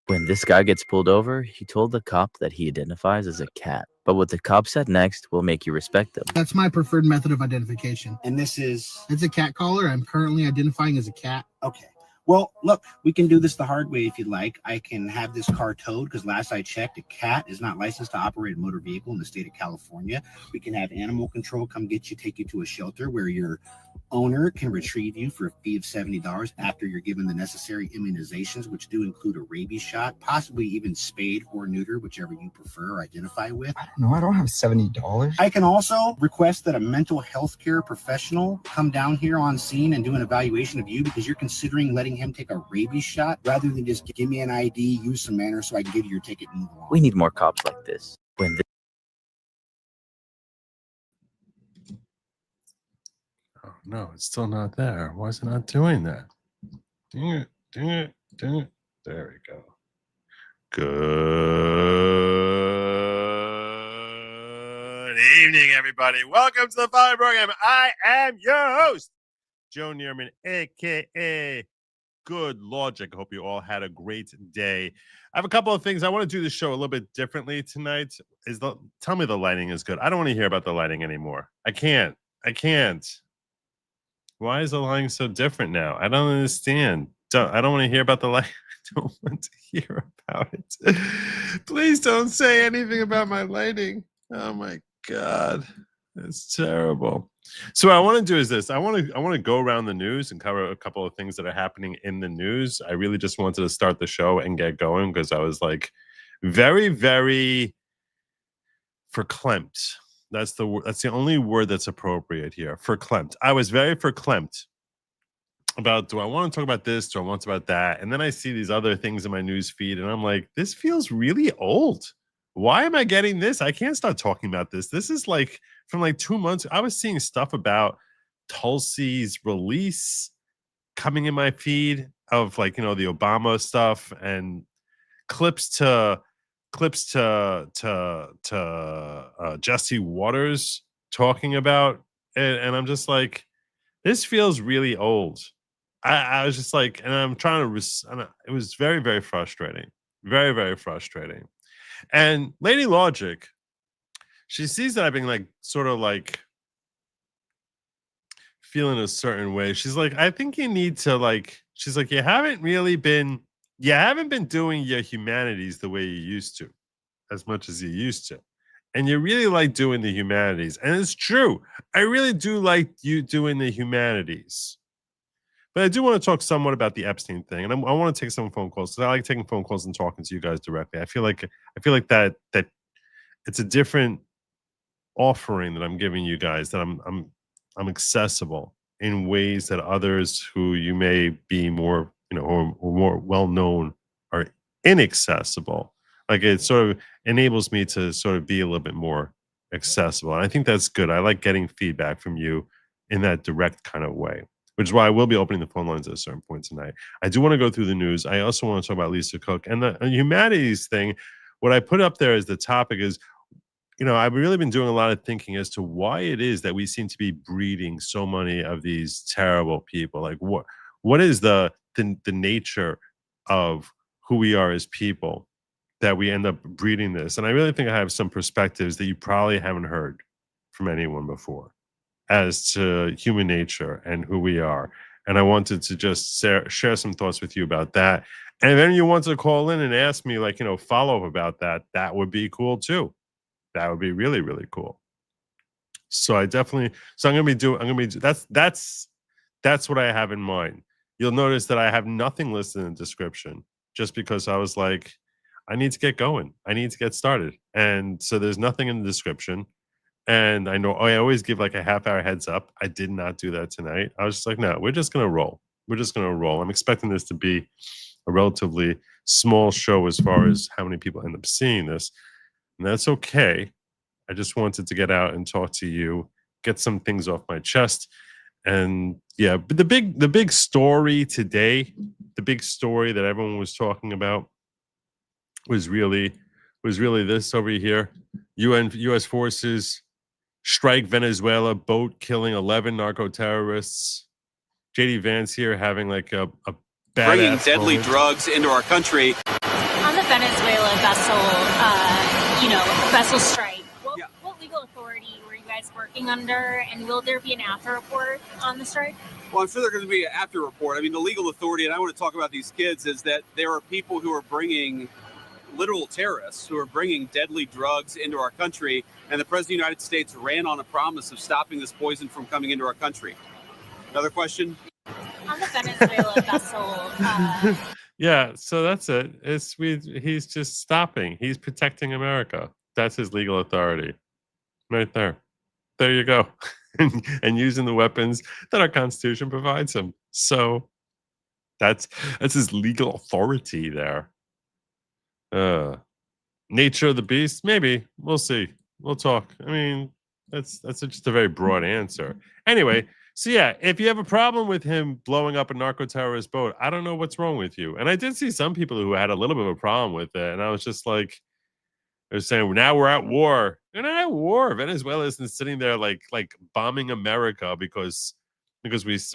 When this guy gets pulled over, he told the cop that he identifies as a cat. But what the cop said next will make you respect him. That's my preferred method of identification. And this is? It's a cat collar. I'm currently identifying as a cat. Okay. Well, look, we can do this the hard way if you'd like. I can have this car towed because last I checked, a cat is not licensed to operate a motor vehicle in the state of California. We can have animal control come get you, take you to a shelter where your owner can retrieve you for a fee of $70 after you're given the necessary immunizations, which do include a rabies shot, possibly even spayed or neuter, whichever you prefer or identify with. I don't know. I don't have $70. I can also request that a mental health care professional come down here on scene and do an evaluation of you because you're considering letting him take a rabies shot rather than just give me an ID, use some manners so I can give you your ticket and move along. We need more cops like this. Oh, no, it's still not there. Why is it not doing that? Dang it, dang it, dang it. There we go. Good evening, everybody. Welcome to the following program. I am your host, Joe Neerman, a.k.a. Good Logic. I hope you all had a great day. I have a couple of things. I want to do the show a little bit differently tonight. Tell me the lighting is good. I don't want to hear about the lighting anymore. I can't. Why is the lighting so different now? I don't understand. I don't want to hear about the lighting. I don't want to hear about it. Please don't say anything about my lighting. Oh my God. It's terrible. So what I want to do is this. I want to go around the news and cover a couple of things that are happening in the news. I really just wanted to start the show and get going because I was like very, very verklempt. That's the only word that's appropriate here. Verklempt. I was very verklempt about, do I want to talk about this? Do I want to talk about that? And then I see these other things in my news feed and I'm like, this feels really old. Why am I getting this? I can't start talking about this. This is like from like 2 months. I was seeing stuff about Tulsi's release coming in my feed of like, the Obama stuff and clips to Jesse Waters talking about it. And I'm just like, this feels really old. I was just like, and I'm trying to, it was very, very frustrating. Very, very frustrating. And Lady Logic, she sees that I've been like, sort of like feeling a certain way. She's like, I think you need to like, she's like, you haven't been doing your humanities the way you used to, as much as you used to. And you really like doing the humanities. And it's true. I really do like you doing the humanities. But I do want to talk somewhat about the Epstein thing. And I want to take some phone calls. So I like taking phone calls and talking to you guys directly. I feel like that it's a different offering that I'm giving you guys, that I'm accessible in ways that others who you may be more, or more well-known are inaccessible. Like it sort of enables me to sort of be a little bit more accessible. And I think that's good. I like getting feedback from you in that direct kind of way, which is why I will be opening the phone lines at a certain point tonight. I do want to go through the news. I also want to talk about Lisa Cook and the humanities thing. What I put up there as the topic is, I've really been doing a lot of thinking as to why it is that we seem to be breeding so many of these terrible people. Like what is the nature of who we are as people that we end up breeding this? And I really think I have some perspectives that you probably haven't heard from anyone before as to human nature and who we are. And I wanted to just share some thoughts with you about that. And if any of you want to call in and ask me, like, follow up about that, that would be cool too. That would be really, really cool. So I'm going to be that's what I have in mind. You'll notice that I have nothing listed in the description just because I was like, I need to get going. I need to get started. And so there's nothing in the description. And I know I always give like a half-hour heads up. I did not do that tonight. I was just like, no, we're just going to roll. We're just going to roll. I'm expecting this to be a relatively small show as far as how many people end up seeing this. And that's okay. I just wanted to get out and talk to you, get some things off my chest. And yeah, but the big story today, the big story that everyone was talking about was really this over here. U.S. forces strike Venezuela, boat killing 11 narco-terrorists. J.D. Vance here having like a badass bringing deadly moment. drugs into our country. Venezuela vessel strike. What legal authority were you guys working under, and will there be an after report on the strike? Well, I'm sure there's going to be an after report. I mean, the legal authority, and I want to talk about these kids, is that there are people who are bringing literal terrorists who are bringing deadly drugs into our country, and the President of the United States ran on a promise of stopping this poison from coming into our country. Another question? On the Venezuela vessel. Yeah, so that's it. He's just stopping. He's protecting America. That's his legal authority. Right there. There you go. And using the weapons that our Constitution provides him. So that's his legal authority there. Nature of the beast, maybe. We'll see. We'll talk. I mean, that's just a very broad answer. Anyway, so yeah, if you have a problem with him blowing up a narco-terrorist boat, I don't know what's wrong with you. And I did see some people who had a little bit of a problem with it, and I was just like, they're saying now we're at war. We're not at war. Venezuela isn't sitting there like bombing America because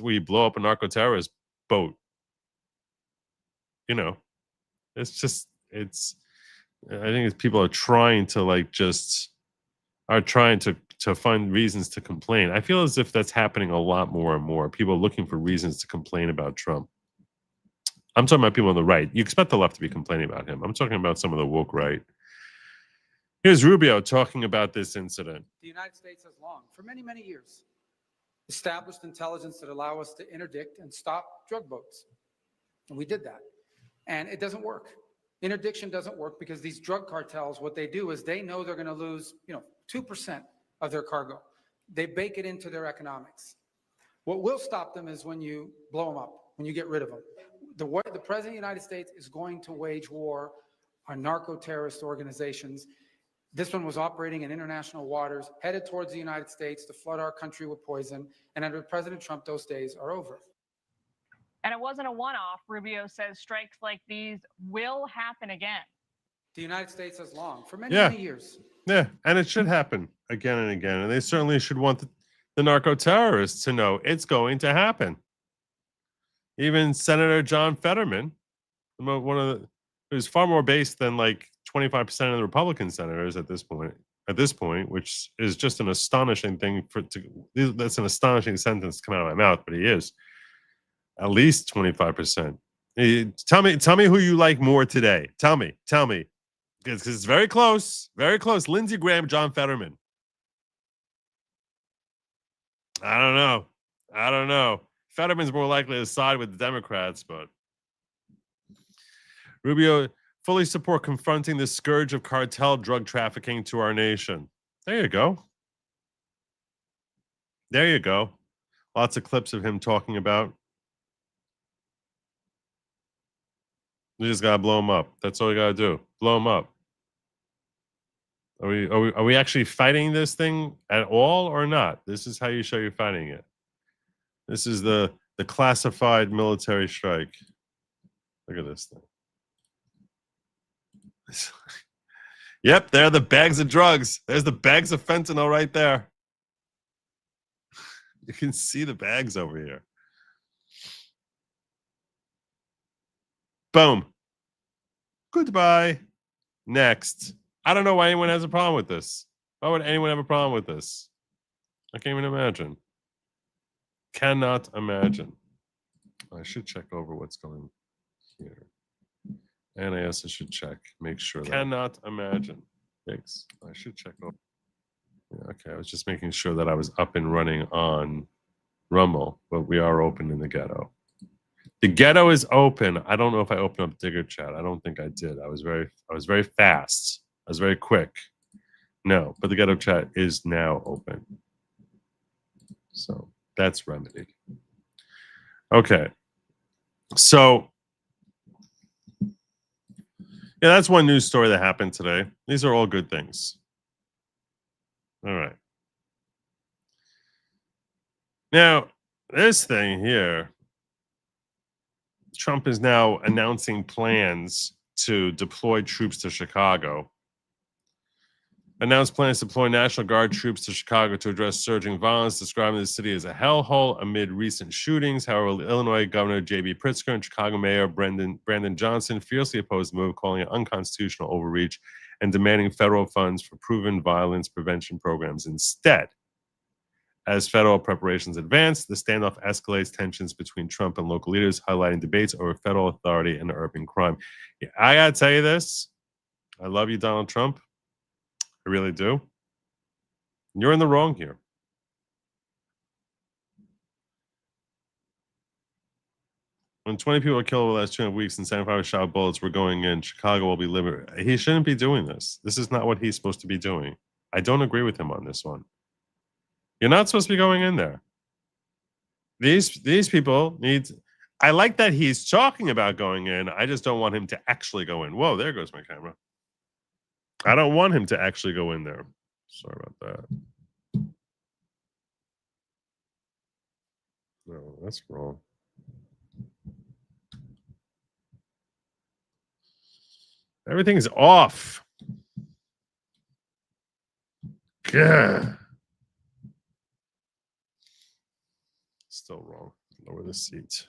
we blow up a narco-terrorist boat. You know, it's just I think it's people are trying to to find reasons to complain. I feel as if that's happening a lot more and more. People are looking for reasons to complain about Trump. I'm talking about people on the right. You expect the left to be complaining about him. I'm talking about some of the woke right. Here's Rubio talking about this incident. The United States has long, for many, many years, established intelligence that allow us to interdict and stop drug boats. And we did that. And it doesn't work. Interdiction doesn't work because these drug cartels, what they do is they know they're going to lose, 2% of their cargo. They bake it into their economics. What will stop them is when you blow them up, when you get rid of them. The President of the United States is going to wage war on narco-terrorist organizations. This one was operating in international waters, headed towards the United States to flood our country with poison. And under President Trump, those days are over. And it wasn't a one-off. Rubio says strikes like these will happen again. The United States has long, for many, many years. Yeah, and it should happen again and again. And they certainly should want the narco-terrorists to know it's going to happen. Even Senator John Fetterman, who's far more based than 25% of the Republican senators at this point, which is just an astonishing thing that's an astonishing sentence to come out of my mouth, but he is at least 25%. Tell me who you like more today. Tell me, because it's very close, very close. Lindsey Graham, John Fetterman. I don't know. Fetterman's more likely to side with the Democrats, but Rubio fully support confronting the scourge of cartel drug trafficking to our nation. There you go. Lots of clips of him talking about. You just gotta blow him up. That's all you gotta do. Blow him up. Are we actually fighting this thing at all or not? This is how you show you're fighting it. This is the classified military strike. Look at this thing. Yep, there are the bags of drugs. There's the bags of fentanyl right there. You can see the bags over here. Boom. Goodbye. Next. I don't know why anyone has a problem with this. Why would anyone have a problem with this? I can't even imagine. Cannot imagine. I should check over what's going here. And I also should check, make sure that. Cannot imagine. Thanks. I should check over. Yeah, okay, I was just making sure that I was up and running on Rumble, but we are open in the ghetto. The ghetto is open. I don't know if I opened up Digger Chat. I don't think I did. I was very fast. I was very quick. No, but the ghetto chat is now open. So that's remedied. Okay. So yeah, that's one news story that happened today. These are all good things. All right. Now, this thing here, Trump is now announcing plans to deploy troops to Chicago. announced plans to deploy National Guard troops to Chicago to address surging violence, describing the city as a hellhole amid recent shootings. However, Illinois Governor J.B. Pritzker and Chicago Mayor Brandon Johnson fiercely opposed the move, calling it unconstitutional overreach and demanding federal funds for proven violence prevention programs instead. As federal preparations advance, the standoff escalates tensions between Trump and local leaders, highlighting debates over federal authority and urban crime. Yeah, I gotta tell you this. I love you, Donald Trump. I really do. You're in the wrong here. When 20 people are killed over the last 2.5 weeks and 75 shot bullets were going in, Chicago will be liberated. He shouldn't be doing this. This is not what he's supposed to be doing. I don't agree with him on this one. You're not supposed to be going in there. These people need. I like that he's talking about going in. I just don't want him to actually go in. Whoa, there goes my camera. I don't want him to actually go in there. Sorry about that. No, that's wrong. Everything's off. Gah. Still wrong. Lower the seat.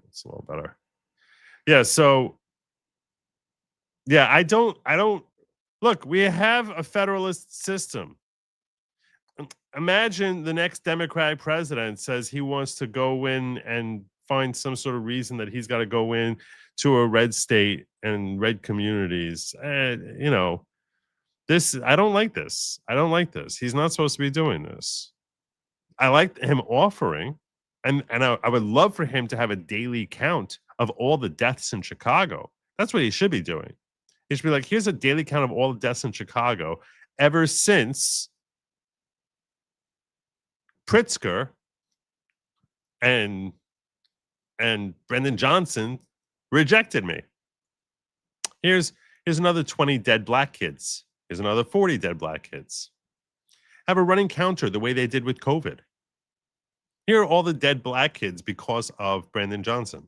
It's a little better. Yeah, so yeah, I don't look, we have a federalist system. Imagine the next Democratic president says he wants to go in and find some sort of reason that he's got to go in to a red state and red communities. You know, this, I don't like this. I don't like this. He's not supposed to be doing this. I like him offering, and I would love for him to have a daily count of all the deaths in Chicago. That's what he should be doing. He should be like, here's a daily count of all the deaths in Chicago ever since Pritzker and Brendan Johnson rejected me. Here's another 20 dead black kids. Here's another 40 dead black kids. Have a running counter the way they did with COVID. Here are all the dead black kids because of Brandon Johnson.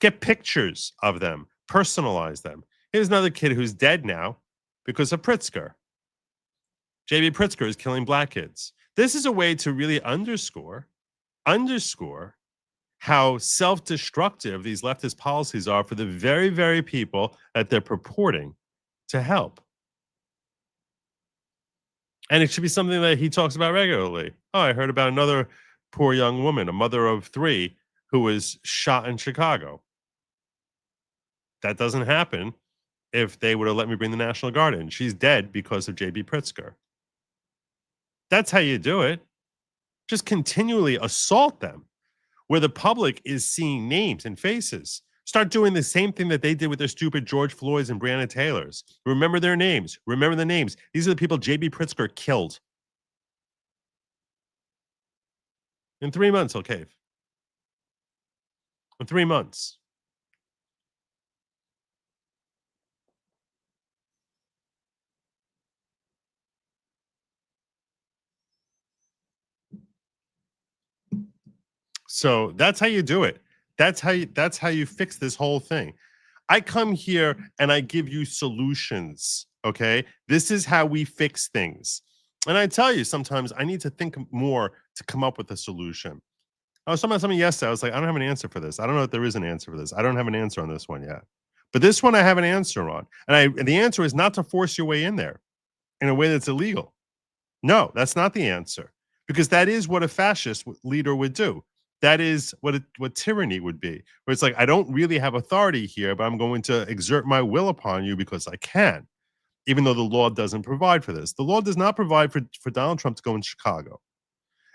Get pictures of them, personalize them. Here's another kid who's dead now because of Pritzker. J.B. Pritzker is killing black kids. This is a way to really underscore how self-destructive these leftist policies are for the very, very people that they're purporting to help. And it should be something that he talks about regularly. Oh, I heard about another poor young woman, a mother of 3, who was shot in Chicago. That doesn't happen if they would have let me bring the National Guard in. She's dead because of J.B. Pritzker. That's how you do it. Just continually assault them where the public is seeing names and faces. Start doing the same thing that they did with their stupid George Floyds and Breonna Taylors. Remember their names. Remember the names. These are the people J.B. Pritzker killed. In 3 months, he'll cave. In 3 months. So that's how you do it. That's how you fix this whole thing. I come here and I give you solutions. Okay. This is how we fix things. And I tell you, sometimes I need to think more to come up with a solution. I was talking about something yesterday. I was like, I don't have an answer for this. I don't know if there is an answer for this. I don't have an answer on this one yet. But this one I have an answer on. And the answer is not to force your way in there in a way that's illegal. No, that's not the answer. Because that is what a fascist leader would do. That is what tyranny would be. Where it's like, I don't really have authority here, but I'm going to exert my will upon you because I can. Even though the law doesn't provide for this. The law does not provide for Donald Trump to go in Chicago.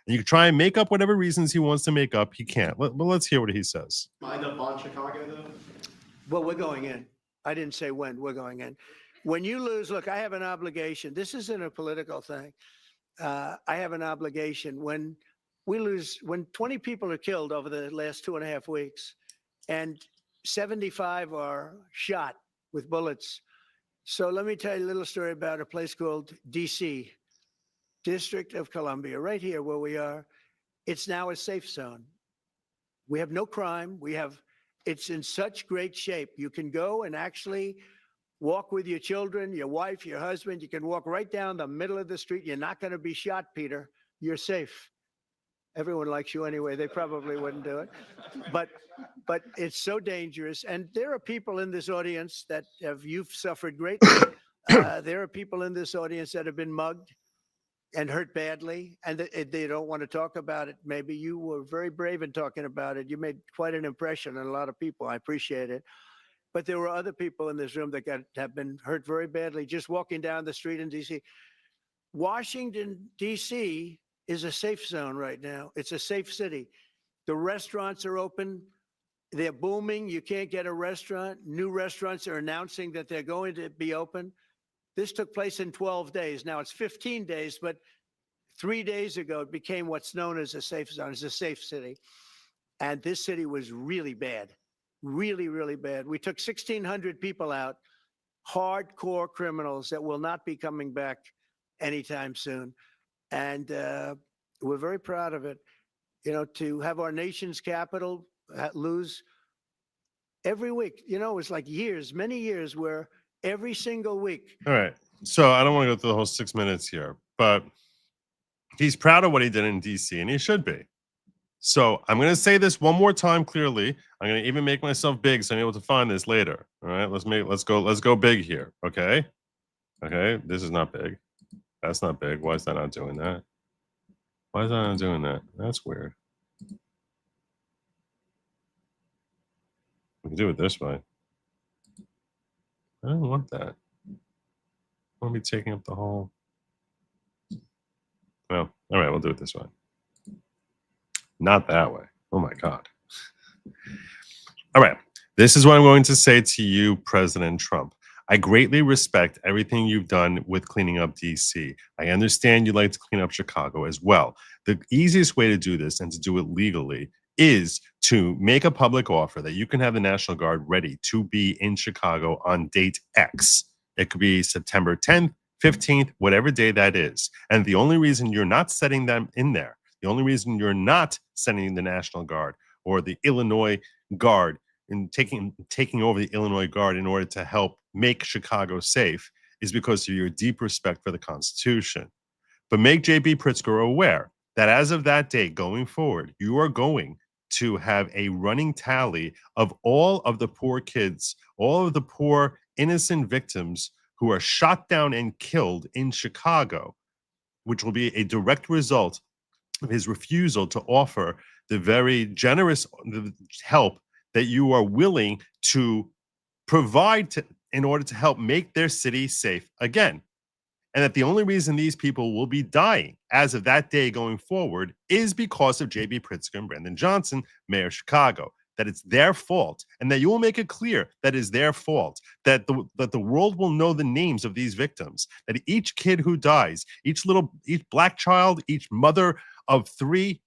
And you can try and make up whatever reasons he wants to make up. He can't. But let's hear what he says. Mind up on Chicago, though? Well, we're going in. I didn't say when. We're going in. When you lose, look, I have an obligation. This isn't a political thing. I have an obligation. When we lose, when 20 people are killed over the last 2.5 weeks and 75 are shot with bullets. So let me tell you a little story about a place called D.C., District of Columbia, right here where we are. It's now a safe zone. We have no crime. We have it's in such great shape. You can go and actually walk with your children, your wife, your husband. You can walk right down the middle of the street. You're not going to be shot, Peter. You're safe. Everyone likes you anyway. They probably wouldn't do it. But it's so dangerous. And there are people in this audience that you've suffered greatly. There are people in this audience that have been mugged and hurt badly, and they don't want to talk about it. Maybe you were very brave in talking about it. You made quite an impression on a lot of people. I appreciate it. But there were other people in this room that have been hurt very badly just walking down the street in D.C. Washington, D.C. is a safe zone right now. It's a safe city. The restaurants are open. They're booming. You can't get a restaurant. New restaurants are announcing that they're going to be open. This took place in 12 days. Now it's 15 days, but 3 days ago, it became what's known as a safe zone. It's a safe city. And this city was really bad, really, really bad. We took 1,600 people out, hardcore criminals that will not be coming back anytime soon. And we're very proud of it. You know, to have our nation's capital lose every week, you know, it's like years, many years where every single week. All right. So I don't want to go through the whole 6 minutes here, but he's proud of what he did in DC, and he should be. So I'm going to say this one more time clearly. I'm going to even make myself big so I'm able to find this later. All right. Let's go big here. Okay. Okay. This is not big. That's not big. Why is that not doing that? Why is that not doing that? That's weird. We can do it this way. I don't want that. I want to be taking up the whole. Well, all right, we'll do it this way. Not that way. Oh my God. All right. This is what I'm going to say to you, President Trump. I greatly respect everything you've done with cleaning up DC. I understand you like to clean up Chicago as well. The easiest way to do this and to do it legally is to make a public offer that you can have the National Guard ready to be in Chicago on date X. It could be September 10th, 15th, whatever day that is. And the only reason you're not setting them in there, the only reason you're not sending the National Guard or the Illinois Guard and taking over the Illinois Guard in order to help make Chicago safe is because of your deep respect for the Constitution. But make J.B. Pritzker aware that as of that day going forward, you are going to have a running tally of all of the poor kids, all of the poor innocent victims who are shot down and killed in Chicago, which will be a direct result of his refusal to offer the very generous help that you are willing to provide in order to help make their city safe again. And that the only reason these people will be dying as of that day going forward is because of J.B. Pritzker and Brandon Johnson, Mayor of Chicago. That it's their fault, and that you will make it clear that is their fault, that the world will know the names of these victims, that each kid who dies, each black child, each mother of 3,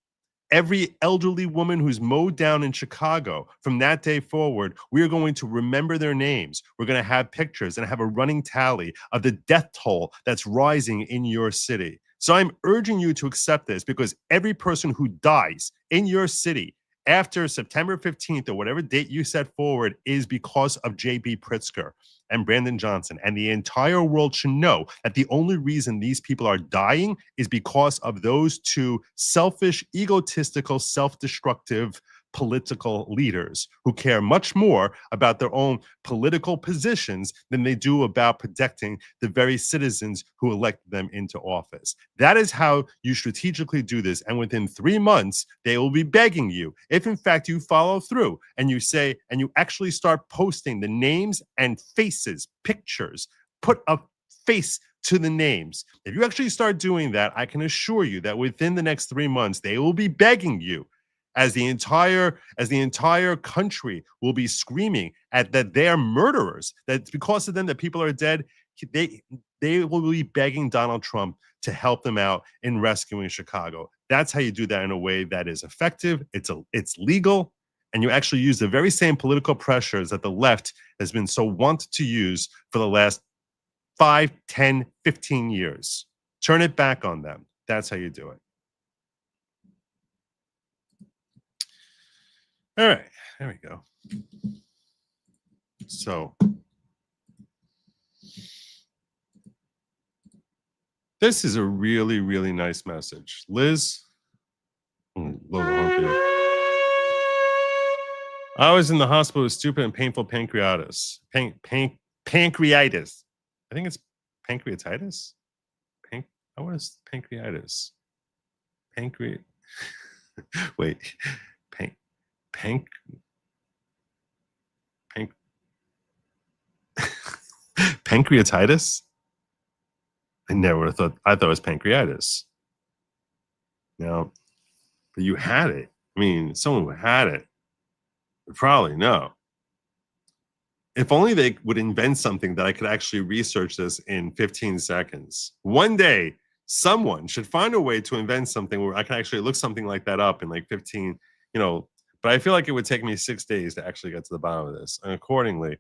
every elderly woman who's mowed down in Chicago, from that day forward, we are going to remember their names. We're going to have pictures and have a running tally of the death toll that's rising in your city. So I'm urging you to accept this, because every person who dies in your city after September 15th or whatever date you set forward is because of J.B. Pritzker and Brandon Johnson. And the entire world should know that the only reason these people are dying is because of those two selfish, egotistical, self-destructive political leaders who care much more about their own political positions than they do about protecting the very citizens who elected them into office. That is how you strategically do this. And within 3 months, they will be begging you, if in fact you follow through and you say, and you actually start posting the names and faces, pictures, put a face to the names. If you actually start doing that, I can assure you that within the next 3 months, they will be begging you, as the entire country will be screaming at that they are murderers, that because of them that people are dead, they will be begging Donald Trump to help them out in rescuing Chicago. That's how you do that in a way that is effective, it's legal, and you actually use the very same political pressures that the left has been so wanted to use for the last 5, 10, 15 years. Turn it back on them. That's how you do it. All right, there we go. So this is a really, really nice message. Liz, load the horn for you. I was in the hospital with stupid and painful pancreatitis. Pancreatitis. I think it's pancreatitis. I was pancreatitis. Wait. Pancreatitis? I never would have thought. I thought it was pancreatitis. Now, but you had it. I mean, someone who had it would probably know. If only they would invent something that I could actually research this in 15 seconds. One day, someone should find a way to invent something where I can actually look something like that up in like 15, but I feel like it would take me 6 days to actually get to the bottom of this. And accordingly,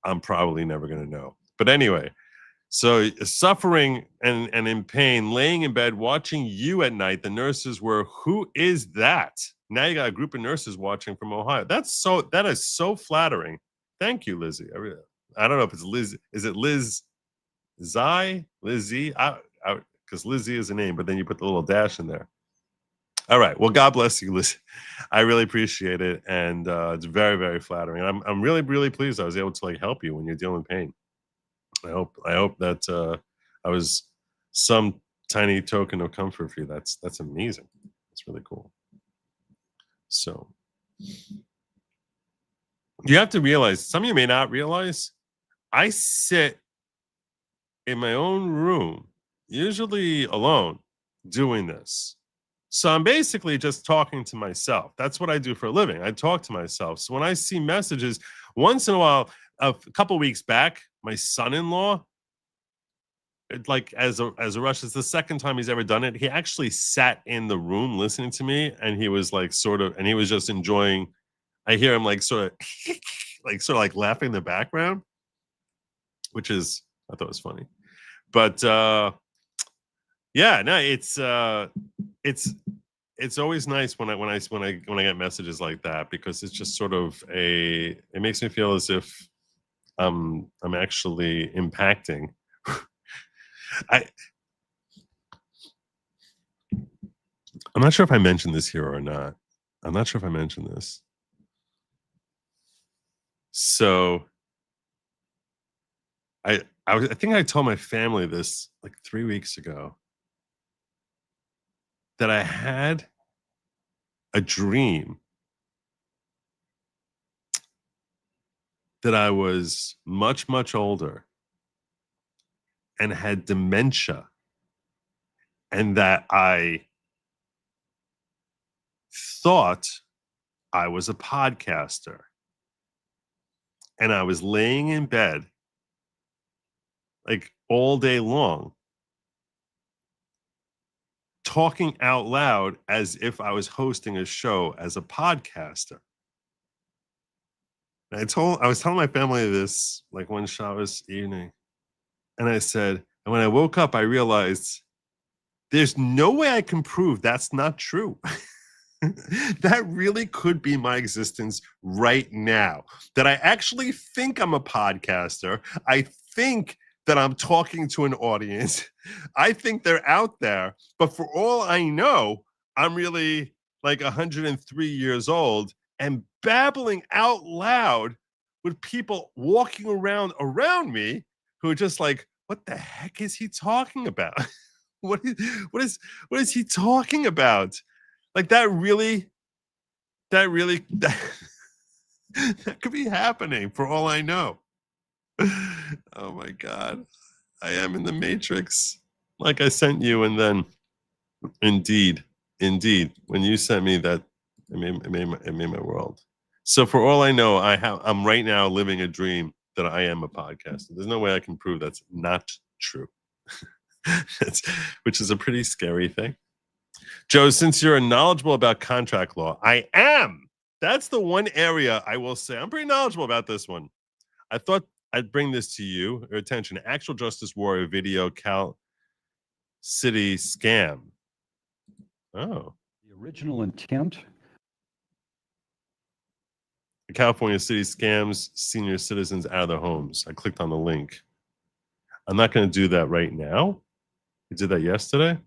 I'm probably never going to know. But anyway, so suffering and in pain, laying in bed, watching you at night. The nurses were, who is that? Now you got a group of nurses watching from Ohio. That is so flattering. Thank you, Lizzie. I don't know if it's Liz. Is it Liz Zai? Lizzie? Because Lizzie is a name, but then you put the little dash in there. All right. Well, God bless you, Liz. I really appreciate it, and it's very, very flattering. And I'm really, really pleased I was able to help you when you're dealing with pain. I hope that I was some tiny token of comfort for you. That's amazing. It's really cool. So you have to realize, some of you may not realize, I sit in my own room, usually alone, doing this. So I'm basically just talking to myself. That's what I do for a living. I talk to myself. So when I see messages, once in a while, a couple weeks back, my son-in-law, as a rush, it's the second time he's ever done it. He actually sat in the room listening to me, and he was and he was just enjoying. I hear him sort of laughing in the background, which is, I thought was funny. But yeah, no, it's always nice when I get messages like that, because it's just sort of it makes me feel as if I'm actually impacting. I'm not sure if I mentioned this here or not. I'm not sure if I mentioned this. So I think I told my family this 3 weeks ago, that I had a dream that I was much, much older and had dementia, and that I thought I was a podcaster, and I was laying in bed all day long, talking out loud as if I was hosting a show as a podcaster. And I was telling my family this one Shabbos evening, and I said, and when I woke up, I realized there's no way I can prove that's not true. That really could be my existence right now. That I actually think I'm a podcaster. I think that I'm talking to an audience. I think they're out there. But for all I know, I'm really 103 years old and babbling out loud with people walking around me who are just what the heck is he talking about? What is he talking about? That could be happening for all I know. Oh my God. I am in the Matrix. I sent you, and then indeed, when you sent me that, it made my world. So for all I know, I'm right now living a dream that I am a podcaster. There's no way I can prove that's not true. Which is a pretty scary thing. Joe, since you're knowledgeable about contract law, I am. That's the one area I will say I'm pretty knowledgeable about this one. I thought I'd bring this to your attention. Actual Justice Warrior video, Cal City scam. Oh. The original intent The California city scams senior citizens out of their homes. I clicked on the link. I'm not going to do that right now. We did that yesterday.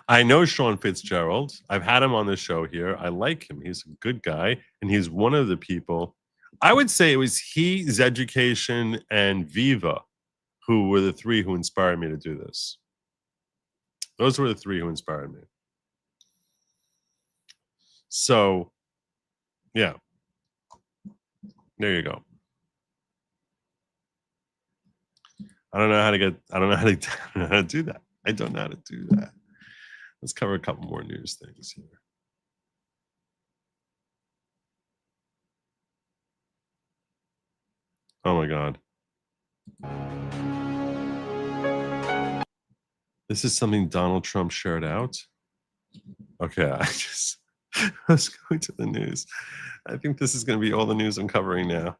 I know Sean Fitzgerald. I've had him on the show here. I like him. He's a good guy, and he's one of the people. I would say it was he, Zeducation, and Viva who were the three who inspired me to do this. Those were the three who inspired me. So, yeah. There you go. I don't know how to do that. I don't know how to do that. Let's cover a couple more news things here. Oh my God. This is something Donald Trump shared out. Okay, I was going to the news. I think this is going to be all the news I'm covering now.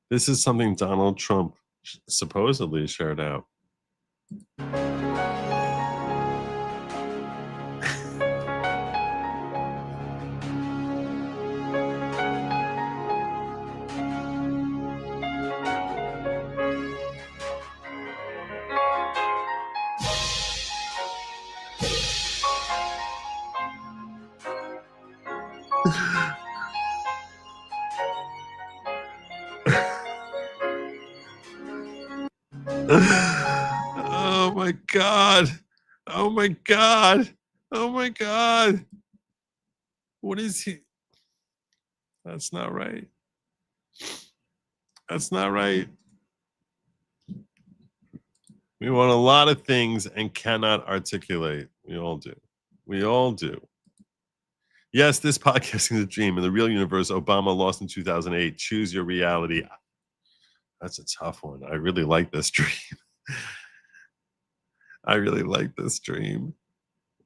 This is something Donald Trump supposedly shared out. Oh my God. Oh my God. Oh my God. What is he? That's not right. That's not right. We want a lot of things and cannot articulate. We all do. We all do. Yes, this podcasting is a dream. In the real universe, Obama lost in 2008. Choose your reality. That's a tough one. I really like this dream. I really like this dream.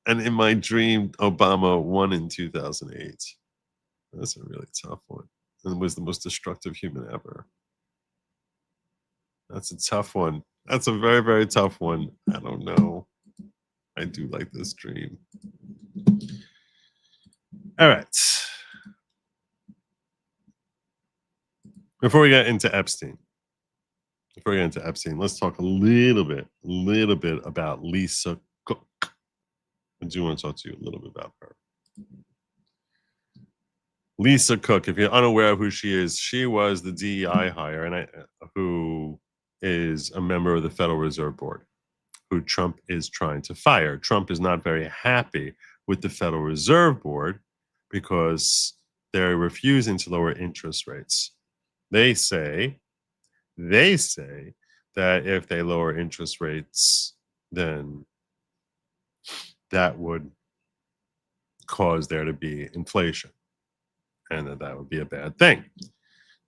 And in my dream, Obama won in 2008. That's a really tough one. And was the most destructive human ever. That's a tough one. That's a very, very tough one. I don't know. I do like this dream. All right. Before we get into Epstein, let's talk a little bit about Lisa Cook. I do want to talk to you a little bit about her. Lisa Cook, if you're unaware of who she is, she was the DEI hire who is a member of the Federal Reserve Board, who Trump is trying to fire. Trump is not very happy with the Federal Reserve Board because they're refusing to lower interest rates. They say that if they lower interest rates, then that would cause there to be inflation, and that would be a bad thing.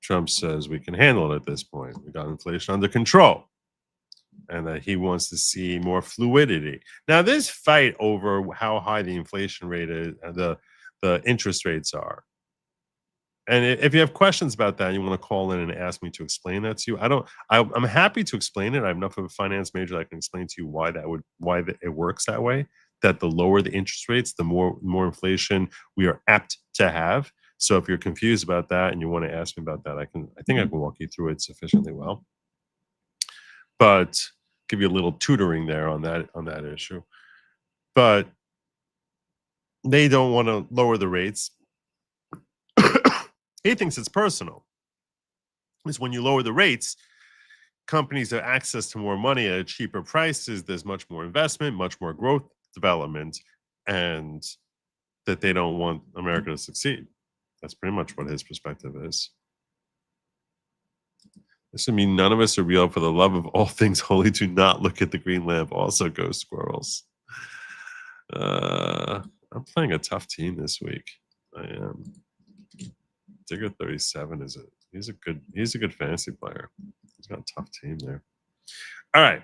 Trump says we can handle it at this point. We got inflation under control, and that he wants to see more fluidity. Now, this fight over how high the inflation rate is, the interest rates are, and if you have questions about that, you want to call in and ask me to explain that to you. I'm happy to explain it. I have enough of a finance major that I can explain to you why it works that way. That the lower the interest rates, the more inflation we are apt to have. So if you're confused about that and you want to ask me about that, I think I can walk you through it sufficiently well. But give you a little tutoring there on that issue. But they don't want to lower the rates. He thinks it's personal. It's when you lower the rates, companies have access to more money at cheaper prices. There's much more investment, much more growth development, and that they don't want America to succeed. That's pretty much what his perspective is. This would mean none of us are real. For the love of all things holy, do not look at the green lamp. Also, go squirrels. I'm playing a tough team this week. I am. Digger 37 he's a good fantasy player. He's got a tough team there. All right,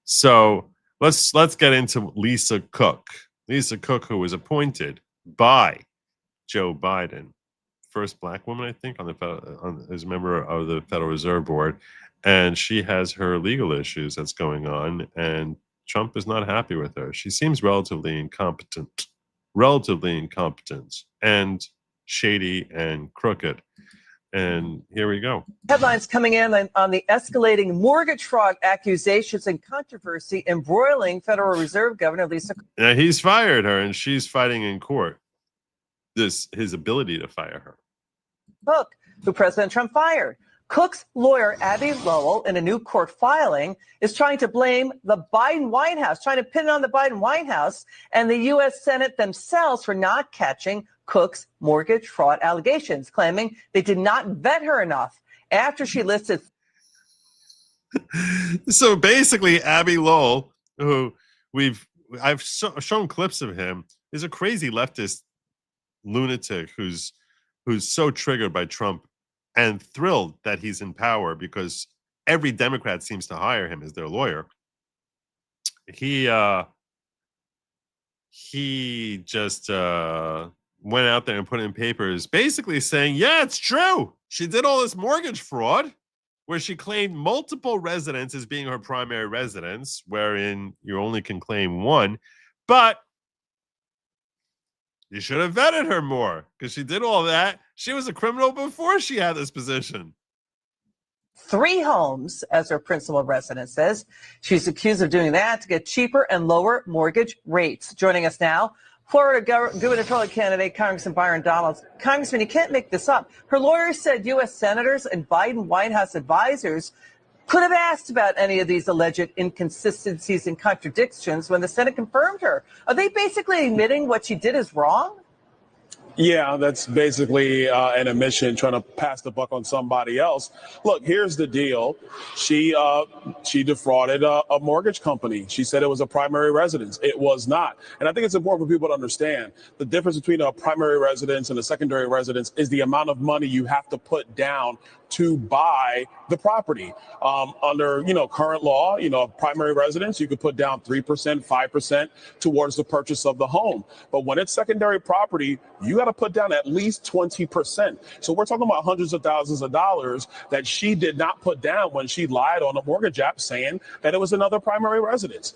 so let's get into Lisa Cook. Lisa Cook, who was appointed by Joe Biden, first black woman, I think, as a member of the Federal Reserve Board, and she has her legal issues that's going on, and Trump is not happy with her. She seems relatively incompetent, and shady and crooked. And here we go. Headlines coming in on the escalating mortgage fraud accusations and controversy embroiling Federal Reserve Governor Lisa. Now, he's fired her, and she's fighting in court his ability to fire her. Cook, who President Trump fired. Cook's lawyer, Abby Lowell, in a new court filing, is trying to blame the Biden White House, trying to pin it on the Biden White House and the U.S. Senate themselves for not catching Cook's mortgage fraud allegations, claiming they did not vet her enough after she listed. So basically, Abby Lowell, who I've shown clips of him, is a crazy leftist lunatic who's so triggered by Trump and thrilled that he's in power because every Democrat seems to hire him as their lawyer. He just went out there and put in papers basically saying, yeah, it's true. She did all this mortgage fraud where she claimed multiple residents as being her primary residence, wherein you only can claim one. But you should have vetted her more because she did all that. She was a criminal before she had this position. 3 homes as her principal residence says. She's accused of doing that to get cheaper and lower mortgage rates. Joining us now, Florida gubernatorial candidate Congressman Byron Donalds. Congressman, you can't make this up. Her lawyers said U.S. senators and Biden White House advisors could have asked about any of these alleged inconsistencies and contradictions when the Senate confirmed her. Are they basically admitting what she did is wrong? Yeah, that's basically an admission trying to pass the buck on somebody else. Look, here's the deal. She defrauded a mortgage company. She said it was a primary residence. It was not. And I think it's important for people to understand the difference between a primary residence and a secondary residence is the amount of money you have to put down to buy the property. Under current law, primary residence, you could put down 3%, 5% towards the purchase of the home. But when it's secondary property, you got to put down at least 20%. So we're talking about hundreds of thousands of dollars that she did not put down when she lied on a mortgage app saying that it was another primary residence.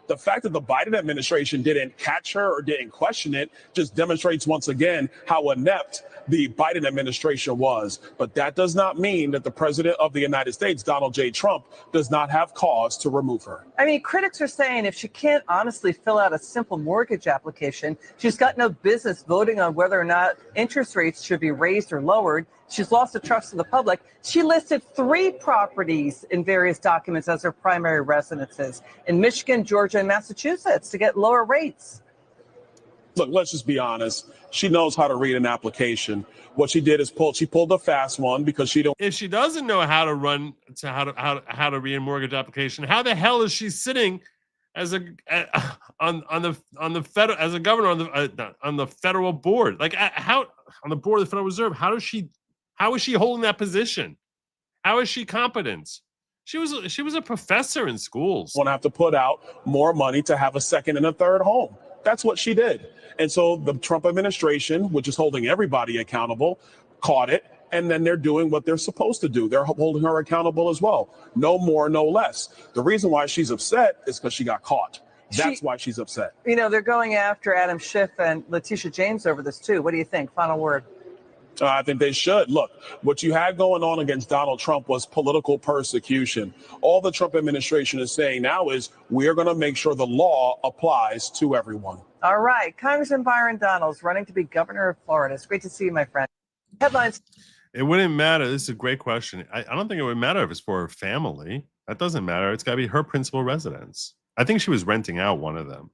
The fact that the Biden administration didn't catch her or didn't question it just demonstrates once again how inept the Biden administration was. But that does not mean that the president of the United States, Donald J. Trump, does not have cause to remove her. I mean, critics are saying if she can't honestly fill out a simple mortgage application, she's got no business voting on whether or not interest rates should be raised or lowered. She's lost the trust of the public. She listed 3 properties in various documents as her primary residences in Michigan, Georgia, and Massachusetts to get lower rates. Look, let's just be honest. She knows how to read an application. What she did is she pulled a fast one because she don't. If she doesn't know how to how to read a mortgage application, how the hell is she sitting as on the federal as a governor on the federal board? Like how on the board of the Federal Reserve? How is she holding that position? How is she competent? She was a professor in schools. Want to have to put out more money to have a second and a third home. That's what she did. And so the Trump administration, which is holding everybody accountable, caught it. And then they're doing what they're supposed to do. They're holding her accountable as well. No more, no less. The reason why she's upset is because she got caught. That's why she's upset. They're going after Adam Schiff and Letitia James over this, too. What do you think? Final word. I think they should. Look, what you had going on against Donald Trump was political persecution. All the Trump administration is saying now is we're going to make sure the law applies to everyone. All right. Congressman Byron Donalds running to be governor of Florida. It's great to see you, my friend. Headlines. It wouldn't matter. This is a great question. I don't think it would matter if it's for her family. That doesn't matter. It's got to be her principal residence. I think she was renting out one of them.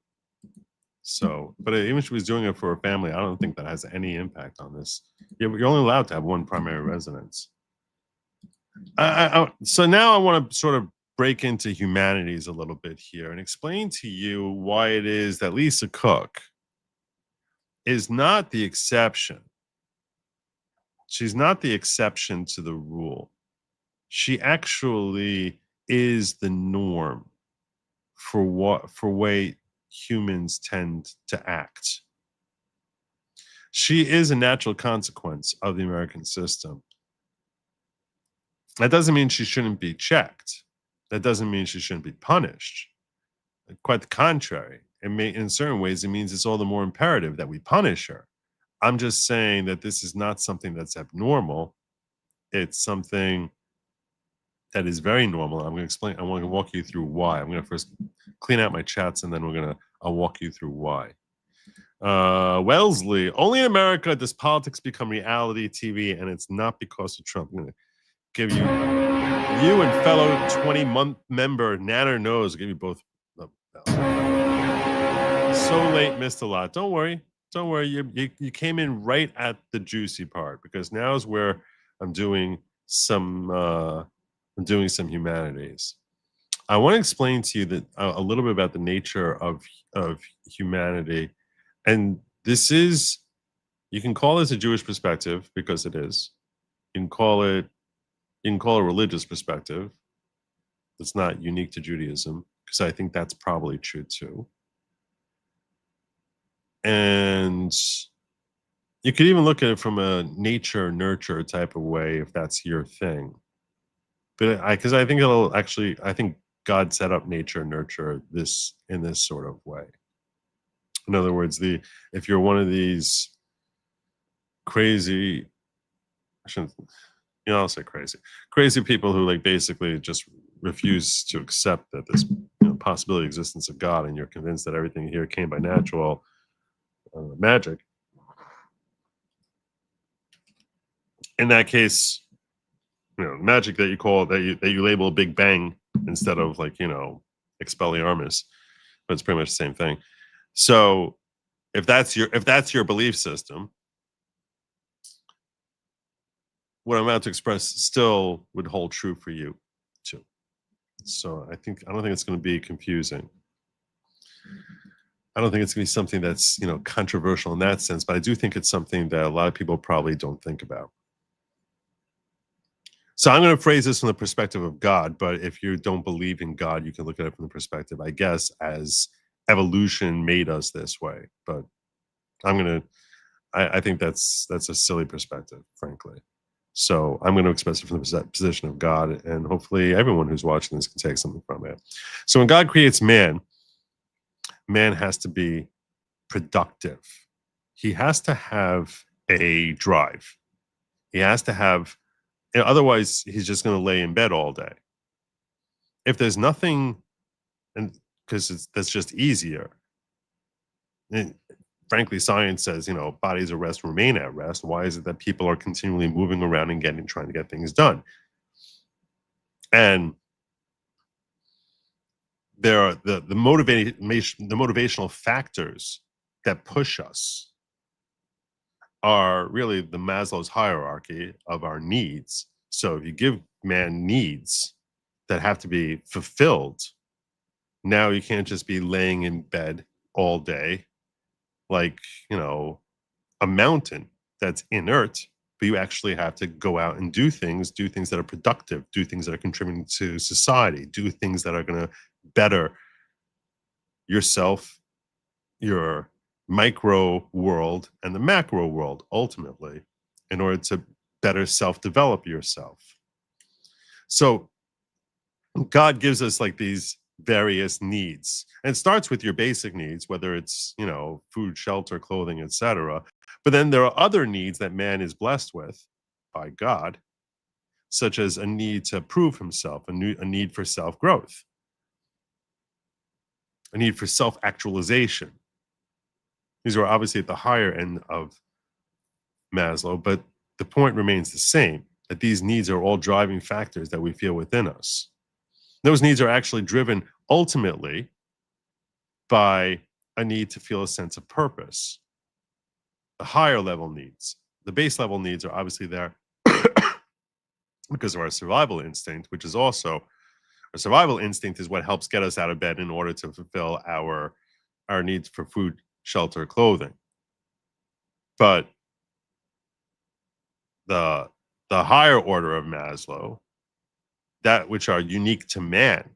So, but even if she was doing it for her family, I don't think that has any impact on this. You're only allowed to have one primary residence. So now I want to sort of break into humanities a little bit here and explain to you why it is that Lisa Cook is not the exception. She's not the exception to the rule. She actually is the norm for way humans tend to act. She is a natural consequence of the American system. That doesn't mean she shouldn't be checked. That doesn't mean she shouldn't be punished. Quite the contrary. In certain ways, it means it's all the more imperative that we punish her. I'm just saying that this is not something that's abnormal. It's something that is very normal. I'm going to explain. I want to walk you through why. I'm going to first clean out my chats, and then I'll walk you through why. Wellesley, only in America does politics become reality TV, and it's not because of Trump. I'm going to give you and fellow 20-month member Nanner Knows. I'll give you both. So late, missed a lot. Don't worry. You came in right at the juicy part, because now is where I'm doing some humanities. I want to explain to you that a little bit about the nature of humanity, and this is, you can call this a Jewish perspective because it is. You can call it a religious perspective. It's not unique to Judaism, because I think that's probably true too. And you could even look at it from a nature nurture type of way if that's your thing. But because I think I think God set up nature nurture this in this sort of way. In other words, if you're one of these crazy, I'll say crazy people who like basically just refuse to accept that this possibility existence of God, and you're convinced that everything here came by natural magic. In that case, magic that you label Big Bang instead of Expelliarmus, but it's pretty much the same thing. So if that's your belief system, what I'm about to express still would hold true for you too. So I don't think it's going to be confusing. I don't think it's going to be something that's controversial in that sense, but I do think it's something that a lot of people probably don't think about. So I'm going to phrase this from the perspective of God, but if you don't believe in God, you can look at it from the perspective, I guess, as evolution made us this way. But I think that's a silly perspective, frankly. So I'm going to express it from the position of God, and hopefully everyone who's watching this can take something from it. So when God creates man has to be productive. He has to have a drive. He has to have, otherwise he's just going to lay in bed all day. If there's nothing, and because that's just easier. And frankly, science says, bodies at rest remain at rest. Why is it that people are continually moving around and trying to get things done? And there are the motivational factors that push us are really the Maslow's hierarchy of our needs. So if you give man needs that have to be fulfilled, now you can't just be laying in bed all day like, a mountain that's inert, but you actually have to go out and do things that are productive, do things that are contributing to society, do things that are going to better yourself, your micro world, and the macro world, ultimately, in order to better self-develop yourself. So God gives us these various needs, and it starts with your basic needs, whether it's food, shelter, clothing, etc. But then there are other needs that man is blessed with by God, such as a need to prove himself, a need for self-growth, a need for self-actualization. These are obviously at the higher end of Maslow, but the point remains the same, that these needs are all driving factors that we feel within us. Those needs are actually driven ultimately by a need to feel a sense of purpose. The higher level needs, the base level needs, are obviously there because of our survival instinct, which is also, our survival instinct is what helps get us out of bed in order to fulfill our needs for food, shelter, clothing. But the higher order of Maslow, that which are unique to man,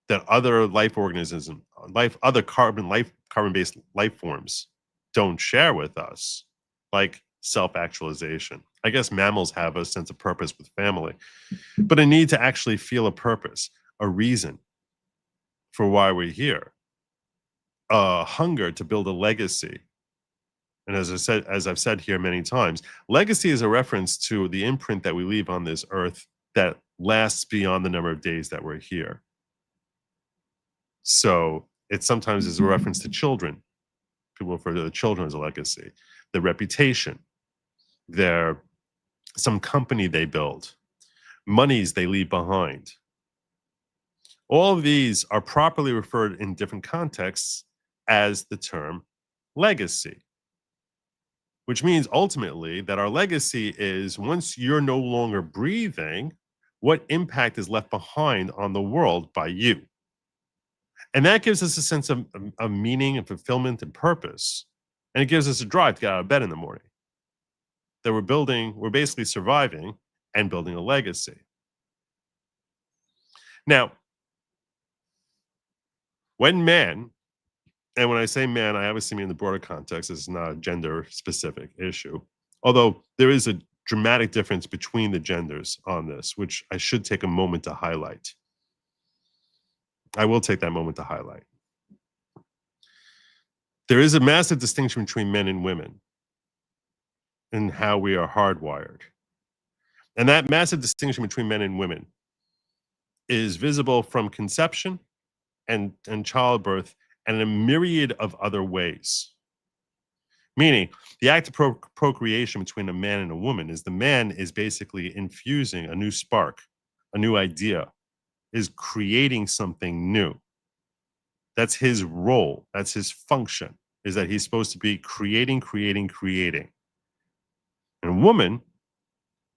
that other life organisms, other carbon-based life forms don't share with us, like self-actualization. I guess mammals have a sense of purpose with family, but a need to actually feel a purpose, a reason for why we're here, a hunger to build a legacy, And as I've said here many times, legacy is a reference to the imprint that we leave on this earth that lasts beyond the number of days that we're here. So it sometimes is a reference to children. People refer to the children as a legacy. The reputation, some company they build, monies they leave behind. All of these are properly referred in different contexts as the term legacy, which means ultimately that our legacy is once you're no longer breathing, what impact is left behind on the world by you. And that gives us a sense of meaning and fulfillment and purpose. And it gives us a drive to get out of bed in the morning. That we're basically surviving and building a legacy. Now, when man, and when I say man, I obviously mean in the broader context, it's not a gender-specific issue. Although there is a dramatic difference between the genders on this, which I should take a moment to highlight. I will take that moment to highlight. There is a massive distinction between men and women in how we are hardwired. And that massive distinction between men and women is visible from conception and childbirth and in a myriad of other ways. Meaning, the act of procreation between a man and a woman is the man is basically infusing a new spark, a new idea, is creating something new. That's his role. That's his function, is that he's supposed to be creating. And a woman,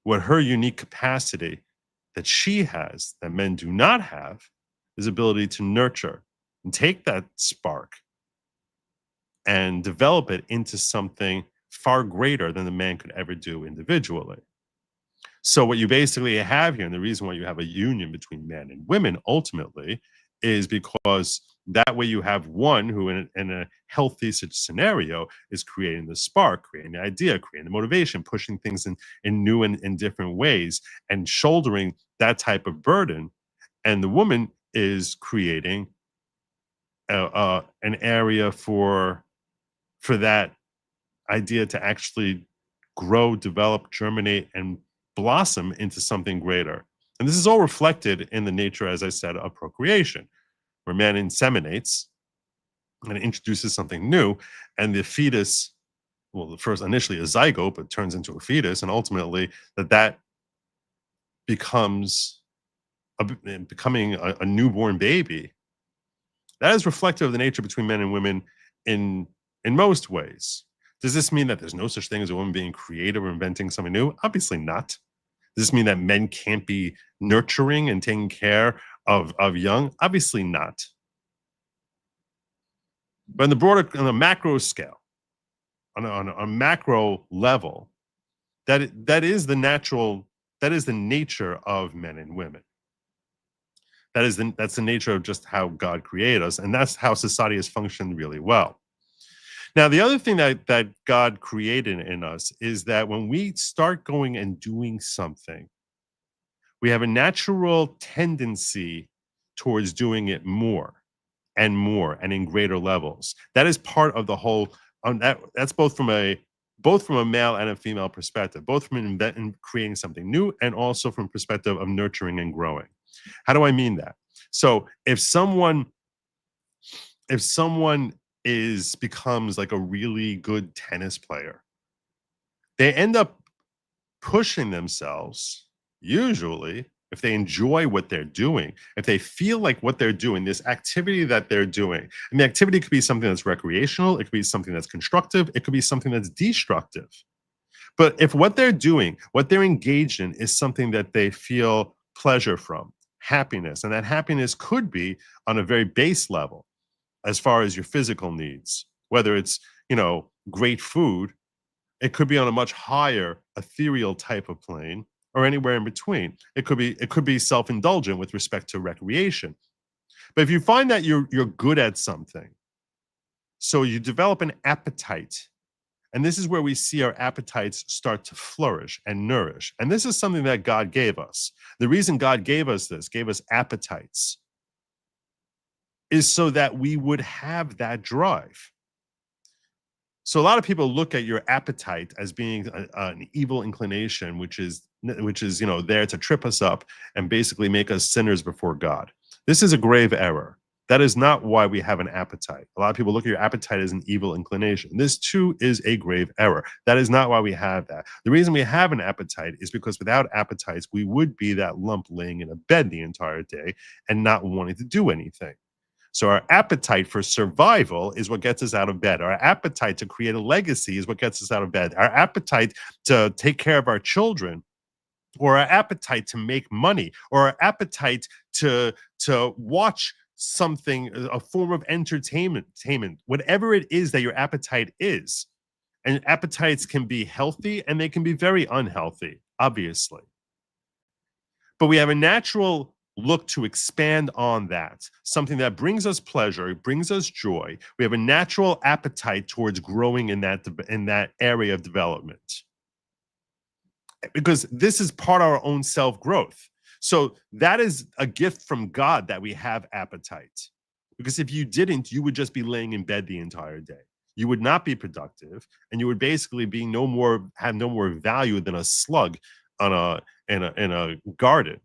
what her unique capacity that she has, that men do not have, is ability to nurture and take that spark and develop it into something far greater than the man could ever do individually. So what you basically have here, and the reason why you have a union between men and women ultimately, is because that way you have one who in a healthy scenario is creating the spark, creating the idea, creating the motivation, pushing things in new and in different ways, and shouldering that type of burden. And the woman is creating an area for that idea to actually grow, develop, germinate, and blossom into something greater. And this is all reflected in the nature, as I said, of procreation, where man inseminates and introduces something new, and the fetus, well, first initially a zygote, but turns into a fetus, and ultimately that becomes becoming a newborn baby. That is reflective of the nature between men and women in most ways. Does this mean that there's no such thing as a woman being creative or inventing something new? Obviously not. Does this mean that men can't be nurturing and taking care of young? Obviously not. But in the broader, on a macro scale, on a macro level, that is the nature of men and women. That's the nature of just how God created us, and that's how society has functioned really well. Now, the other thing that God created in us is that when we start going and doing something, we have a natural tendency towards doing it more and in greater levels. That is part of the whole. That's both from a male and a female perspective, both from creating something new and also from perspective of nurturing and growing. How do I mean that? So if someone becomes like a really good tennis player, they end up pushing themselves, usually, if they enjoy what they're doing, if they feel like what they're doing, this activity that they're doing, and the activity could be something that's recreational, it could be something that's constructive, it could be something that's destructive. But if what they're doing, what they're engaged in is something that they feel pleasure from, happiness, and that happiness could be on a very base level, as far as your physical needs, whether it's, great food, it could be on a much higher ethereal type of plane, or anywhere in between. It could be self-indulgent with respect to recreation. But if you find that you're good at something, so you develop an appetite, and this is where we see our appetites start to flourish and nourish. And this is something that God gave us. The reason God gave us appetites, is so that we would have that drive. So a lot of people look at your appetite as being an evil inclination, which is there to trip us up and basically make us sinners before God. This is a grave error. That is not why we have an appetite. A lot of people look at your appetite as an evil inclination. This too is a grave error. That is not why we have that. The reason we have an appetite is because without appetites, we would be that lump laying in a bed the entire day and not wanting to do anything. So our appetite for survival is what gets us out of bed. Our appetite to create a legacy is what gets us out of bed. Our appetite to take care of our children, or our appetite to make money, or our appetite to watch something, a form of entertainment, whatever it is that your appetite is. And appetites can be healthy and they can be very unhealthy, obviously. But we have a natural look to expand on that, something that brings us pleasure, brings us joy. We have a natural appetite towards growing in that area of development, because this is part of our own self-growth. So that is a gift from God that we have appetite. Because if you didn't, you would just be laying in bed the entire day. You would not be productive, and you would basically have no more value than a slug in a garden.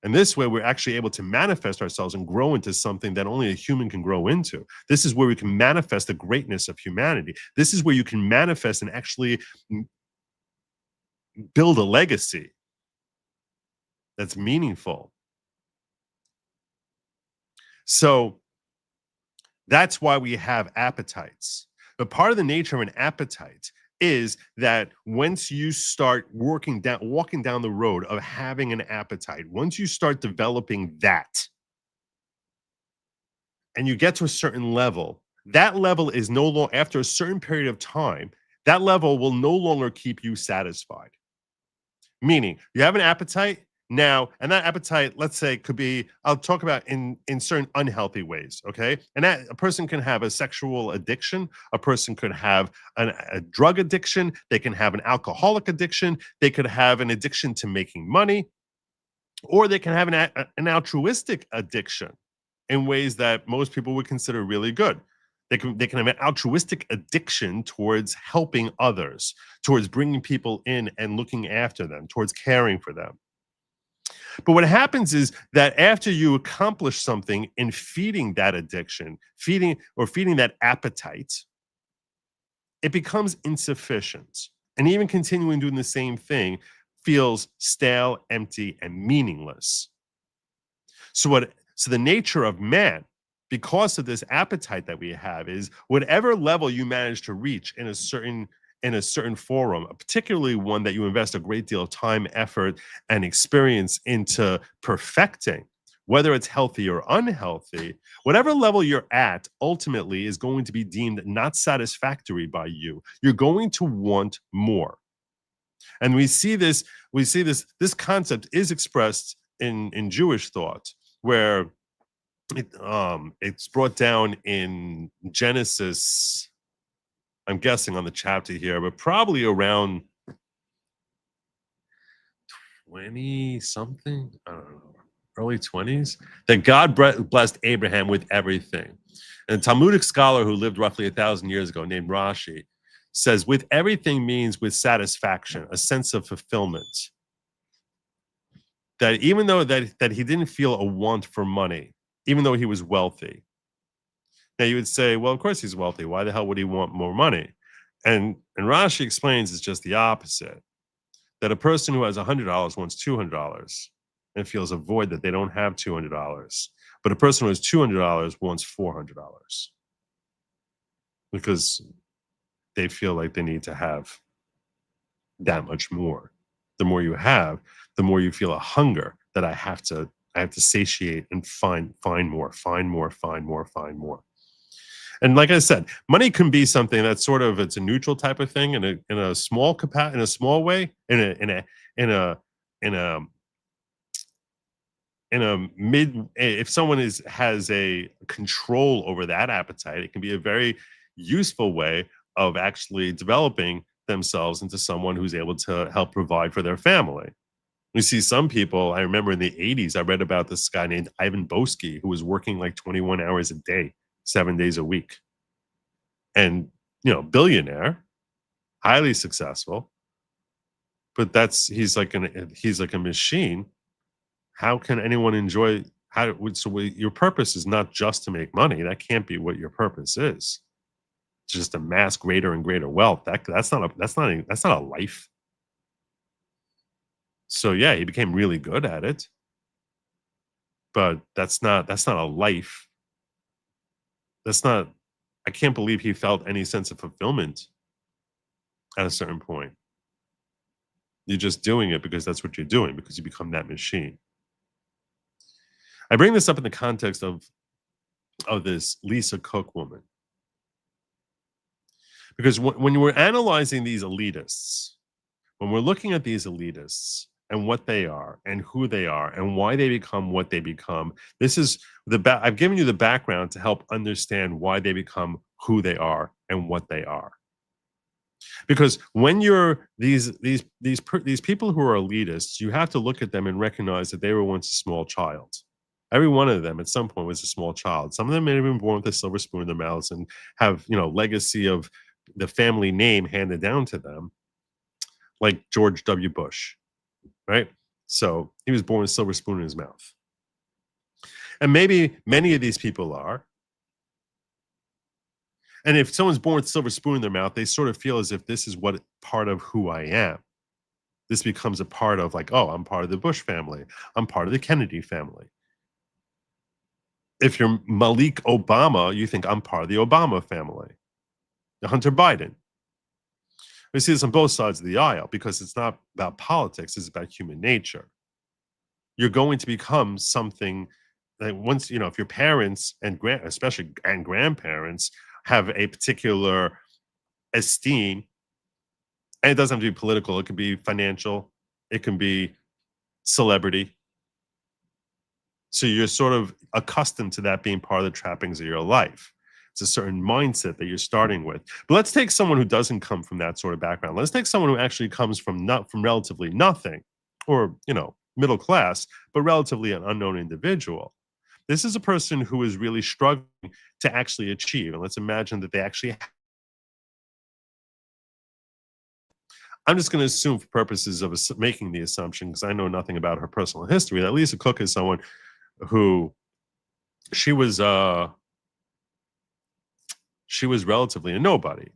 And this way, we're actually able to manifest ourselves and grow into something that only a human can grow into. This is where we can manifest the greatness of humanity. This is where you can manifest and actually build a legacy that's meaningful. So that's why we have appetites. But part of the nature of an appetite is that once you start walking down the road of having an appetite, once you start developing that, and you get to a certain level, that level is no longer, after a certain period of time, that level will no longer keep you satisfied. Meaning, you have an appetite now, and that appetite, let's say, could be, I'll talk about in certain unhealthy ways, okay? And that a person can have a sexual addiction, a person could have a drug addiction, they can have an alcoholic addiction, they could have an addiction to making money, or they can have an altruistic addiction in ways that most people would consider really good. They can have an altruistic addiction towards helping others, towards bringing people in and looking after them, towards caring for them. But what happens is that after you accomplish something in feeding that addiction, feeding that appetite, it becomes insufficient. And even continuing doing the same thing feels stale, empty, and meaningless. So the nature of man, because of this appetite that we have, is whatever level you manage to reach in a certain forum, particularly one that you invest a great deal of time, effort, and experience into perfecting, whether it's healthy or unhealthy, whatever level you're at ultimately is going to be deemed not satisfactory by you. You're going to want more. And we see this concept is expressed in Jewish thought, where it's brought down in Genesis, I'm guessing on the chapter here, but probably around 20 something, I don't know, early 20s, that God blessed Abraham with everything. And a Talmudic scholar who lived roughly 1,000 years ago named Rashi says, with everything means with satisfaction, a sense of fulfillment. That even though that he didn't feel a want for money, even though he was wealthy. Now you would say, well, of course he's wealthy. Why the hell would he want more money? And Rashi explains it's just the opposite. That a person who has $100 wants $200 and feels a void that they don't have $200. But a person who has $200 wants $400 because they feel like they need to have that much more. The more you have, the more you feel a hunger that I have to satiate and find more. And like I said, money can be something that's sort of, it's a neutral type of thing in a small way, if someone has a control over that appetite, it can be a very useful way of actually developing themselves into someone who's able to help provide for their family. We see some people, I remember in the 80s, I read about this guy named Ivan Boesky, who was working like 21 hours a day, 7 days a week. And billionaire, highly successful, but he's like a machine. How can anyone enjoy your purpose is not just to make money. That can't be what your purpose is. To just amass greater and greater wealth. That's not a life. So yeah, he became really good at it. But that's not a life. I can't believe he felt any sense of fulfillment at a certain point. You're just doing it because that's what you're doing, because you become that machine. I bring this up in the context of this Lisa Cook woman. Because when we're analyzing these elitists, when we're looking at these elitists and what they are and who they are and why they become what they become, this is I've given you the background to help understand why they become who they are and what they are. Because when you're these people who are elitists, you have to look at them and recognize that they were once a small child. Every one of them at some point was a small child. Some of them may have been born with a silver spoon in their mouths and have, legacy of the family name handed down to them, like George W. Bush, right? So he was born with a silver spoon in his mouth. And maybe many of these people are. And if someone's born with a silver spoon in their mouth, they sort of feel as if this is what part of who I am. This becomes a part of like, oh, I'm part of the Bush family. I'm part of the Kennedy family. If you're Malik Obama, you think I'm part of the Obama family. Hunter Biden. We see this on both sides of the aisle because it's not about politics, it's about human nature. You're going to become something that once, if your parents and especially grandparents have a particular esteem, and it doesn't have to be political, it could be financial, it can be celebrity. So you're sort of accustomed to that being part of the trappings of your life. It's a certain mindset that you're starting with. But let's take someone who doesn't come from that sort of background. Let's take someone who actually comes from relatively nothing, or middle class, but relatively an unknown individual. This is a person who is really struggling to actually achieve. And let's imagine that they actually. I'm just going to assume, for purposes of making the assumption, because I know nothing about her personal history, that Lisa Cook is someone who she was relatively a nobody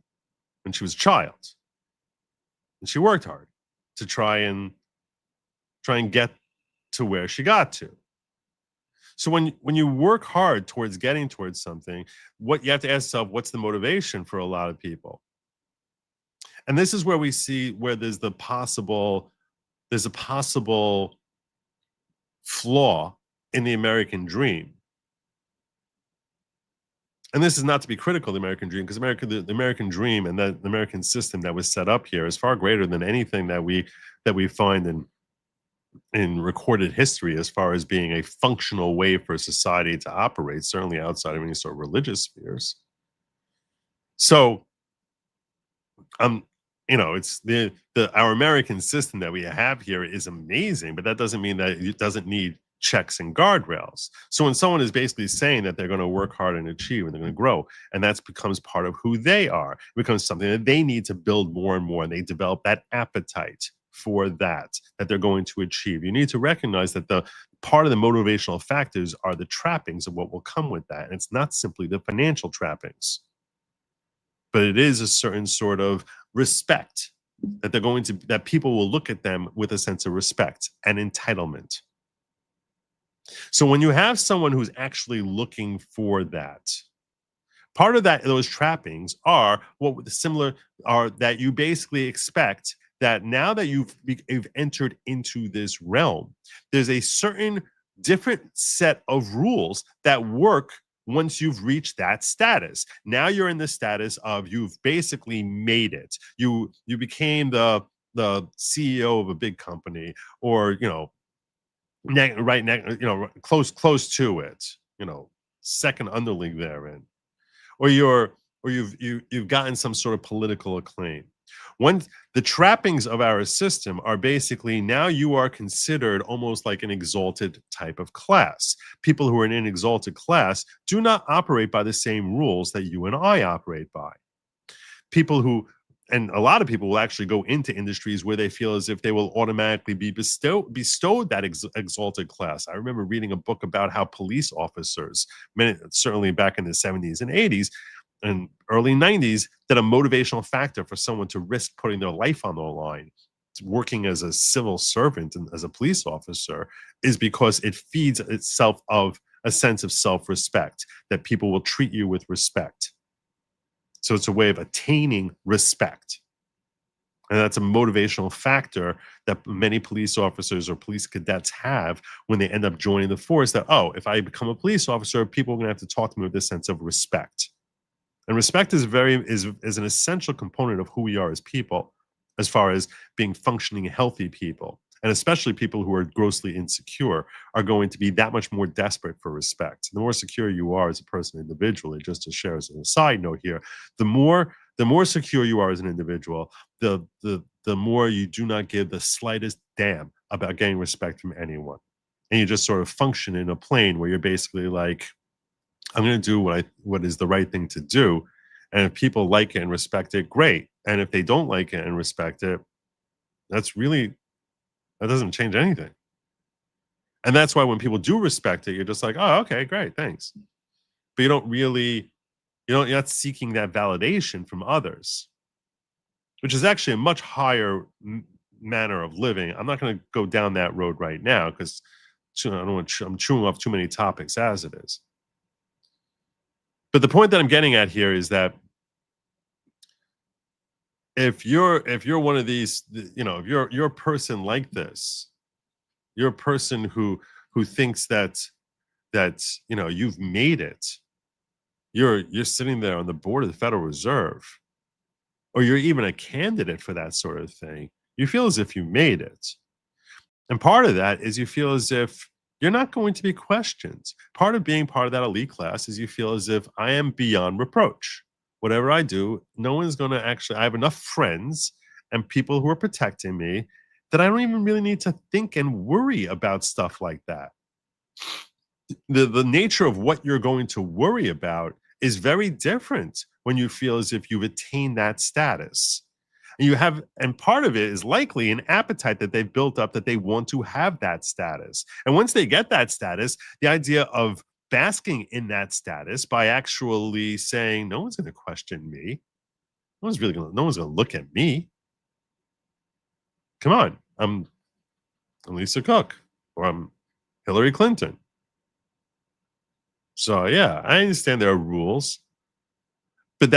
when she was a child, and she worked hard to try and get to where she got to. So when you work hard towards getting towards something, what you have to ask yourself, what's the motivation for a lot of people? And this is where we see where there's a possible flaw in the American dream. And this is not to be critical of the American dream, because the American dream and the American system that was set up here is far greater than anything that we find in recorded history as far as being a functional way for a society to operate, certainly outside of any sort of religious spheres. So, it's our American system that we have here is amazing, but that doesn't mean that it doesn't need checks and guardrails. So when someone is basically saying that they're going to work hard and achieve and they're going to grow, and that becomes part of who they are, it becomes something that they need to build more and more, and they develop that appetite for that they're going to achieve. You need to recognize that the part of the motivational factors are the trappings of what will come with that. And it's not simply the financial trappings, but it is a certain sort of respect that people will look at them with a sense of respect and entitlement. So when you have someone who's actually looking for that, part of those trappings are that you basically expect that now that you've entered into this realm, there's a certain different set of rules that work once you've reached that status. Now you're in the status of you've basically made it. You became the CEO of a big company, or close to it, second underling therein, or you've gotten some sort of political acclaim. When the trappings of our system are basically, now you are considered almost like an exalted type of class. People who are in an exalted class do not operate by the same rules that you and I operate by. people who, and a lot of people will actually go into industries where they feel as if they will automatically be bestowed that exalted class. I remember reading a book about how police officers, certainly back in the 70s and 80s and early 90s, that a motivational factor for someone to risk putting their life on the line, working as a civil servant and as a police officer, is because it feeds itself of a sense of self-respect, that people will treat you with respect. So it's a way of attaining respect. And that's a motivational factor that many police officers or police cadets have when they end up joining the force, that, oh, if I become a police officer, people are going to have to talk to me with this sense of respect. And respect is an essential component of who we are as people, as far as being functioning, healthy people. And especially people who are grossly insecure are going to be that much more desperate for respect. The more secure you are as a person individually, just to share as a side note here, the more secure you are as an individual, the more you do not give the slightest damn about getting respect from anyone. And you just sort of function in a plane where you're basically like, I'm going to do what is the right thing to do. And if people like it and respect it, great. And if they don't like it and respect it, that doesn't change anything. And that's why when people do respect it, you're just like, oh, okay, great, thanks. But you're not seeking that validation from others, which is actually a much higher manner of living. I'm not going to go down that road right now because I'm chewing off too many topics as it is. But the point that I'm getting at here is that if you're one of these, if you're a person like this, you're a person who thinks that you've made it, you're sitting there on the board of the Federal Reserve, or you're even a candidate for that sort of thing, you feel as if you made it. And part of that is you feel as if you're not going to be questioned. Part of being part of that elite class is you feel as if I am beyond reproach. Whatever I do, no one's going to I have enough friends and people who are protecting me that I don't even really need to think and worry about stuff like that. The nature of what you're going to worry about is very different when you feel as if you've attained that status. And part of it is likely an appetite that they've built up that they want to have that status. And once they get that status, the idea of basking in that status by actually saying, no one's going to question me. No one's going to look at me. Come on, I'm Lisa Cook, or I'm Hillary Clinton. So yeah, I understand there are rules, but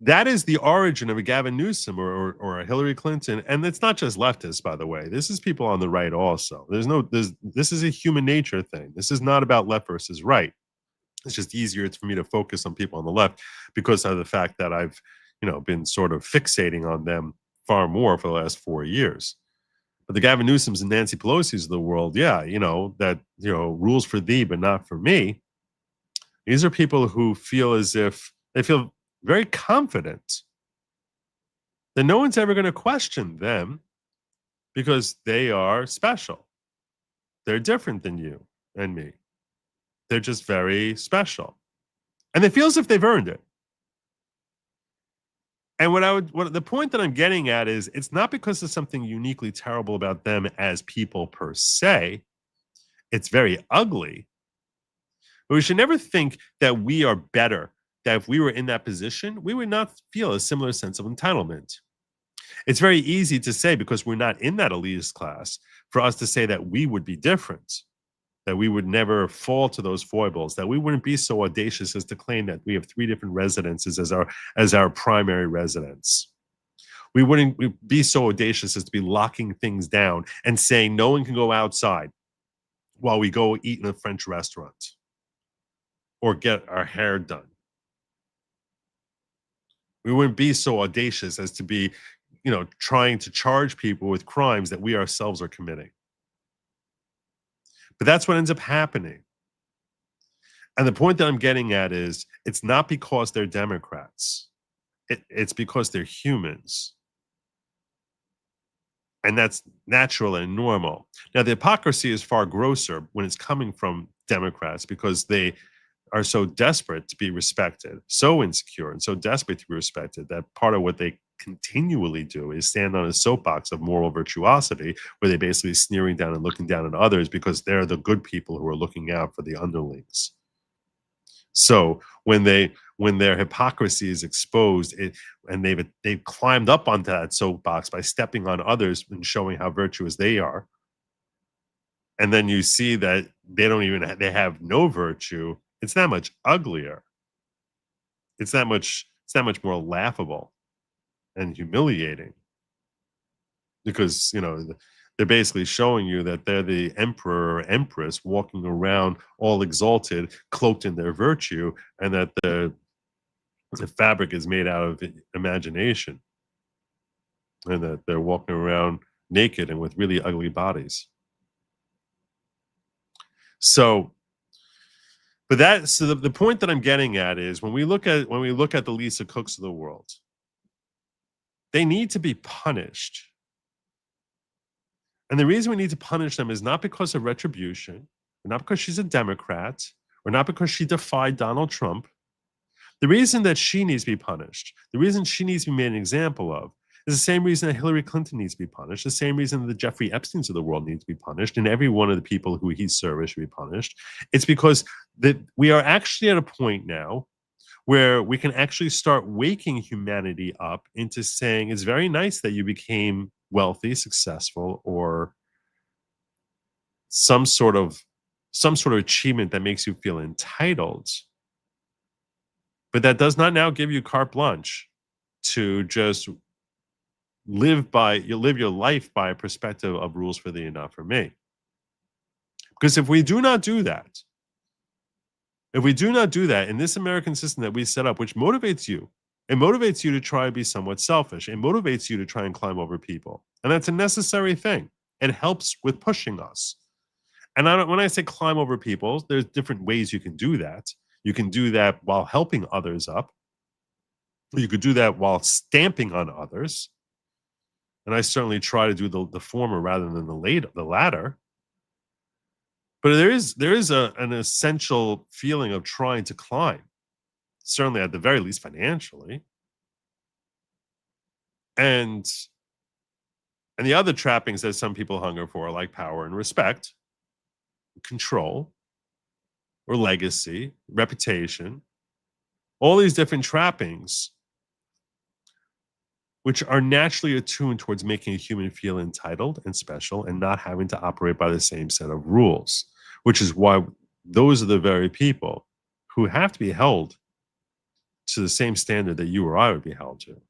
that is the origin of a Gavin Newsom or a Hillary Clinton. And it's not just leftists, by the way. This is people on the right also. This is a human nature thing. This is not about left versus right. It's just easier for me to focus on people on the left because of the fact that I've, been sort of fixating on them far more for the last 4 years. But the Gavin Newsoms and Nancy Pelosi's of the world, rules for thee, but not for me. These are people who feel as if they feel very confident that no one's ever going to question them because they are special. They're different than you and me. They're just very special. And they feel as if they've earned it. And the point that I'm getting at is it's not because there's something uniquely terrible about them as people per se. It's very ugly. But we should never think that we are better, that if we were in that position, we would not feel a similar sense of entitlement. It's very easy to say, because we're not in that elitist class, for us to say that we would be different, that we would never fall to those foibles, that we wouldn't be so audacious as to claim that we have 3 different residences as our primary residence. We wouldn't be so audacious as to be locking things down and saying no one can go outside while we go eat in a French restaurant or get our hair done. We wouldn't be so audacious as to be, trying to charge people with crimes that we ourselves are committing. But that's what ends up happening. And the point that I'm getting at is it's not because they're Democrats. It's because they're humans. And that's natural and normal. Now, the hypocrisy is far grosser when it's coming from Democrats because they are so desperate to be respected, so insecure and so desperate to be respected, that part of what they continually do is stand on a soapbox of moral virtuosity, where they basically sneering down and looking down at others because they're the good people who are looking out for the underlings. So when their hypocrisy is exposed, and they've climbed up onto that soapbox by stepping on others and showing how virtuous they are, and then you see that they have no virtue, it's that much uglier. It's that much more laughable and humiliating, because they're basically showing you that they're the emperor or empress walking around all exalted, cloaked in their virtue, and that the fabric is made out of imagination, and that they're walking around naked and with really ugly bodies. So the point that I'm getting at is, when we look at the Lisa Cooks of the world, they need to be punished. And the reason we need to punish them is not because of retribution, or not because she's a Democrat, or not because she defied Donald Trump. The reason that she needs to be punished, the reason she needs to be made an example of, is the same reason that Hillary Clinton needs to be punished, the same reason that the Jeffrey Epsteins of the world need to be punished, and every one of the people who he served should be punished. It's because we are actually at a point now where we can actually start waking humanity up into saying, it's very nice that you became wealthy, successful, or some sort of achievement that makes you feel entitled. But that does not now give you carte blanche to just live your life by a perspective of rules for thee and not for me. Because if we do not do that in this American system that we set up, which motivates you, it motivates you to try to be somewhat selfish. It motivates you to try and climb over people. And that's a necessary thing. It helps with pushing us. And when I say climb over people, there's different ways you can do that. You can do that while helping others up. You could do that while stamping on others. And I certainly try to do the former rather than the latter. But there is an essential feeling of trying to climb, certainly at the very least financially. And the other trappings that some people hunger for, like power and respect, control, or legacy, reputation, all these different trappings, which are naturally attuned towards making a human feel entitled and special and not having to operate by the same set of rules, which is why those are the very people who have to be held to the same standard that you or I would be held to.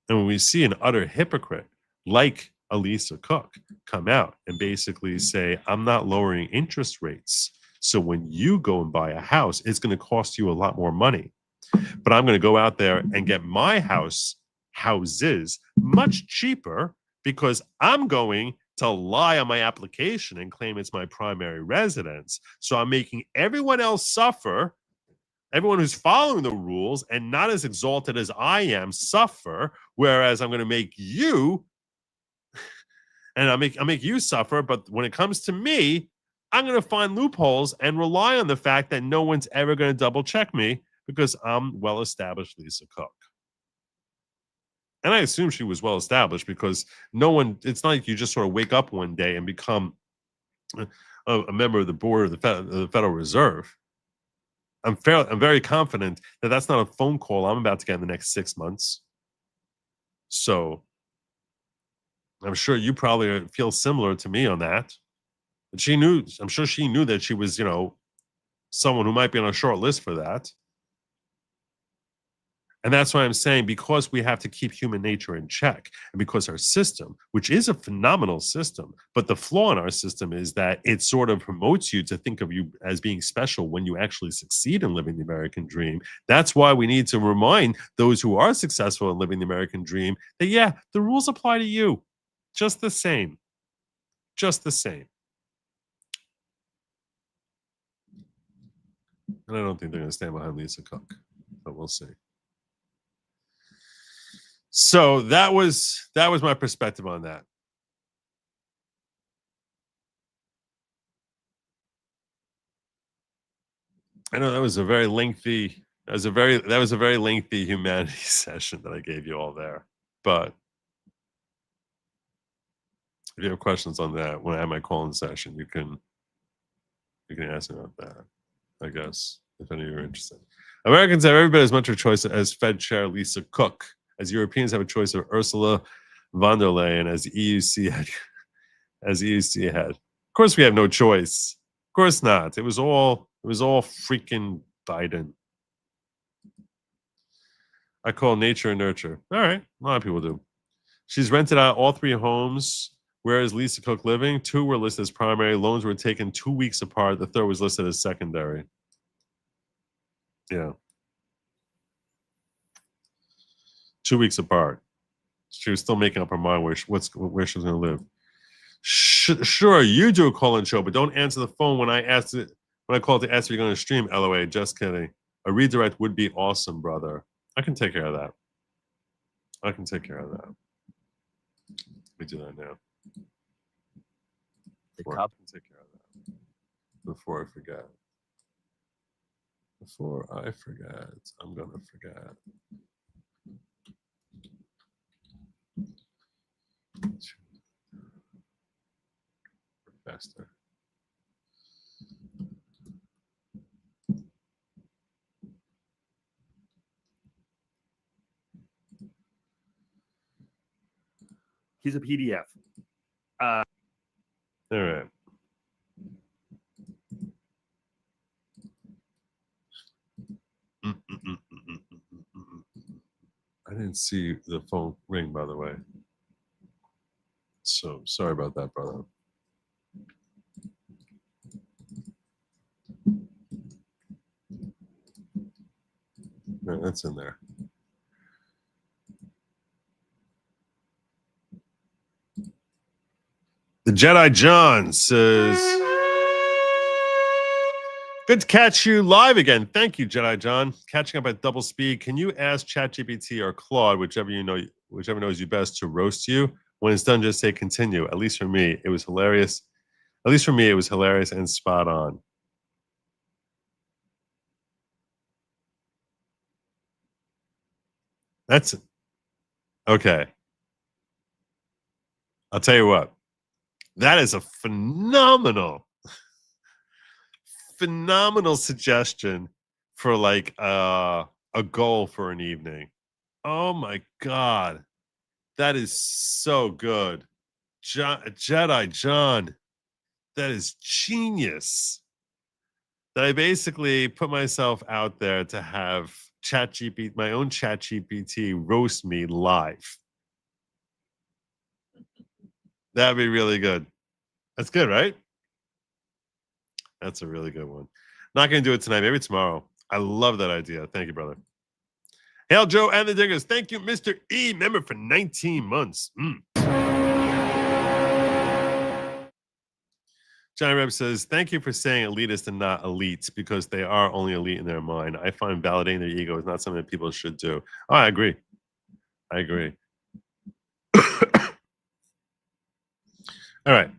And when we see an utter hypocrite like Lisa Cook come out and basically say, I'm not lowering interest rates, so when you go and buy a house, it's going to cost you a lot more money. But I'm going to go out there and get my houses much cheaper because I'm going to lie on my application and claim it's my primary residence. So I'm making everyone else suffer, everyone who's following the rules and not as exalted as I am suffer, whereas I'm going to make you, and I'll make you suffer, but when it comes to me, I'm going to find loopholes and rely on the fact that no one's ever going to double check me because I'm well-established Lisa Cook. And I assume she was well-established because it's not like you just sort of wake up one day and become a member of the board of the Federal Reserve. I'm very confident that that's not a phone call I'm about to get in the next 6 months. So I'm sure you probably feel similar to me on that. But I'm sure she knew that she was, someone who might be on a short list for that. And that's why I'm saying, because we have to keep human nature in check, and because our system, which is a phenomenal system, but the flaw in our system is that it sort of promotes you to think of you as being special when you actually succeed in living the American dream. That's why we need to remind those who are successful in living the American dream that, yeah, the rules apply to you just the same. Just the same. And I don't think they're going to stand behind Lisa Cook, but we'll see. So that was my perspective on that. I know that was a very lengthy. That was a very lengthy humanities session that I gave you all there. But if you have questions on that when I have my call-in session, you can ask me about that. I guess if any of you are interested. Americans have every bit as much of a choice as Fed Chair Lisa Cook, as Europeans have a choice of Ursula von der Leyen as EUC head. Of course, we have no choice. Of course not. It was all freaking Biden. I call nature and nurture. All right, a lot of people do. She's rented out all 3 homes. Where is Lisa Cook living? 2 were listed as primary. Loans were taken 2 weeks apart. The 3rd was listed as secondary. Yeah. 2 weeks apart. She was still making up her mind where she was going to live. Sure, you do a call-in show, but don't answer the phone when I call to ask if you're going to stream. LOA, just kidding. A redirect would be awesome, brother. I can take care of that. Let me do that now. The cop can take care of that before I forget. I'm gonna forget. Faster. He's a PDF. All right. I didn't see the phone ring, by the way. So sorry about that, brother. Right, that's in there. The Jedi John says, good to catch you live again. Thank you, Jedi John. Catching up at double speed. Can you ask ChatGPT or Claude, whichever knows you best, to roast you? When it's done, just say continue. At least for me, it was hilarious. And spot on. That's okay. I'll tell you what. That is a phenomenal suggestion for like a goal for an evening. Oh my God. That is so good. Jedi John. That is genius. That I basically put myself out there to have my own ChatGPT roast me live. That'd be really good. That's good, right? That's a really good one. Not going to do it tonight. Maybe tomorrow. I love that idea. Thank you, brother. Hail Joe and the Diggers. Thank you, Mr. E. Member for 19 months. Johnny Reb says, thank you for saying elitist and not elites because they are only elite in their mind. I find validating their ego is not something that people should do. Oh, I agree. All right.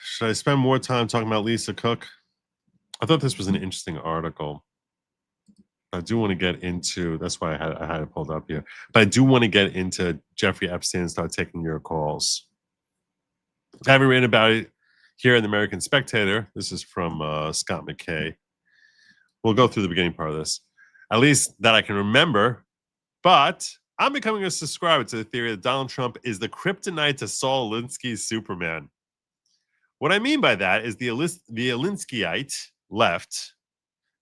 Should I spend more time talking about Lisa Cook? I thought this was an interesting article. I do want to get into, that's why I had it pulled up here. But I do want to get into Jeffrey Epstein and start taking your calls. I haven't written about it here in the American Spectator. This is from Scott McKay. We'll go through the beginning part of this. At least that I can remember. But I'm becoming a subscriber to the theory that Donald Trump is the kryptonite to Saul Alinsky's Superman. What I mean by that is the Alinskyite left.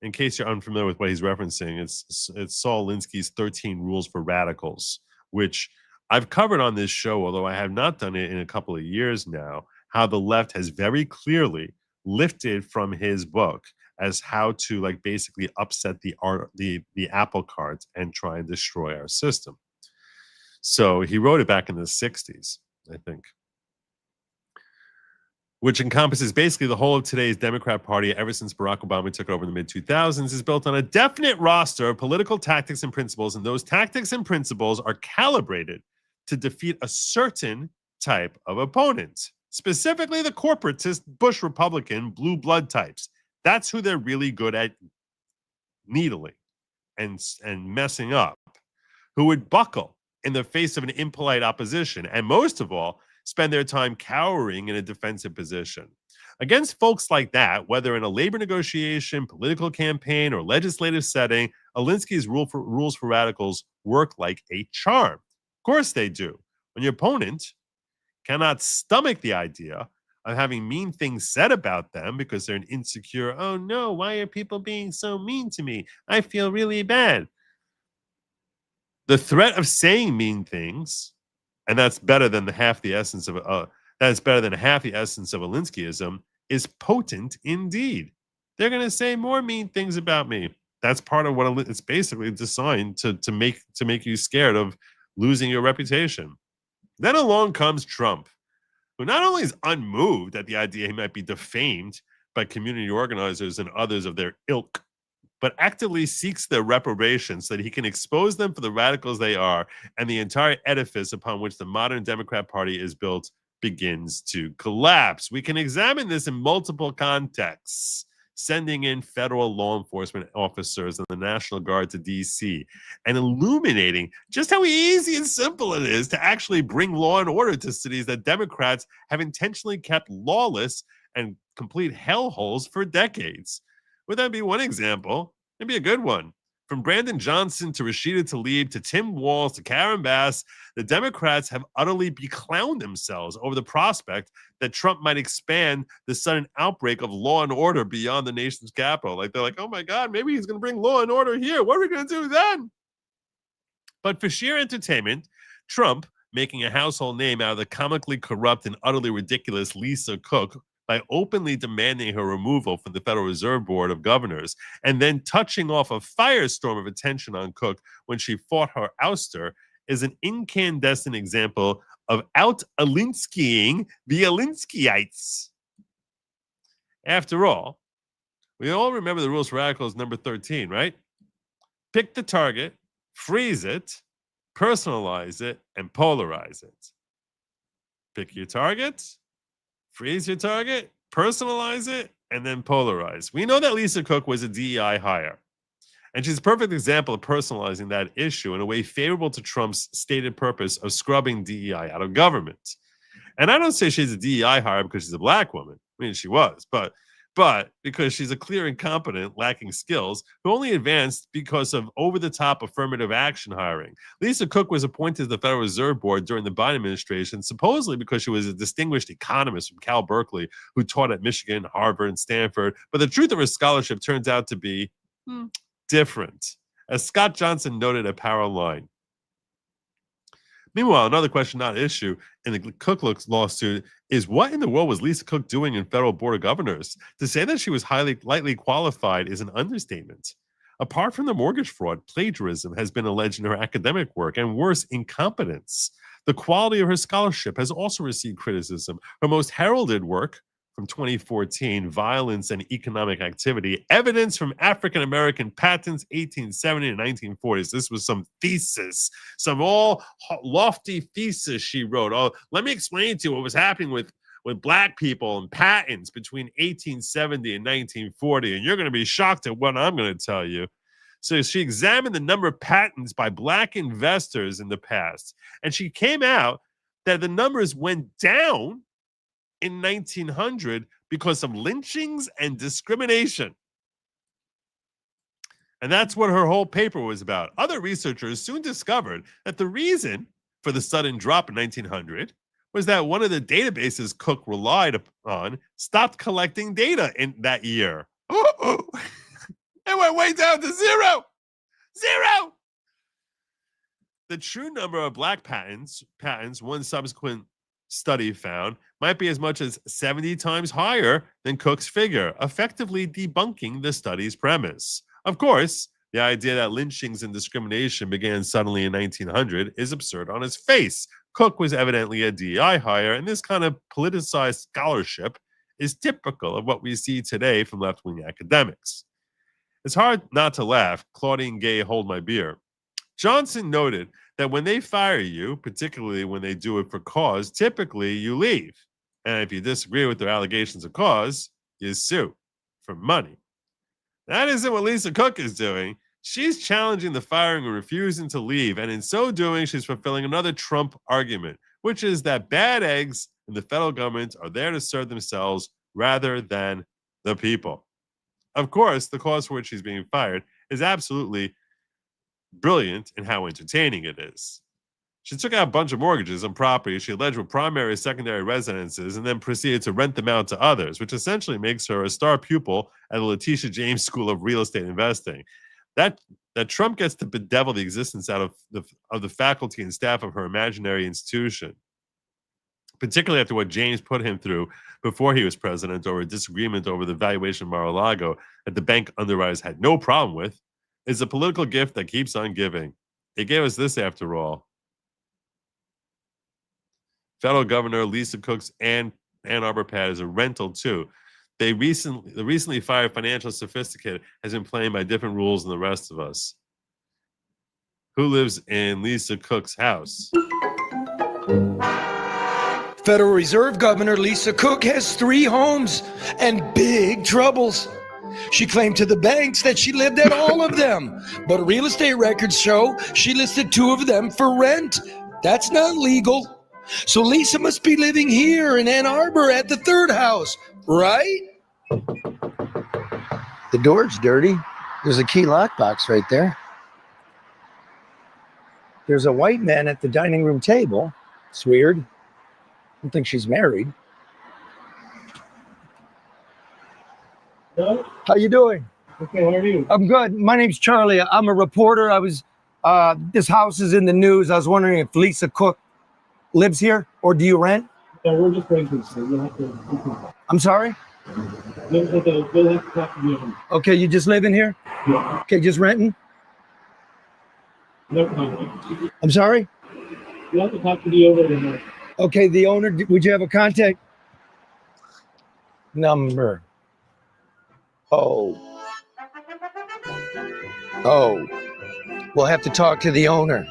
In case you're unfamiliar with what he's referencing, it's Saul Alinsky's 13 Rules for Radicals, which I've covered on this show, although I have not done it in a couple of years now, how the left has very clearly lifted from his book as how to like basically upset the apple cart and try and destroy our system. So he wrote it back in the 60s, I think, which encompasses basically the whole of today's Democrat Party ever since Barack Obama took over in the mid-2000s, is built on a definite roster of political tactics and principles, and those tactics and principles are calibrated to defeat a certain type of opponent, specifically the corporatist Bush Republican blue blood types. That's who they're really good at needling and messing up, who would buckle in the face of an impolite opposition, and most of all, spend their time cowering in a defensive position. Against folks like that, whether in a labor negotiation, political campaign, or legislative setting, Alinsky's rules for radicals work like a charm. Of course they do. When your opponent cannot stomach the idea of having mean things said about them because they're an insecure, oh no, why are people being so mean to me? I feel really bad. The threat of saying mean things, and that's better than half the essence of Alinskyism, is potent indeed. They're going to say more mean things about me. That's part of what it's basically designed to make you scared of losing your reputation. Then along comes Trump, who not only is unmoved at the idea he might be defamed by community organizers and others of their ilk, but actively seeks their reprobation so that he can expose them for the radicals they are, and the entire edifice upon which the modern Democrat Party is built begins to collapse. We can examine this in multiple contexts, sending in federal law enforcement officers and the National Guard to D.C. and illuminating just how easy and simple it is to actually bring law and order to cities that Democrats have intentionally kept lawless and complete hellholes for decades. Would that be one example? It'd be a good one. From Brandon Johnson to Rashida Tlaib to Tim Walz to Karen Bass, the Democrats have utterly beclowned themselves over the prospect that Trump might expand the sudden outbreak of law and order beyond the nation's capital. Like, they're like, oh my God, maybe he's going to bring law and order here. What are we going to do then? But for sheer entertainment, Trump, making a household name out of the comically corrupt and utterly ridiculous Lisa Cook, by openly demanding her removal from the Federal Reserve Board of Governors, and then touching off a firestorm of attention on Cook when she fought her ouster, is an incandescent example of out-Alinskying the Alinskyites. After all, we all remember the rules for radicals number 13, right? Pick the target, freeze it, personalize it, and polarize it. Pick your target, freeze your target, personalize it, and then polarize. We know that Lisa Cook was a DEI hire, and she's a perfect example of personalizing that issue in a way favorable to Trump's stated purpose of scrubbing DEI out of government. And I don't say she's a DEI hire because she's a black woman. I mean, she was, but because she's a clear incompetent, lacking skills, who only advanced because of over-the-top affirmative action hiring. Lisa Cook was appointed to the Federal Reserve Board during the Biden administration, supposedly because she was a distinguished economist from Cal Berkeley who taught at Michigan, Harvard, and Stanford. But the truth of her scholarship turns out to be different. As Scott Johnson noted at Power Line. Meanwhile, another question, not an issue, in the Cook lawsuit is what in the world was Lisa Cook doing in Federal Board of Governors? To say that she was lightly qualified is an understatement. Apart from the mortgage fraud, plagiarism has been alleged in her academic work, and worse, incompetence. The quality of her scholarship has also received criticism. Her most heralded work from 2014, Violence and Economic Activity, Evidence from African American Patents, 1870 to 1940s. This was some thesis, some all lofty thesis she wrote. Oh, let me explain to you what was happening with black people and patents between 1870 and 1940, and you're going to be shocked at what I'm going to tell you. So she examined the number of patents by black investors in the past, and she came out that the numbers went down in 1900 because of lynchings and discrimination. And that's what her whole paper was about. Other researchers soon discovered that the reason for the sudden drop in 1900 was that one of the databases Cook relied on stopped collecting data in that year. It went way down to zero. Zero. The true number of black patents, one subsequent study found, might be as much as 70 times higher than Cook's figure, effectively debunking the study's premise. Of course, the idea that lynchings and discrimination began suddenly in 1900 is absurd on its face. Cook was evidently a DEI hire, and this kind of politicized scholarship is typical of what we see today from left-wing academics. It's hard not to laugh. Claudine Gay, hold my beer. Johnson noted that when they fire you, particularly when they do it for cause, typically you leave. And if you disagree with their allegations of cause, you sue for money. That isn't what Lisa Cook is doing. She's challenging the firing and refusing to leave. And in so doing, she's fulfilling another Trump argument, which is that bad eggs in the federal government are there to serve themselves rather than the people. Of course, the cause for which she's being fired is absolutely brilliant in how entertaining it is. She took out a bunch of mortgages on properties she alleged were primary or secondary residences and then proceeded to rent them out to others, which essentially makes her a star pupil at the Letitia James School of Real Estate Investing. That Trump gets to bedevil the existence out of the faculty and staff of her imaginary institution, particularly after what James put him through before he was president over a disagreement over the valuation of Mar-a-Lago that the bank underwriters had no problem with, is a political gift that keeps on giving. It gave us this after all. Federal Governor Lisa Cook's Ann Arbor pad is a rental too. The recently fired financial sophisticated has been playing by different rules than the rest of us. Who lives in Lisa Cook's house? Federal Reserve Governor Lisa Cook has 3 homes and big troubles. She claimed to the banks that she lived at all of them, but real estate records show she listed 2 of them for rent. That's not legal. So Lisa must be living here in Ann Arbor at the 3rd house, right? The door's dirty. There's a key lockbox right there. There's a white man at the dining room table. It's weird. I don't think she's married. Hello? How you doing? Okay, how are you? I'm good. My name's Charlie. I'm a reporter. This house is in the news. I was wondering if Lisa Cook lives here, or do you rent? Yeah, we're just renting, so you'll have to. I'm sorry? We'll have to talk to you. Okay, you just live in here? Yeah. Okay, just renting? No. I'm sorry? You'll have to talk to the owner tonight. Okay, the owner, would you have a contact number? Oh, we'll have to talk to the owner.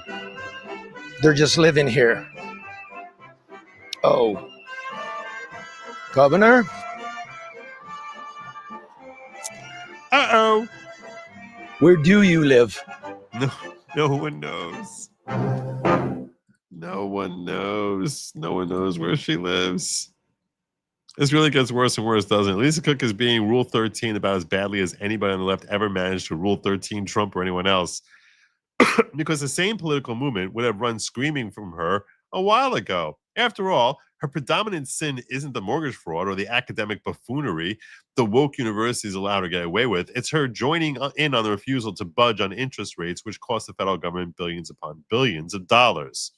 They're just living here. Oh, Governor? Uh-oh. Where do you live? No one knows. No one knows. No one knows where she lives. This really gets worse and worse, doesn't it? Lisa Cook is being Rule 13 about as badly as anybody on the left ever managed to Rule 13 Trump or anyone else. Because the same political movement would have run screaming from her a while ago. After all, her predominant sin isn't the mortgage fraud or the academic buffoonery the woke universities allow her to get away with. It's her joining in on the refusal to budge on interest rates, which cost the federal government billions upon billions of dollars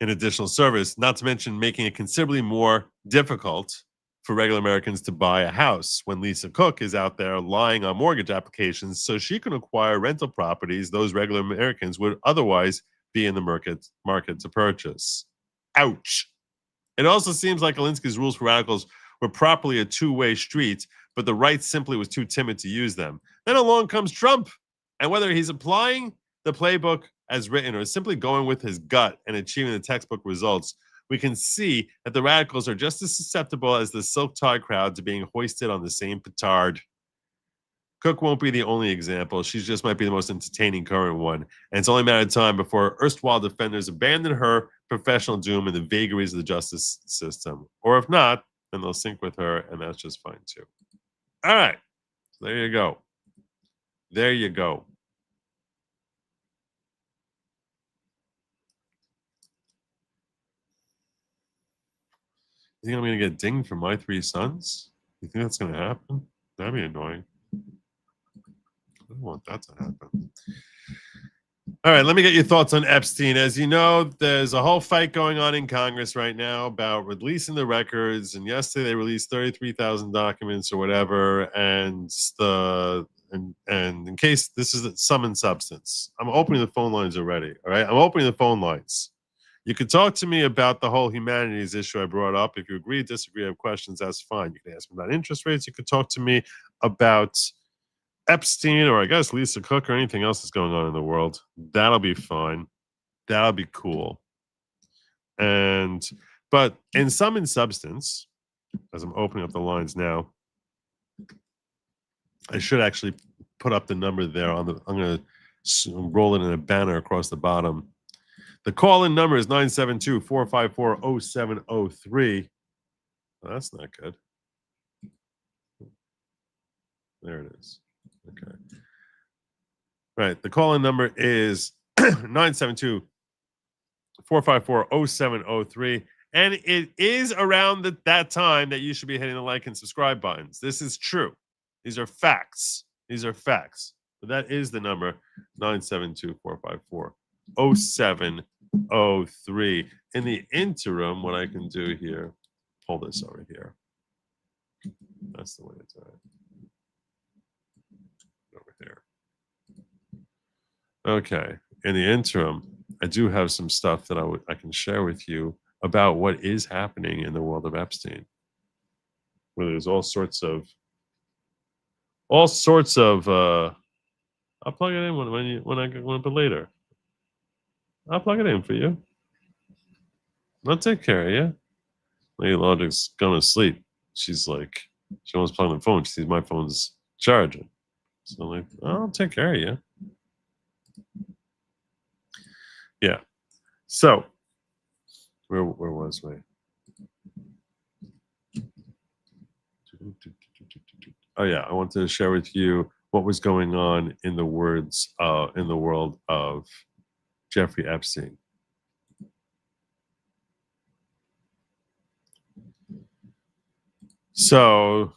in additional service, not to mention making it considerably more difficult for regular Americans to buy a house when Lisa Cook is out there lying on mortgage applications so she can acquire rental properties those regular Americans would otherwise be in the market to purchase. Ouch. It also seems like Alinsky's rules for radicals were properly a two-way street, but the right simply was too timid to use them. Then along comes Trump, and whether he's applying the playbook as written or simply going with his gut and achieving the textbook results, we can see that the radicals are just as susceptible as the Silk Tie crowd to being hoisted on the same petard. Cook won't be the only example. She just might be the most entertaining current one. And it's only a matter of time before erstwhile defenders abandon her professional doom in the vagaries of the justice system. Or if not, then they'll sink with her, and that's just fine too. All right. So there you go. There you go. You think I'm going to get dinged for my 3 sons? You think that's going to happen? That'd be annoying. I don't want that to happen. All right, let me get your thoughts on Epstein. As you know, there's a whole fight going on in Congress right now about releasing the records. And yesterday they released 33,000 documents or whatever. And in case this is sum and substance, I'm opening the phone lines already. All right, I'm opening the phone lines. You can talk to me about the whole humanities issue I brought up. If you agree or disagree, have questions, that's fine. You can ask me about interest rates. You can talk to me about Epstein, or I guess Lisa Cook, or anything else that's going on in the world. That'll be fun. That'll be cool. But in sum and substance, as I'm opening up the lines now, I should actually put up the number there on the. I'm going to roll it in a banner across the bottom. The call-in number is 972-454-0703. Well, that's not good. There it is. Okay. Right. The call-in number is 972-454-0703. And it is around that time that you should be hitting the like and subscribe buttons. This is true. These are facts. These are facts. But that is the number, 972-454-0703. In the interim, what I can do here, pull this over here. That's the way to do it. Over here. Okay. In the interim, I do have some stuff that I can share with you about what is happening in the world of Epstein, where there's all sorts of I'll plug it in when I want to later. I'll plug it in for you. I'll take care of you. Lady Logic's going to sleep. She's like, she wants to plug in the phone. She sees my phone's charging. So I'm like, I'll take care of you. Yeah. So, where was we? Oh yeah, I wanted to share with you what was going on in the world of Jeffrey Epstein. So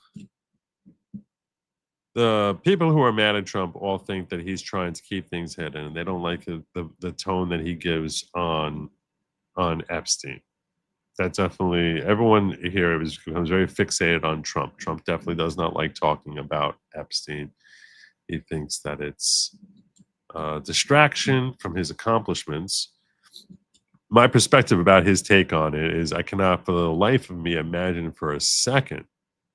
the people who are mad at Trump all think that he's trying to keep things hidden, and they don't like the tone that he gives on Epstein. That definitely, everyone here becomes very fixated on Trump. Trump definitely does not like talking about Epstein. He thinks that it's a distraction from his accomplishments. My perspective about his take on it is I cannot for the life of me imagine for a second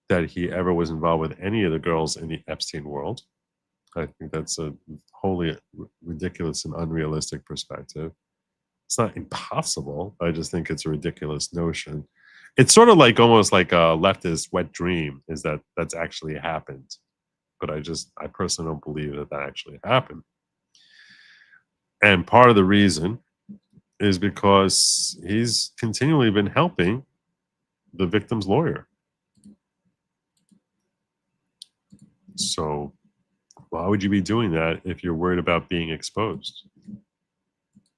that he ever was involved with any of the girls in the Epstein world. I think that's a wholly ridiculous and unrealistic perspective. It's not impossible. I just think it's a ridiculous notion. It's sort of like almost like a leftist wet dream is that that's actually happened. But I personally don't believe that actually happened. And part of the reason is because he's continually been helping the victim's lawyer. So why would you be doing that if you're worried about being exposed?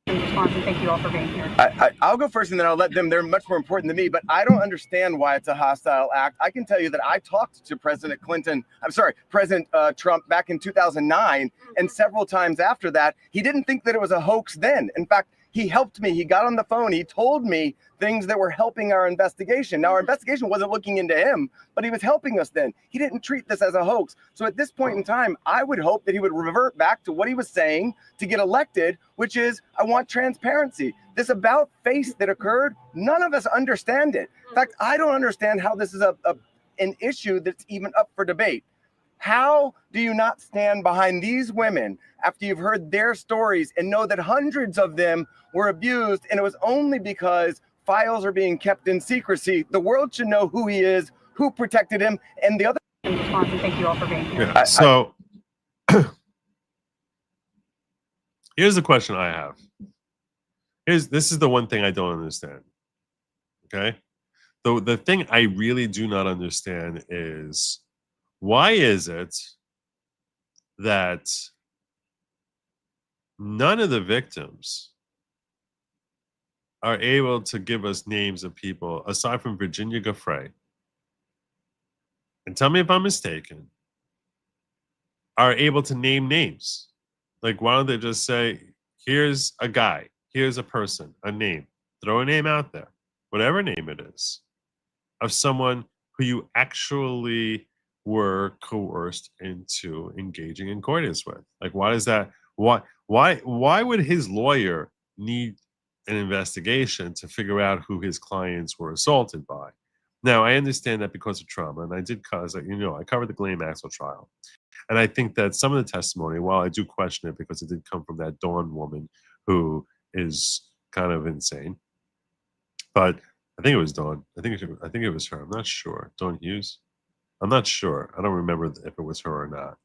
Thank you all for being here. I'll go first and then I'll let them. They're much more important than me, but I don't understand why it's a hostile act. I can tell you that I talked to President Trump back in 2009, and several times after that, he didn't think that it was a hoax then. In fact, he helped me. He got on the phone. He told me things that were helping our investigation. Now, our investigation wasn't looking into him, but he was helping us then. He didn't treat this as a hoax. So at this point in time, I would hope that he would revert back to what he was saying to get elected, which is, I want transparency. This about face that occurred, none of us understand it. In fact, I don't understand how this is an issue that's even up for debate. How do you not stand behind these women after you've heard their stories and know that hundreds of them were abused, and it was only because files are being kept in secrecy? The world should know who he is, who protected him, and the other. Thank you all for being here. Yeah. So here's the question I have. This is the one thing I don't understand. Okay? The thing I really do not understand is, why is it that none of the victims are able to give us names of people aside from Virginia Giuffre? And tell me if I'm mistaken, are able to name names. Like, why don't they just say, here's a guy, here's a person, a name, throw a name out there, whatever name it is, of someone who you actually were coerced into engaging in coitus with? Like, why does that, why would his lawyer need an investigation to figure out who his clients were assaulted by? Now, I understand that because of trauma, and I did cause, I covered the Ghislaine Maxwell trial. And I think that some of the testimony, while I do question it because it did come from that Dawn woman who is kind of insane, but I think it was Dawn. I think it was her. I'm not sure. Dawn Hughes? I'm not sure. I don't remember if it was her or not.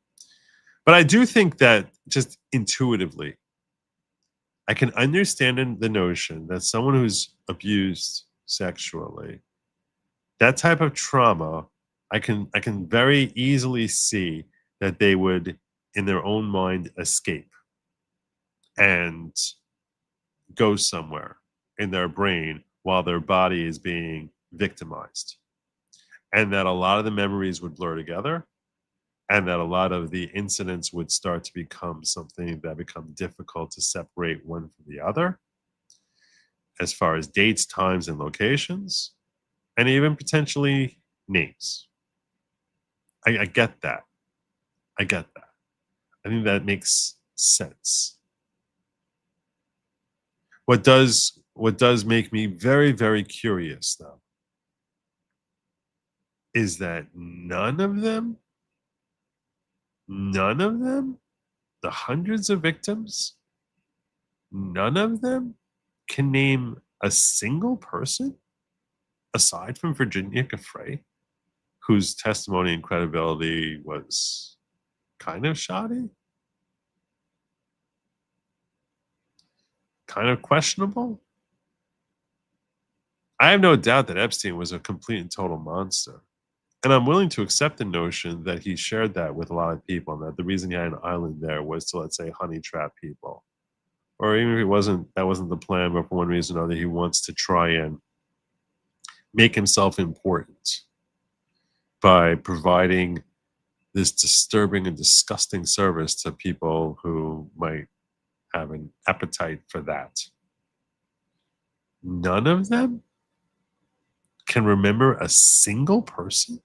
But I do think that just intuitively, I can understand the notion that someone who's abused sexually, that type of trauma, I can very easily see that they would, in their own mind, escape and go somewhere in their brain while their body is being victimized. And that a lot of the memories would blur together, and that a lot of the incidents would start to become something that become difficult to separate one from the other, as far as dates, times, and locations, and even potentially names. I get that. I get that. I think that makes sense. What does make me very, very curious, though, is that none of them, the hundreds of victims, none of them can name a single person aside from Virginia Giuffre, whose testimony and credibility was kind of shoddy, kind of questionable. I have no doubt that Epstein was a complete and total monster. And I'm willing to accept the notion that he shared that with a lot of people, and that the reason he had an island there was to, let's say, honey trap people. Or even if that wasn't the plan, but for one reason or another, he wants to try and make himself important by providing this disturbing and disgusting service to people who might have an appetite for that. None of them can remember a single person?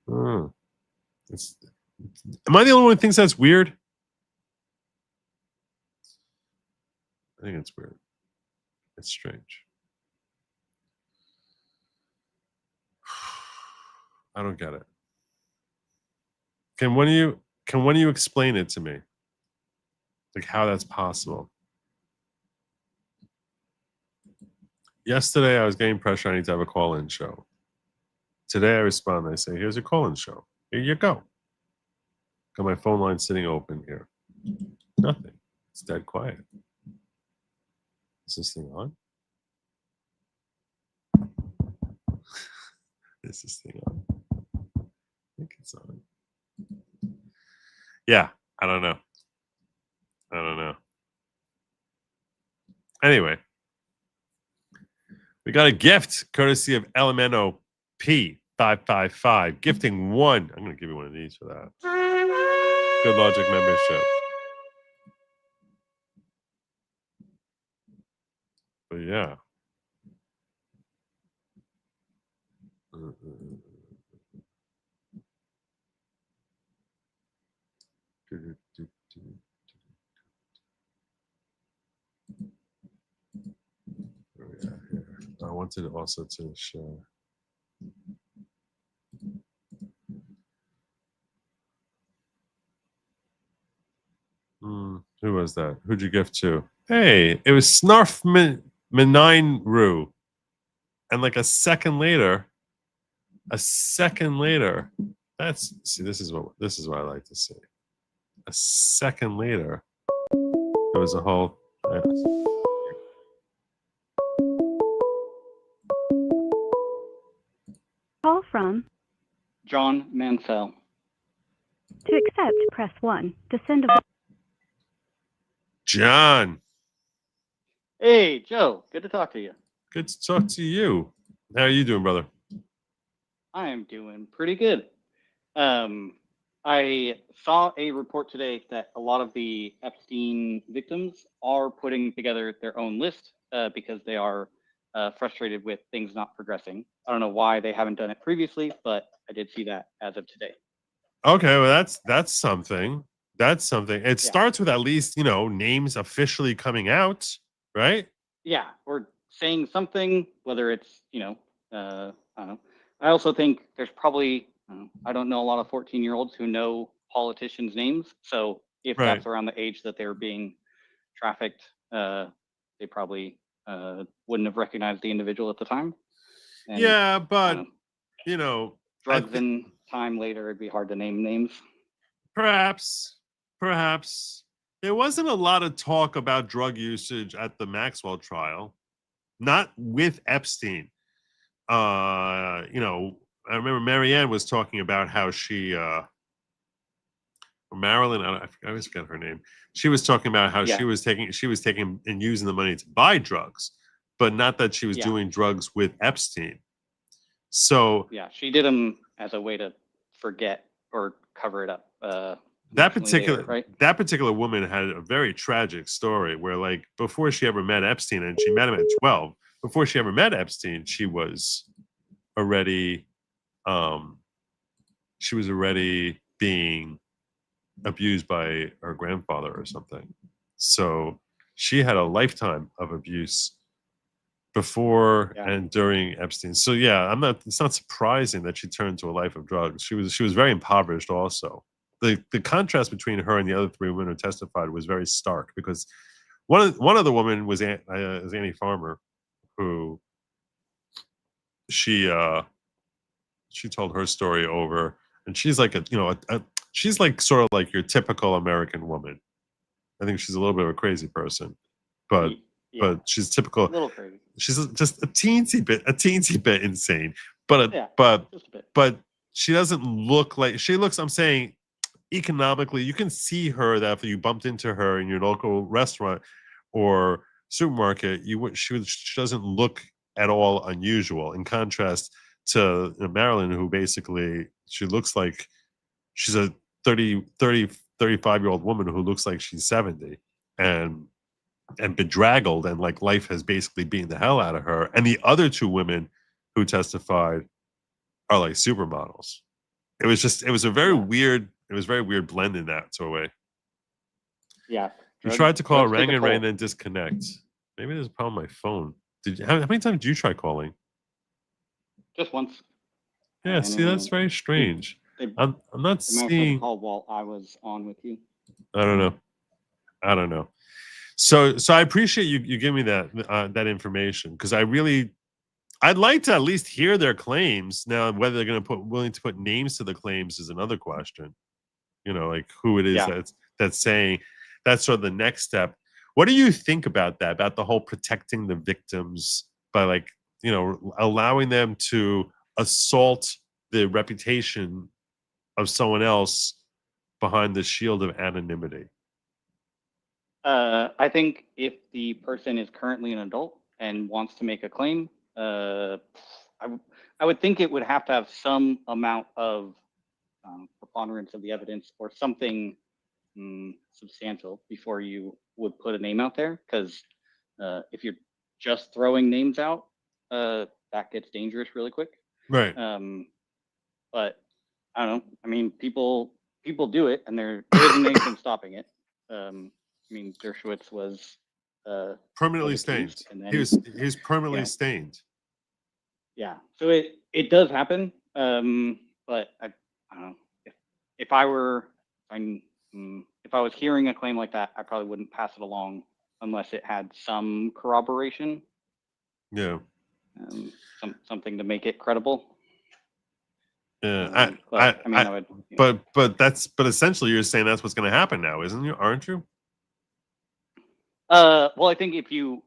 Am I the only one who thinks that's weird? I think it's weird. It's strange. I don't get it. Can one of you explain it to me? Like how that's possible? Yesterday I was getting pressure. I need to have a call-in show. Today I respond. I say, "Here's a call-in show. Here you go." Got my phone line sitting open here. Nothing. It's dead quiet. Is this thing on? Is this thing on? I think it's on. Yeah, I don't know. Anyway, we got a gift courtesy of Elemento P555. Gifting one. I'm going to give you one of these for that. Good Logic membership. But yeah. I wanted also to share. Who was that? Who'd you gift to? Hey, it was Snarf Menine Rue. And like a second later, this is what I like to see. A second later, there was a whole. Call from John Mansell. To accept, press 1. To send a John. Hey, Joe. Good to talk to you. Good to talk to you. How are you doing, brother? I am doing pretty good. I saw a report today that a lot of the Epstein victims are putting together their own list because they are frustrated with things not progressing. I don't know why they haven't done it previously, but I did see that as of today. Okay, well that's something. That's something. It starts with at least, names officially coming out. right? Yeah, or saying something, whether it's, I don't know. I also think there's probably, I don't know a lot of 14-year-olds who know politicians' names. So if Right. that's around the age that they're being trafficked, they probably wouldn't have recognized the individual at the time. And Yeah, but you know, drugs and time later, it'd be hard to name names. perhaps there wasn't a lot of talk about drug usage at the Maxwell trial, not with Epstein. I remember Marianne was talking about how she Marilyn, I always forget her name. She was talking about how she was taking and using the money to buy drugs, but not that she was doing drugs with Epstein. So yeah, she did them as a way to forget or cover it up. that particular woman had a very tragic story where, like, before she ever met Epstein, and she met him at 12. Before she ever met Epstein, she was already being abused by her grandfather or something. So she had a lifetime of abuse before and during Epstein. So yeah, it's not surprising that she turned to a life of drugs. She was very impoverished also. The contrast between her and the other three women who testified was very stark, because one of the women was Annie Farmer, who she told her story over, and she's like she's like sort of like your typical American woman. I think she's a little bit of a crazy person, but she's typical. A little crazy. She's just a teensy bit insane, but she doesn't look like she looks. I'm saying economically, you can see her that if you bumped into her in your local restaurant or supermarket, she doesn't look at all unusual. In contrast to Marilyn, who basically she looks like she's a 35-year-old woman who looks like she's 70 and bedraggled, and like life has basically beaten the hell out of her. And the other two women who testified are like supermodels. It was very weird blend in that sort of way. Yeah. You tried to call ring and then disconnect. Maybe there's a problem with my phone. How many times did you try calling? Just once. Yeah, see, that's very strange. I'm not seeing. Call while I was on with you. I don't know. So I appreciate you giving me that information, because I'd like to at least hear their claims. Now, whether they're going to willing to put names to the claims is another question. Like who it is that's saying. That's sort of the next step. What do you think about that? About the whole protecting the victims by allowing them to assault the reputation of someone else behind the shield of anonymity? I think if the person is currently an adult and wants to make a claim, I would think it would have to have some amount of preponderance of the evidence or something substantial before you would put a name out there. Because if you're just throwing names out, that gets dangerous really quick. Right. But I don't know. I mean, people do it, and there isn't anything stopping it. I mean, Dershowitz was permanently stained. He was permanently stained. Yeah. So it does happen. But I don't know. If I was hearing a claim like that, I probably wouldn't pass it along unless it had some corroboration. Yeah. Something to make it credible. Yeah. But essentially you're saying that's what's going to happen now, aren't you? Well, I think if you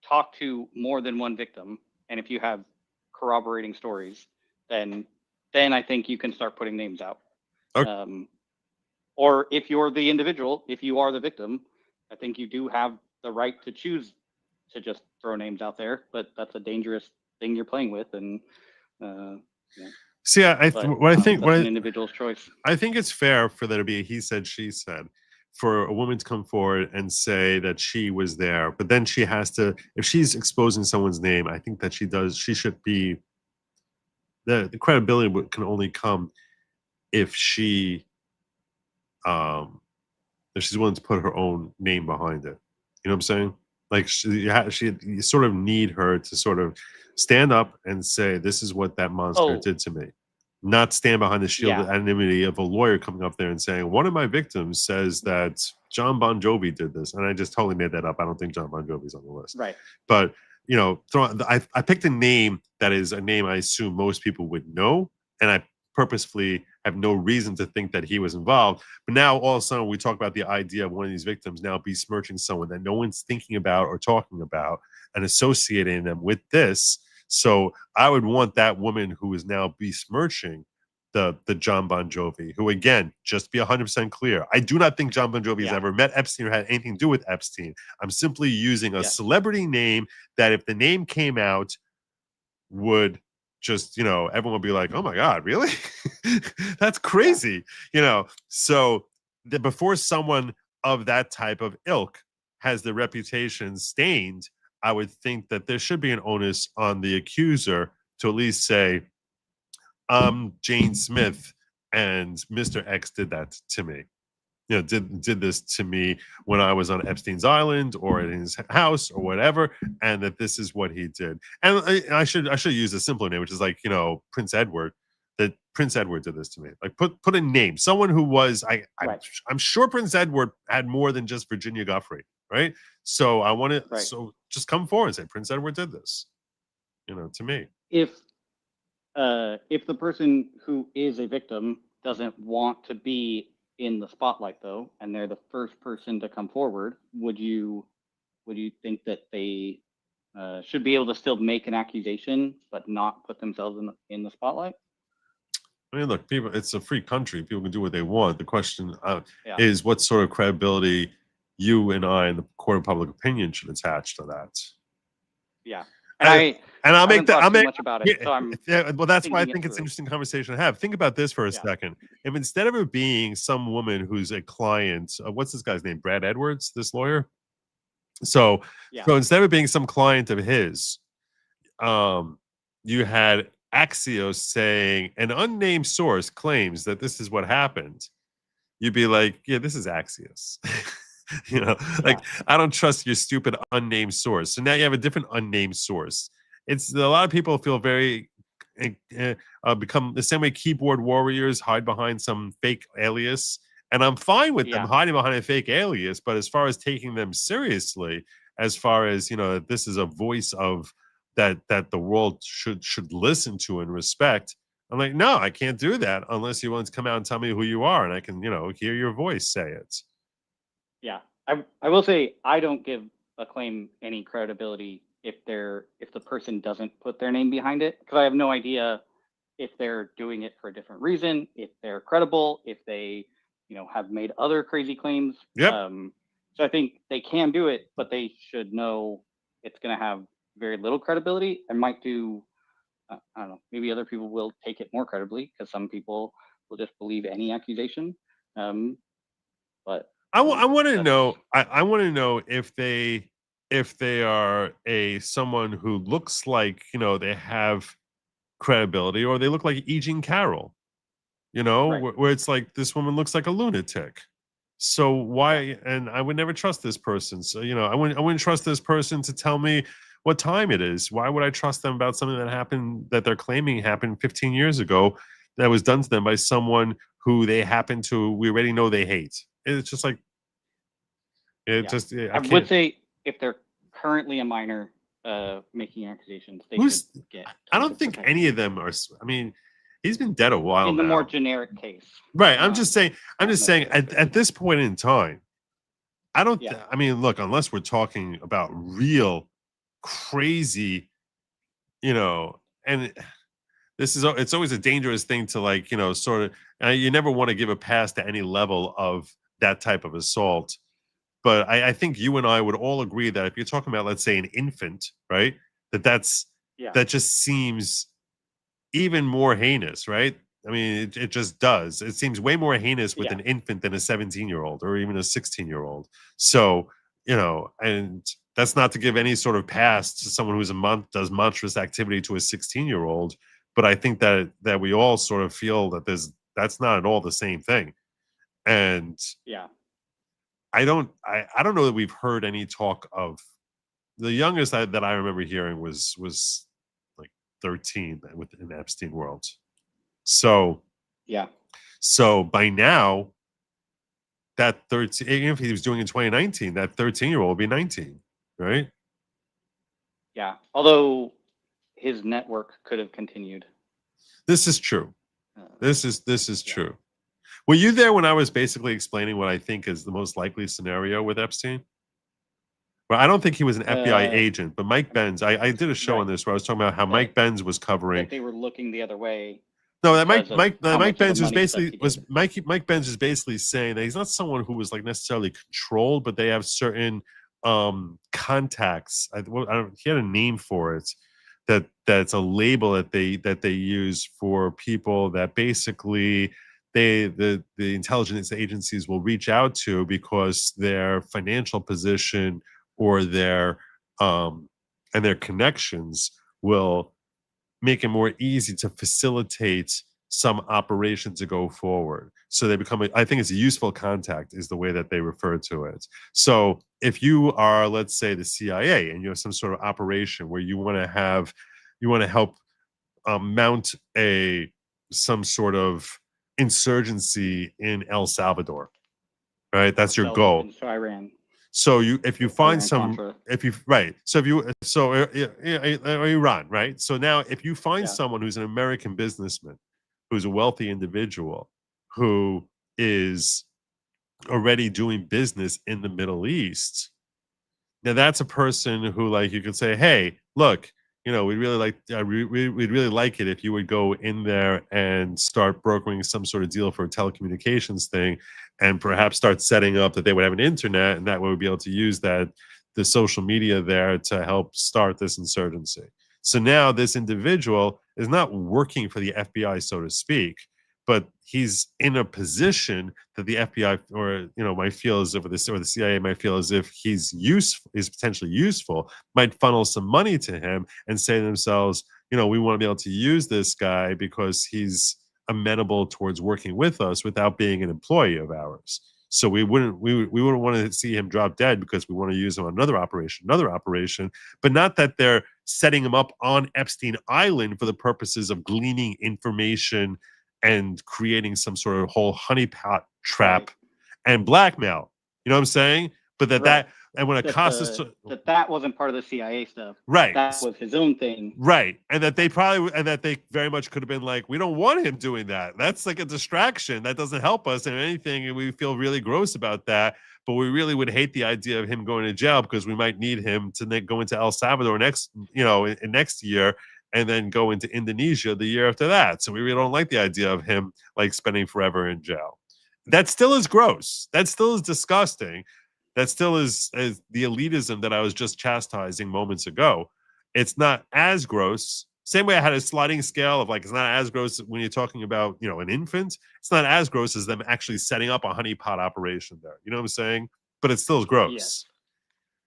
talk to more than one victim, and if you have corroborating stories, then I think you can start putting names out. Okay. Or if you're the individual, if you are the victim, I think you do have the right to choose to just throw names out there. But that's a dangerous thing you're playing with, and see, I think an individual's choice. I think it's fair for there to be a he said, she said, for a woman to come forward and say that she was there, but then she has to, if she's exposing someone's name, I think that she should be, the credibility can only come if she's willing to put her own name behind it. You know what I'm saying? Like you sort of need her to sort of stand up and say, "This is what that monster did to me," not stand behind the shield of anonymity of a lawyer coming up there and saying, "One of my victims says that John Bon Jovi did this," and I just totally made that up. I don't think John Bon Jovi's on the list, Right? But I picked a name that is a name I assume most people would know, and I purposefully have no reason to think that he was involved. But now all of a sudden we talk about the idea of one of these victims now besmirching someone that no one's thinking about or talking about and associating them with this. So I would want that woman who is now besmirching the John Bon Jovi, who, again, just be 100% clear, I do not think John Bon Jovi has ever met Epstein or had anything to do with Epstein. I'm simply using a celebrity name that if the name came out would just, everyone would be like, oh my God, really? That's crazy. So before someone of that type of ilk has the reputation stained, I would think that there should be an onus on the accuser to at least say, Jane Smith and Mr. X did that to me. Did this to me when I was on Epstein's island or in his house or whatever, and that this is what he did. And I should use a simpler name, which is like, Prince Edward. That Prince Edward did this to me. Like put a name, someone who was I'm sure Prince Edward had more than just Virginia Guffrey, right? So I want to so just come forward and say Prince Edward did this, to me. If the person who is a victim doesn't want to be in the spotlight, though, and they're the first person to come forward, would you think that they should be able to still make an accusation but not put themselves in the spotlight? I mean, look, it's a free country. People can do what they want. The question is what sort of credibility you and I and the court of public opinion should attach to that. Yeah. I'll make much about it. Well, that's why I think it's an interesting conversation to have. Think about this for a second. If instead of it being some woman who's a client, what's this guy's name? Brad Edwards, this lawyer. So instead of it being some client of his, you had Axios saying an unnamed source claims that this is what happened. You'd be like, yeah, this is Axios. I don't trust your stupid unnamed source. So now you have a different unnamed source. It's a lot of people feel very become the same way keyboard warriors hide behind some fake alias, and I'm fine with them hiding behind a fake alias. But as far as taking them seriously, as far as this is a voice of that the world should listen to and respect. I'm like, no, I can't do that unless you want to come out and tell me who you are, and I can hear your voice say it. Yeah, I will say I don't give a claim any credibility if the person doesn't put their name behind it, because I have no idea if they're doing it for a different reason, if they're credible, if they have made other crazy claims. Yep. So I think they can do it, but they should know it's going to have very little credibility and might do. I don't know. Maybe other people will take it more credibly because some people will just believe any accusation. But I want to know. I want to know if they are someone who looks like they have credibility, or they look like E. Jean Carroll, where it's like this woman looks like a lunatic. So why? And I would never trust this person. So I wouldn't trust this person to tell me what time it is. Why would I trust them about something that happened, that they're claiming happened 15 years ago, that was done to them by someone who we already know they hate? It's just like, I would say if they're currently a minor making accusations, they should get. I don't think any of them are. I mean, he's been dead a while in the now. more generic case, right? I'm just saying. At this point in time, I don't. I mean, look, unless we're talking about real crazy, and it's always a dangerous thing to sort of. You never want to give a pass to any level of that type of assault. But I think you and I would all agree that if you're talking about, let's say, an infant, right, that just seems even more heinous, right? I mean, it just does. It seems way more heinous with an infant than a 17-year-old or even a 16-year-old. So, and that's not to give any sort of pass to someone who's does monstrous activity to a 16-year-old. But I think that we all sort of feel that that's not at all the same thing. And I don't know that we've heard any talk of the youngest that I remember hearing was like 13 within Epstein world. So Yeah. So by now, that 13, even if he was doing it in 2019, that 13-year-old will be 19, right? Yeah. Although his network could have continued. This is true. This is true. Were you there when I was basically explaining what I think is the most likely scenario with Epstein? Well, I don't think he was an FBI agent, but Mike Benz, I did a show on this where I was talking about how Mike Benz was covering. That they were looking the other way. No, that because of Mike how much of the Benz was money stuff he basically did. Mike Benz is basically saying that he's not someone who was like necessarily controlled, but they have certain contacts. He had a name for it. That's a label that they use for people that basically the intelligence agencies will reach out to because their financial position or their and their connections will make it more easy to facilitate some operation to go forward. So they become, I think it's a useful contact is the way that they refer to it. So if you are, let's say, the CIA and you have some sort of operation where you want to help mount some sort of insurgency in El Salvador, right? That's your goal. So Iran. So if you find Iran-Contra. Iran, right? So now if you find someone who's an American businessman, who's a wealthy individual, who is already doing business in the Middle East, now that's a person who, like, you could say, hey, look, we'd really like it if you would go in there and start brokering some sort of deal for a telecommunications thing, and perhaps start setting up that they would have an internet, and that way we'd be able to use the social media there to help start this insurgency. So now this individual is not working for the FBI, so to speak, but he's in a position that the FBI might feel as if, or the CIA might feel as if he's potentially useful, might funnel some money to him and say to themselves, we want to be able to use this guy because he's amenable towards working with us without being an employee of ours. So we wouldn't want to see him drop dead because we want to use him on another operation, but not that they're setting him up on Epstein Island for the purposes of gleaning information and creating some sort of whole honeypot trap and blackmail. You know what I'm saying? But and when Acosta's that wasn't part of the CIA stuff. Right. That was his own thing. Right. And that they very much could have been like, we don't want him doing that. That's like a distraction. That doesn't help us in anything. And we feel really gross about that. But we really would hate the idea of him going to jail because we might need him to go into El Salvador next year, and then go into Indonesia the year after that. So we really don't like the idea of him like spending forever in jail. That still is gross. That still is disgusting. That still is the elitism that I was just chastising moments ago. It's not as gross. Same way I had a sliding scale of like, it's not as gross when you're talking about, an infant. It's not as gross as them actually setting up a honeypot operation there. You know what I'm saying? But it still is gross.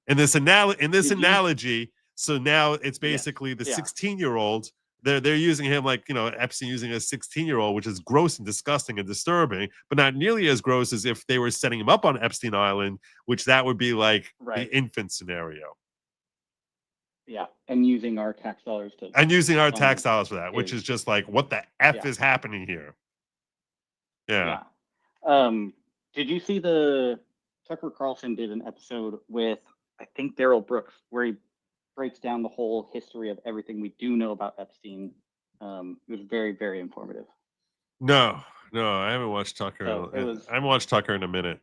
Yeah. In this analogy, so now it's basically the 16-year-old. They're using him like, Epstein using a 16-year-old, which is gross and disgusting and disturbing, but not nearly as gross as if they were setting him up on Epstein Island, which that would be like the infant scenario. Yeah, and using our tax dollars for that, which is just like, what the F is happening here? Yeah. Did you see Tucker Carlson did an episode with, I think, Daryl Brooks, where he breaks down the whole history of everything we do know about Epstein. It was very, very informative. No, I haven't watched Tucker. I haven't watched Tucker in a minute,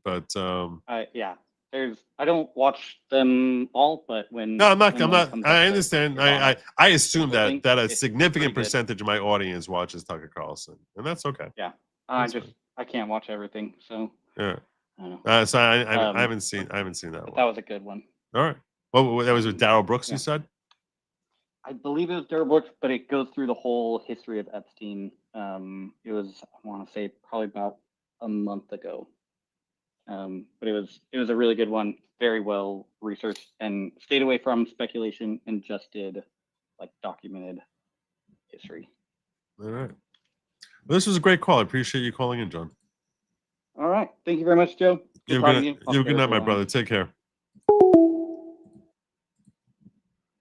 but I don't watch them all, but when I'm not. I understand. I assume that a significant percentage of my audience watches Tucker Carlson, and that's okay. Yeah, I can't watch everything, so yeah. So I haven't seen that one. That was a good one. All right. Well, that was with Daryl Brooks, you said? I believe it was Daryl Brooks, but it goes through the whole history of Epstein. It was, I want to say, probably about a month ago. But it was a really good one, very well researched, and stayed away from speculation and just did like documented history. All right. Well, this was a great call. I appreciate you calling in, John. All right. Thank you very much, Joe. You have a good night, my brother. Take care.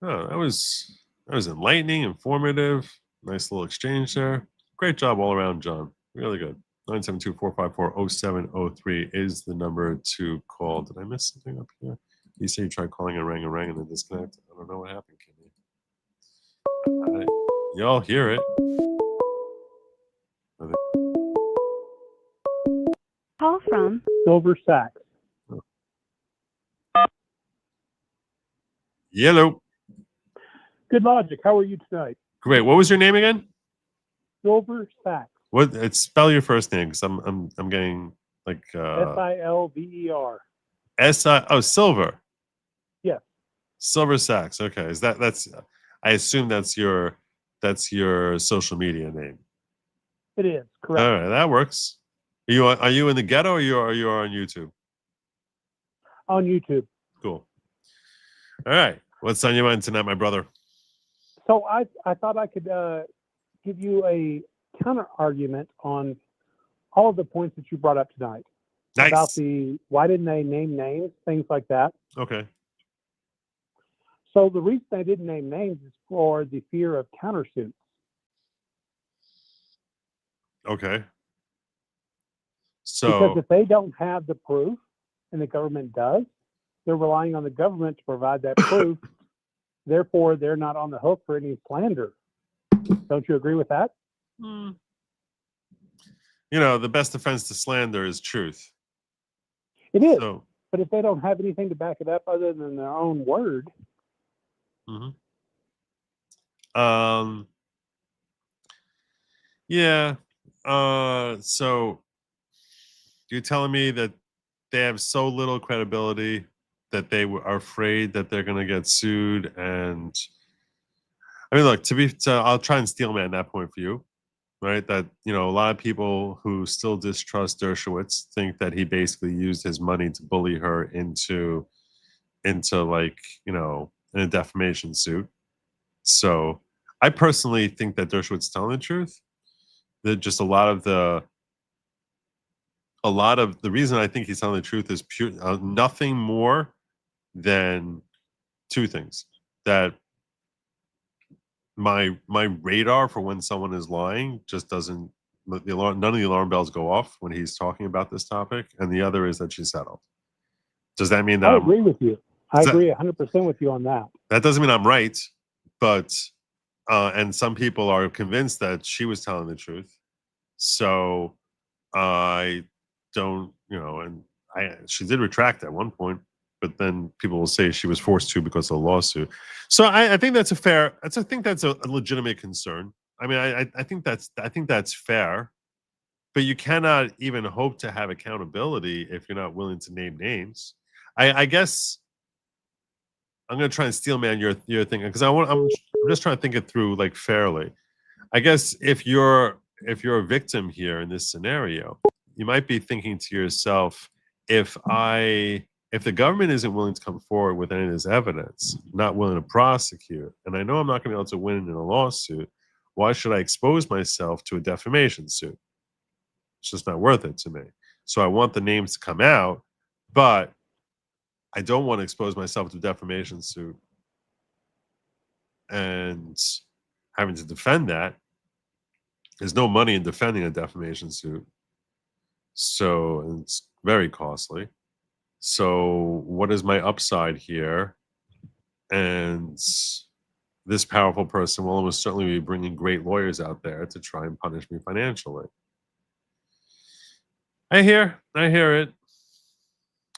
Oh, that was enlightening, informative, nice little exchange there. Great job all around, John. Really good. 972-454-0703 is the number to call. Did I miss something up here? You say you tried calling and rang and then disconnected. I don't know what happened, Kimmy. Y'all hear it. Call from Silver Sacks. Yellow. Good logic. How are you tonight? Great. What was your name again? Silver Sacks. What? Spell your first name, because I'm getting like Silver. Silver. Yes. Silver Sacks. Okay. That's I assume that's your social media name. It is correct. All right, that works. Are you in the ghetto, or you are on YouTube? On YouTube. Cool. All right. What's on your mind tonight, my brother? So I thought I could give you a counter argument on all of the points that you brought up tonight. Nice. About why didn't they name names, things like that. Okay. So the reason they didn't name names is for the fear of countersuits. Okay. Because if they don't have the proof and the government does, they're relying on the government to provide that proof. Therefore, they're not on the hook for any slander. Don't you agree with that? You know, the best defense to slander is truth. It is. So, but if they don't have anything to back it up other than their own word. Yeah. So you're telling me that they have so little credibility that they are afraid that they're going to get sued? And I mean, look, I'll try and steel man that point for you, right? That, a lot of people who still distrust Dershowitz think that he basically used his money to bully her into like, in a defamation suit. So I personally think that Dershowitz is telling the truth. That just a lot of the reason I think he's telling the truth is pure nothing more than two things. That my radar for when someone is lying just doesn't, none of the alarm bells go off when he's talking about this topic, and the other is that she's settled. Does that mean that I agree with you? I agree 100% with you on that. That doesn't mean I'm right, but and some people are convinced that she was telling the truth. So I don't, and she did retract at one point, but then people will say she was forced to because of a lawsuit. So I think that's that's a legitimate concern. I mean, I think that's fair, but you cannot even hope to have accountability if you're not willing to name names. I guess I'm going to try and steel man your thing, because I'm just trying to think it through like fairly. I guess if you're a victim here in this scenario, you might be thinking to yourself, if the government isn't willing to come forward with any of this evidence, not willing to prosecute, and I know I'm not going to be able to win in a lawsuit, why should I expose myself to a defamation suit? It's just not worth it to me. So I want the names to come out, but I don't want to expose myself to a defamation suit and having to defend that. There's no money in defending a defamation suit. So it's very costly. So what is my upside here? And this powerful person will almost certainly be bringing great lawyers out there to try and punish me financially. I hear it.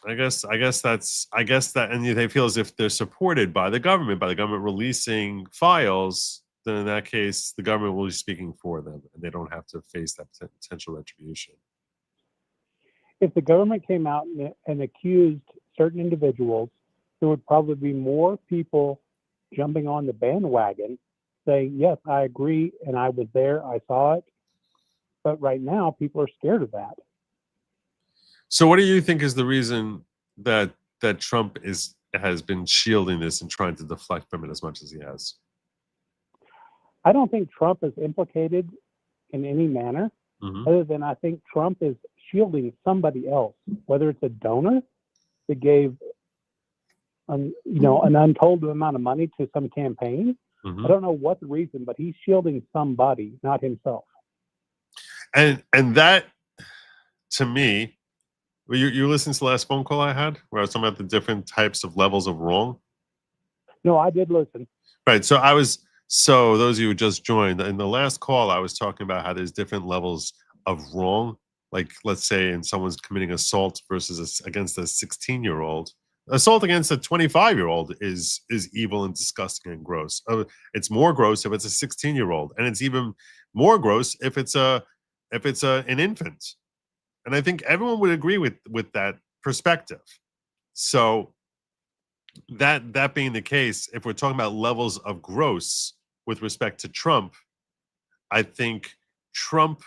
I guess that, and they feel as if they're supported by the government releasing files. Then in that case, the government will be speaking for them, and they don't have to face that potential retribution. If the government came out and accused certain individuals, there would probably be more people jumping on the bandwagon saying, yes, I agree, and I was there, I saw it. But right now, people are scared of that. So what do you think is the reason that Trump has been shielding this and trying to deflect from it as much as he has? I don't think Trump is implicated in any manner, other than I think Trump is shielding somebody else, whether it's a donor that gave an untold amount of money to some campaign. Mhm. I don't know what the reason, but he's shielding somebody, not himself. And that, to me, well, you listened to the last phone call I had where I was talking about the different types of levels of wrong. No, I did listen. Right. So those of you who just joined, in the last call, I was talking about how there's different levels of wrong. Like, let's say, in someone's committing assault versus against a 16-year-old. Assault against a 25-year-old is evil and disgusting and gross. It's more gross if it's a 16-year-old, and it's even more gross if it's an infant. And I think everyone would agree with that perspective. So that being the case, if we're talking about levels of gross with respect to Trump, I think Trump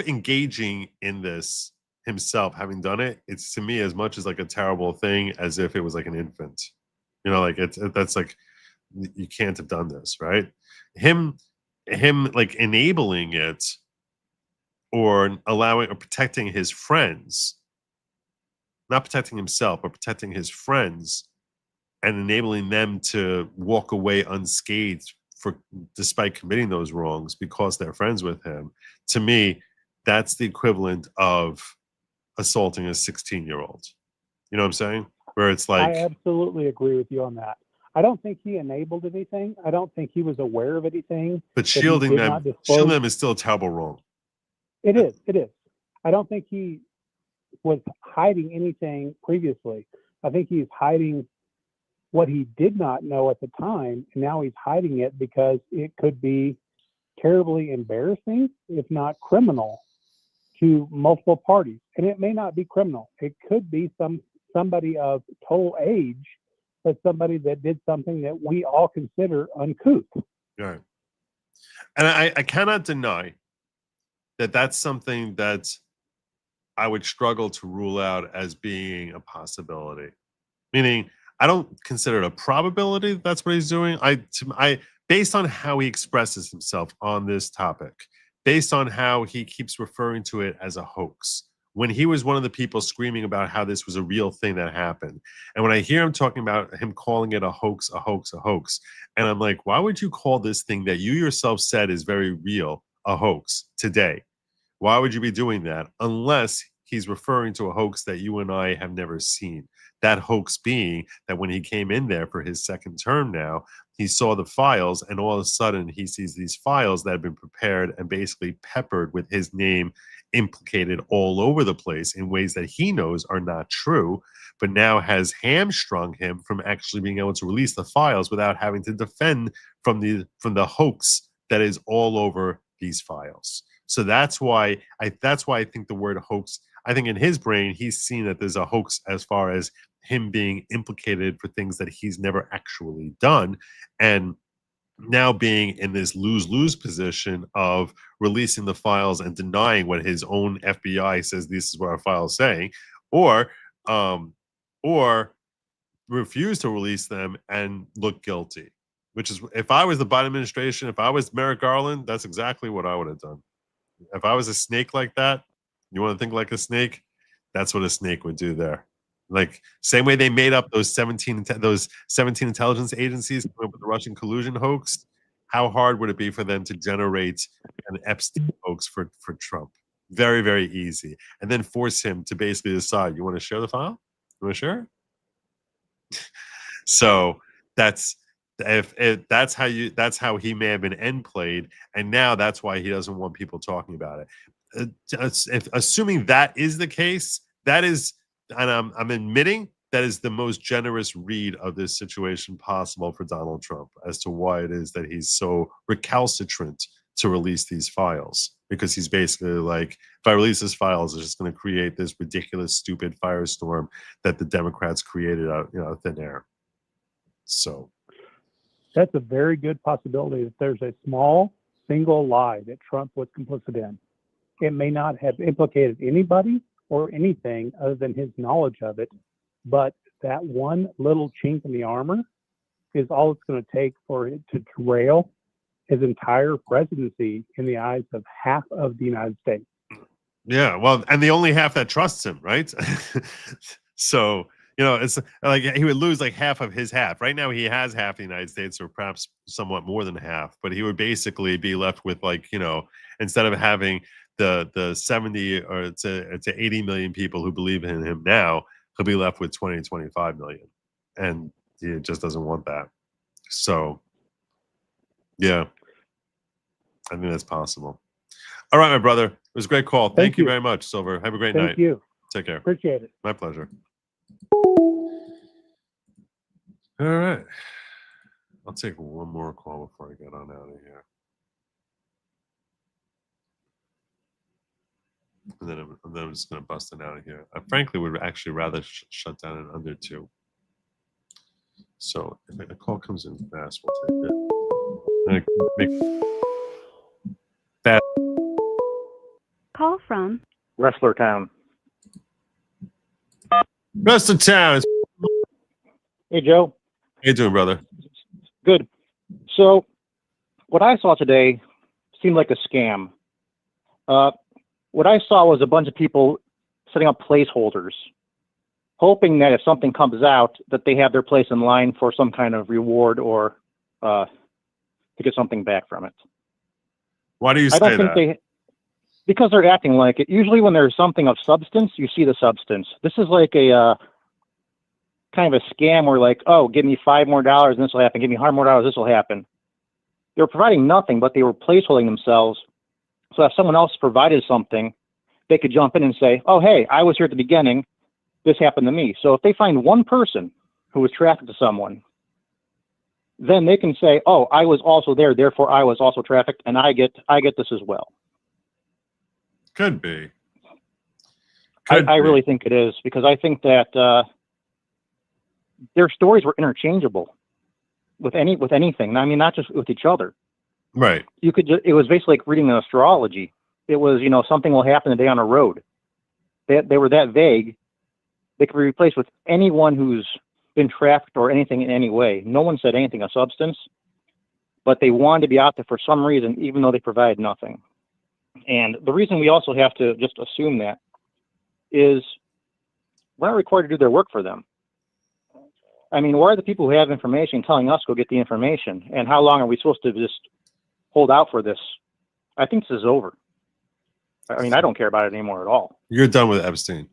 engaging in this himself, having done it, it's to me as much as like a terrible thing as if it was like an infant. Like that's like, you can't have done this, right? Him like enabling it or allowing or protecting his friends, not protecting himself, but protecting his friends and enabling them to walk away unscathed despite committing those wrongs because they're friends with him. To me, that's the equivalent of assaulting a 16-year-old. You know what I'm saying? Where it's like, I absolutely agree with you on that. I don't think he enabled anything. I don't think he was aware of anything. but shielding them is still a terrible wrong. It is. It is. I don't think he was hiding anything previously. I think he's hiding what he did not know at the time, and now he's hiding it because it could be terribly embarrassing, if not criminal, to multiple parties. And it may not be criminal. It could be somebody of total age, but somebody that did something that we all consider uncouth. Right. And I cannot deny that that's something that I would struggle to rule out as being a possibility. Meaning, I don't consider it a probability that's what he's doing. I based on how he expresses himself on this topic, based on how he keeps referring to it as a hoax, when he was one of the people screaming about how this was a real thing that happened. And when I hear him talking about him calling it a hoax, and I'm like, why would you call this thing that you yourself said is very real a hoax today? Why would you be doing that unless he's referring to a hoax that you and I have never seen? That hoax being that when he came in there for his second term now, he saw the files, and all of a sudden he sees these files that have been prepared and basically peppered with his name implicated all over the place in ways that he knows are not true, but now has hamstrung him from actually being able to release the files without having to defend from the hoax that is all over these files. So that's why I think the word hoax, I think in his brain, he's seen that there's a hoax as far as him being implicated for things that he's never actually done. And now being in this lose-lose position of releasing the files and denying what his own FBI says this is what our files saying, or refuse to release them and look guilty. Which is, if I was the Biden administration, if I was Merrick Garland, that's exactly what I would have done. If I was a snake like that, you want to think like a snake? That's what a snake would do there. Like, same way they made up those 17 intelligence agencies with the Russian collusion hoax. How hard would it be for them to generate an Epstein hoax for Trump? Very, very easy. And then force him to basically decide, you want to share the file? You want to share it? So that's that's how he may have been end played, and now that's why he doesn't want people talking about it. Assuming that is the case, that is, and I'm admitting that is the most generous read of this situation possible for Donald Trump as to why it is that he's so recalcitrant to release these files, because he's basically like, if I release these files, it's just going to create this ridiculous, stupid firestorm that the Democrats created out of thin air. So that's a very good possibility that there's a small single lie that Trump was complicit in. It may not have implicated anybody or anything other than his knowledge of it, but that one little chink in the armor is all it's going to take for it to derail his entire presidency in the eyes of half of the United States. Yeah, well, and the only half that trusts him, right? So, it's like he would lose like half of his half. Right now, he has half the United States, or perhaps somewhat more than half. But he would basically be left with like, instead of having the 70 or to 80 million people who believe in him now, he'll be left with 20 to 25 million, and he just doesn't want that. So, yeah, I think that's possible. All right, my brother. It was a great call. Thank you very much, Silver. Have a great night. Thank you. Take care. Appreciate it. My pleasure. All right. I'll take one more call before I get on out of here. And then I'm just going to bust it out of here. I frankly would actually rather shut down in under 2. So if a call comes in fast, we'll take it. Make fast. Call from Wrestler Town. Wrestler Town. Hey, Joe. How you doing, brother? Good. So what I saw today seemed like a scam. What I saw was a bunch of people setting up placeholders, hoping that if something comes out, that they have their place in line for some kind of reward or to get something back from it. Why do you say that? Because they're acting like it. Usually when there's something of substance, you see the substance. This is like a kind of a scam where like, oh, give me $5 more and this will happen. Give me $100 more, this will happen. They were providing nothing, but they were placeholding themselves. So if someone else provided something, they could jump in and say, oh, hey, I was here at the beginning. This happened to me. So if they find one person who was trafficked to someone, then they can say, oh, I was also there, therefore I was also trafficked, and I get this as well. Could be. I really think it is, because I think that their stories were interchangeable with anything. I mean, not just with each other. Right. It was basically like reading an astrology. It was, something will happen today on a road. They were that vague. They could be replaced with anyone who's been trafficked or anything in any way. No one said anything of substance, but they wanted to be out there for some reason, even though they provided nothing. And the reason we also have to just assume that is we're not required to do their work for them. I mean, why are the people who have information telling us go get the information? And how long are we supposed to just hold out for this? I think this is over. I mean, I don't care about it anymore at all. You're done with Epstein.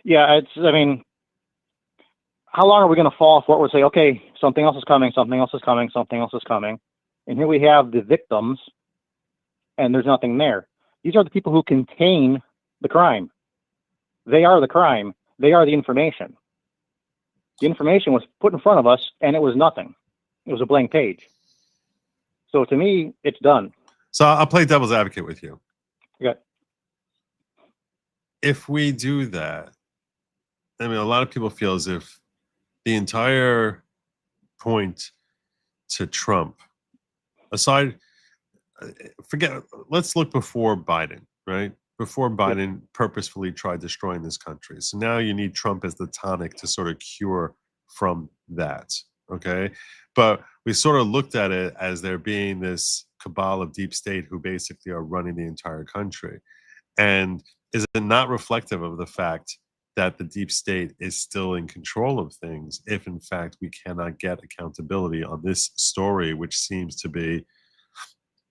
Yeah, how long are we going to fall for it? We'll say, okay, something else is coming, something else is coming, something else is coming. And here we have the victims, and there's nothing there. These are the people who contain the crime. They are the crime. They are the information. The information was put in front of us, and it was nothing. It was a blank page. So to me, it's done. So I'll play devil's advocate with you. Yeah. If we do that, I mean, a lot of people feel as if the entire point to Trump, let's look before Biden, right? Before Biden purposefully tried destroying this country. So now you need Trump as the tonic to sort of cure from that, okay? But we sort of looked at it as there being this cabal of deep state who basically are running the entire country. And is it not reflective of the fact that the deep state is still in control of things if, in fact, we cannot get accountability on this story, which seems to be,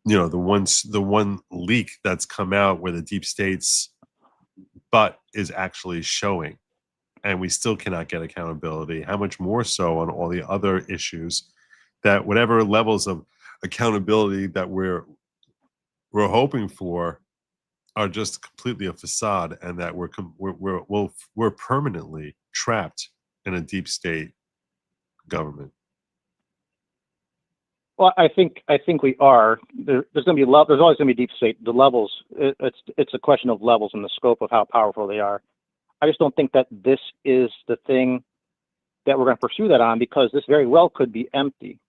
the one leak that's come out where the deep state's butt is actually showing, and we still cannot get accountability. How much more so on all the other issues that whatever levels of accountability that we're hoping for are just completely a facade, and that we're permanently trapped in a deep state government. Well, I think we are. There's going to be there's always going to be deep state. The levels, it's a question of levels and the scope of how powerful they are. I just don't think that this is the thing that we're going to pursue that on, because this very well could be empty,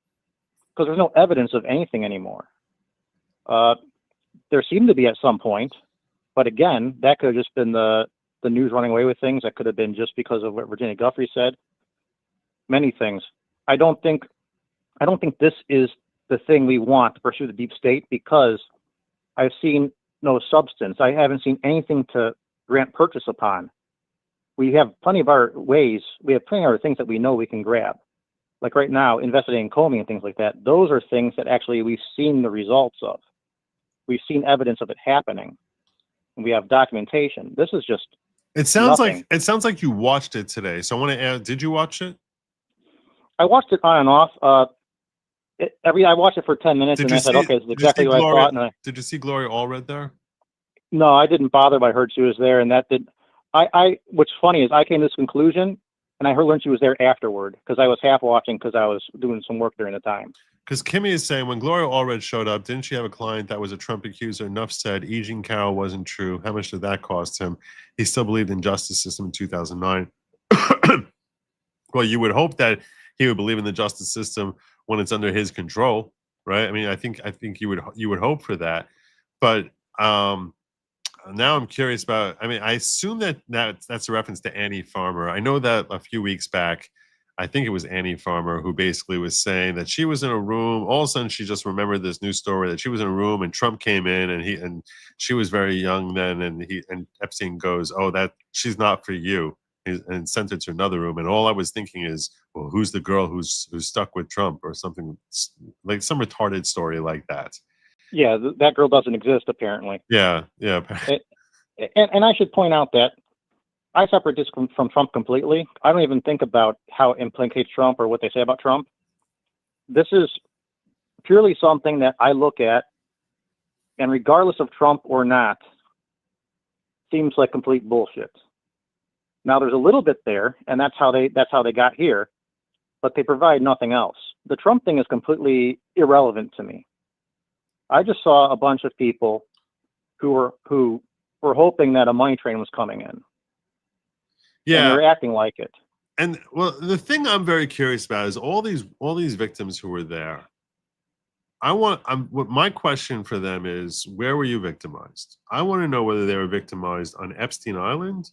because there's no evidence of anything anymore. There seemed to be at some point, but again, that could have just been the news running away with things. That could have been just because of what Virginia Guffey said. Many things. I don't think this is the thing we want to pursue the deep state, because I've seen no substance. I haven't seen anything to grant purchase upon. we have plenty of our ways. We have plenty of other things that we know we can grab. Like right now, investigating combing and things like that. Those are things that actually we've seen the results of. We've seen evidence of it happening. And we have documentation. This is just It sounds nothing. like you watched it today. So I want to add, did you watch it? I watched it on and off. I watched it for 10 minutes and I said, okay, this is exactly what I thought. And Did you see Gloria Allred there? no, I didn't bother, but I heard she was there, and that did. What's funny is I came to this conclusion, and I learned she was there afterward because I was half watching because I was doing some work during the time. Because Kimmy is saying when Gloria Allred showed up, didn't she have a client that was a Trump accuser? Enough said. E. Jean Carroll wasn't true. How much did that cost him? He still believed in justice system in 2009. Well, you would hope that he would believe in the justice system when it's under his control, right? I mean, I think you would hope for that, but now I'm curious about. I mean, I assume that's a reference to Annie Farmer. I know that a few weeks back, I think it was Annie Farmer who basically was saying that she was in a room. All of a sudden, she just remembered this news story that she was in a room and Trump came in and she was very young then, and Epstein goes, "Oh, that she's not for you," and sent her to another room. And all I was thinking is, well, who's the girl who's stuck with Trump or something like some retarded story like that. Yeah, that girl doesn't exist apparently. Yeah. And I should point out that I separate this from Trump completely. I don't even think about how it implicates Trump or what they say about Trump. This is purely something that I look at, and regardless of Trump or not, seems like complete bullshit. Now there's a little bit there, and that's how they got here, but they provide nothing else. The Trump thing is completely irrelevant to me. I just saw a bunch of people who were hoping that a money train was coming in. Yeah, and they're acting like it. And well, the thing I'm very curious about is all these victims who were there. What my question for them is, where were you victimized? I want to know whether they were victimized on Epstein Island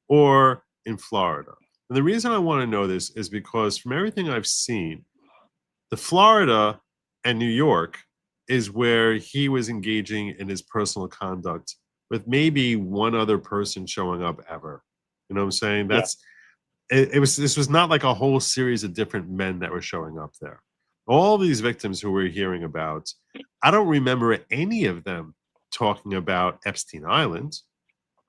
or in Florida. And the reason I want to know this is because from everything I've seen, the Florida and New York is where he was engaging in his personal conduct with maybe one other person showing up ever. You know what I'm saying? This was not like a whole series of different men that were showing up there. All these victims who we're hearing about, I don't remember any of them talking about Epstein Island.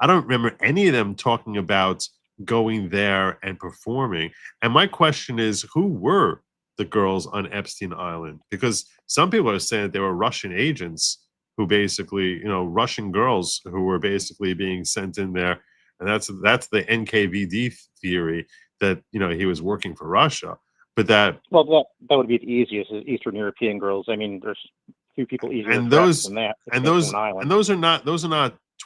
I don't remember any of them talking about going there and performing. And my question is, who were the girls on Epstein Island? Because some people are saying that they were Russian agents who basically, Russian girls who were basically being sent in there. And that's the NKVD theory that, he was working for Russia. But that would be the easiest, is Eastern European girls. I mean, there's a few people easier and than that. Those are not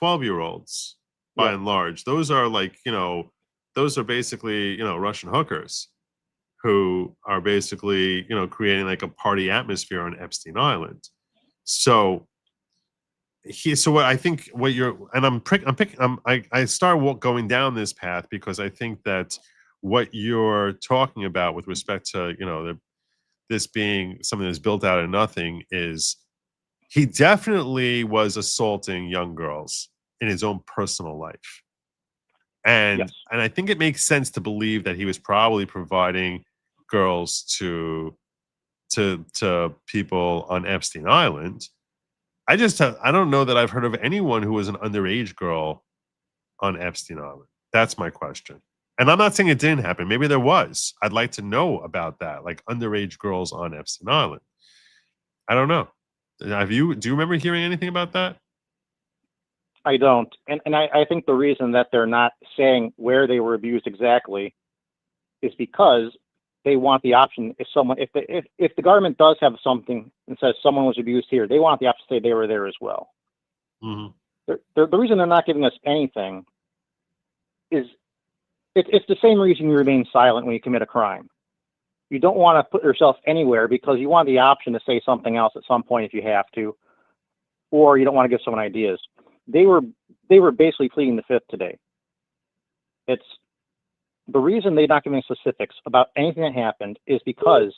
12-year-olds by and large. Those are like, those are basically, Russian hookers who are basically, creating like a party atmosphere on Epstein Island. So what I think what you're, and I start going down this path because I think that what you're talking about with respect to, this being something that's built out of nothing is he definitely was assaulting young girls in his own personal life. And I think it makes sense to believe that he was probably providing girls to people on Epstein Island. I don't know that I've heard of anyone who was an underage girl on Epstein Island. That's my question. And I'm not saying it didn't happen. Maybe there was. I'd like to know about that, like underage girls on Epstein Island. I don't know. Do you remember hearing anything about that? I don't. And I think the reason that they're not saying where they were abused exactly is because they want the option. If the government does have something and says someone was abused here, they want the option to say they were there as well. Mm-hmm. The reason they're not giving us anything is it's the same reason you remain silent when you commit a crime. You don't want to put yourself anywhere because you want the option to say something else at some point if you have to, or you don't want to give someone ideas. They were basically pleading the fifth today. It's the reason they're not giving specifics about anything that happened is because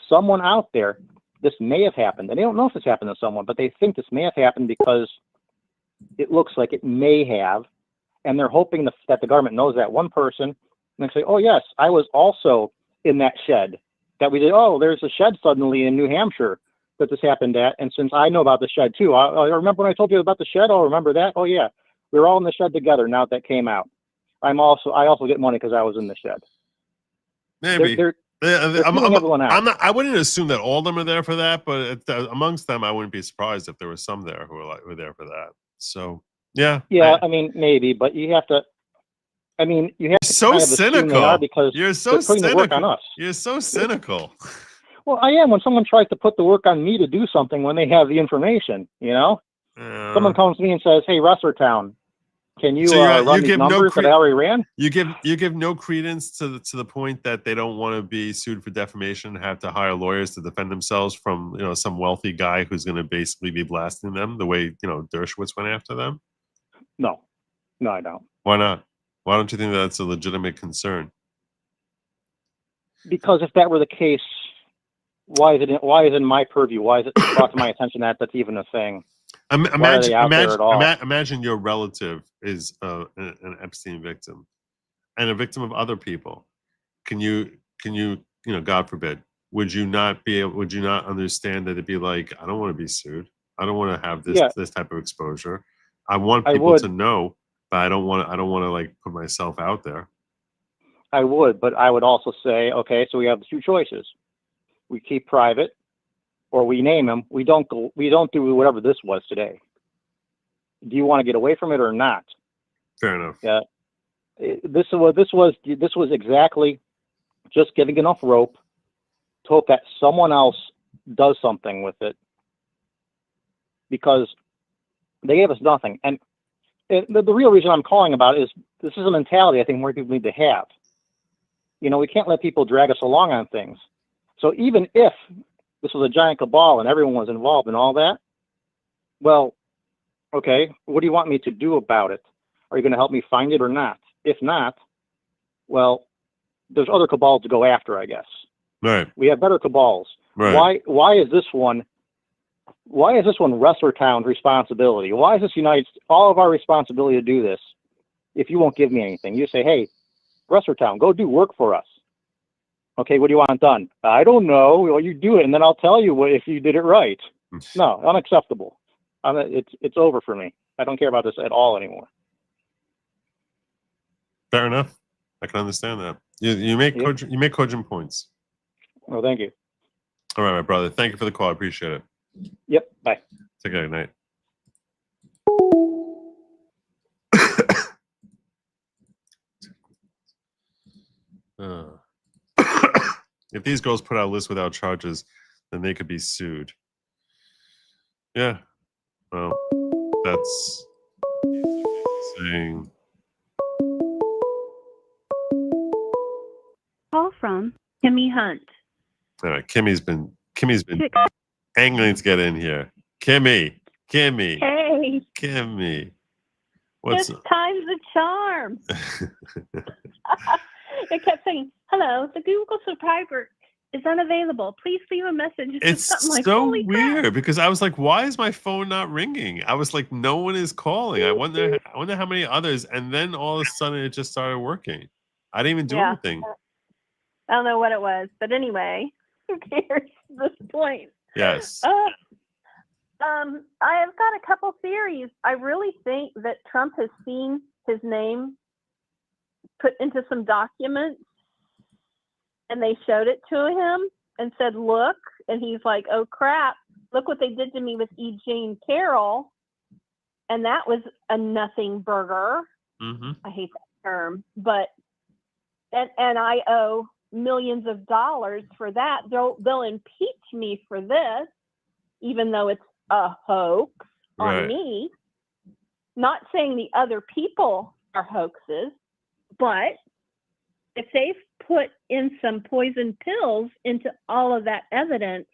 someone out there, this may have happened, and they don't know if this happened to someone, but they think this may have happened because it looks like it may have, and they're hoping that the government knows that one person, and they say, oh yes, I was also in that shed that we did. Oh, there's a shed suddenly in New Hampshire that this happened at, and since I know about the shed too, I remember when I told you about the shed. I'll remember that. Oh yeah, we were all in the shed together. Now that came out, I also get money because I was in the shed. Maybe. They're everyone out. I wouldn't assume that all of them are there for that, but amongst them, I wouldn't be surprised if there were some there who were there for that. So yeah. Yeah, I mean maybe, but you have to. I mean, you have to so kind of assume cynical. they are because You're so they're putting cynical. the work on us. You're so cynical. Well, I am when someone tries to put the work on me to do something when they have the information. You know, someone comes to me and says, "Hey, Wrestlertown, can you run these numbers that I already ran?" You give no credence to the point that they don't want to be sued for defamation and have to hire lawyers to defend themselves from some wealthy guy who's going to basically be blasting them the way Dershowitz went after them. No, I don't. Why not? Why don't you think that's a legitimate concern? Because if that were the case, why is it in my purview? Why is it brought to my attention that that's even a thing? Imagine your relative is an Epstein victim and a victim of other people. Can you God forbid, would you not understand that it'd be like, I don't want to be sued. I don't want to have this type of exposure. I want people to know, but I don't want to like put myself out there. I would, but I would also say, okay, so we have two choices. We keep private, or we name them. We don't do whatever this was today. Do you want to get away from it or not? Fair enough. Yeah. This was exactly just giving enough rope to hope that someone else does something with it, because they gave us nothing. And the real reason I'm calling about it is this is a mentality I think more people need to have. We can't let people drag us along on things. So even if this was a giant cabal and everyone was involved in all that, well, okay, what do you want me to do about it? Are you going to help me find it or not? If not, well, there's other cabals to go after, I guess. Right. We have better cabals. Right. Why is this one Wrestlertown's responsibility? Why is this all of our responsibility to do this if you won't give me anything? You say, hey, Wrestlertown, go do work for us. Okay, what do you want done? I don't know. Well, you do it, and then I'll tell you if you did it right. No, unacceptable. It's over for me. I don't care about this at all anymore. Fair enough. I can understand that. You make cogent points. Well, thank you. All right, my brother. Thank you for the call. I appreciate it. Yep. Bye. Take care. Good night. If these girls put out a list without charges, then they could be sued. Yeah. Well, that's saying. Call from Kimmy Hunt. All right, Kimmy's been angling to get in here. Kimmy. Hey. Kimmy. What's Just time's the charm. It kept saying, hello, the Google subscriber is unavailable. Please leave a message. It's so weird because I was like, why is my phone not ringing? I was like, no one is calling. I wonder how many others. And then all of a sudden it just started working. I didn't even do anything. I don't know what it was, but anyway, who cares at this point? Yes. I have got a couple theories. I really think that Trump has seen his name put into some documents and they showed it to him and said, look, and he's like, oh crap, look what they did to me with E. Jean Carroll. And that was a nothing burger. Mm-hmm. I hate that term, but, and I owe millions of dollars for that. They'll impeach me for this, even though it's a hoax on me. Not saying the other people are hoaxes, but if they've put in some poison pills into all of that evidence,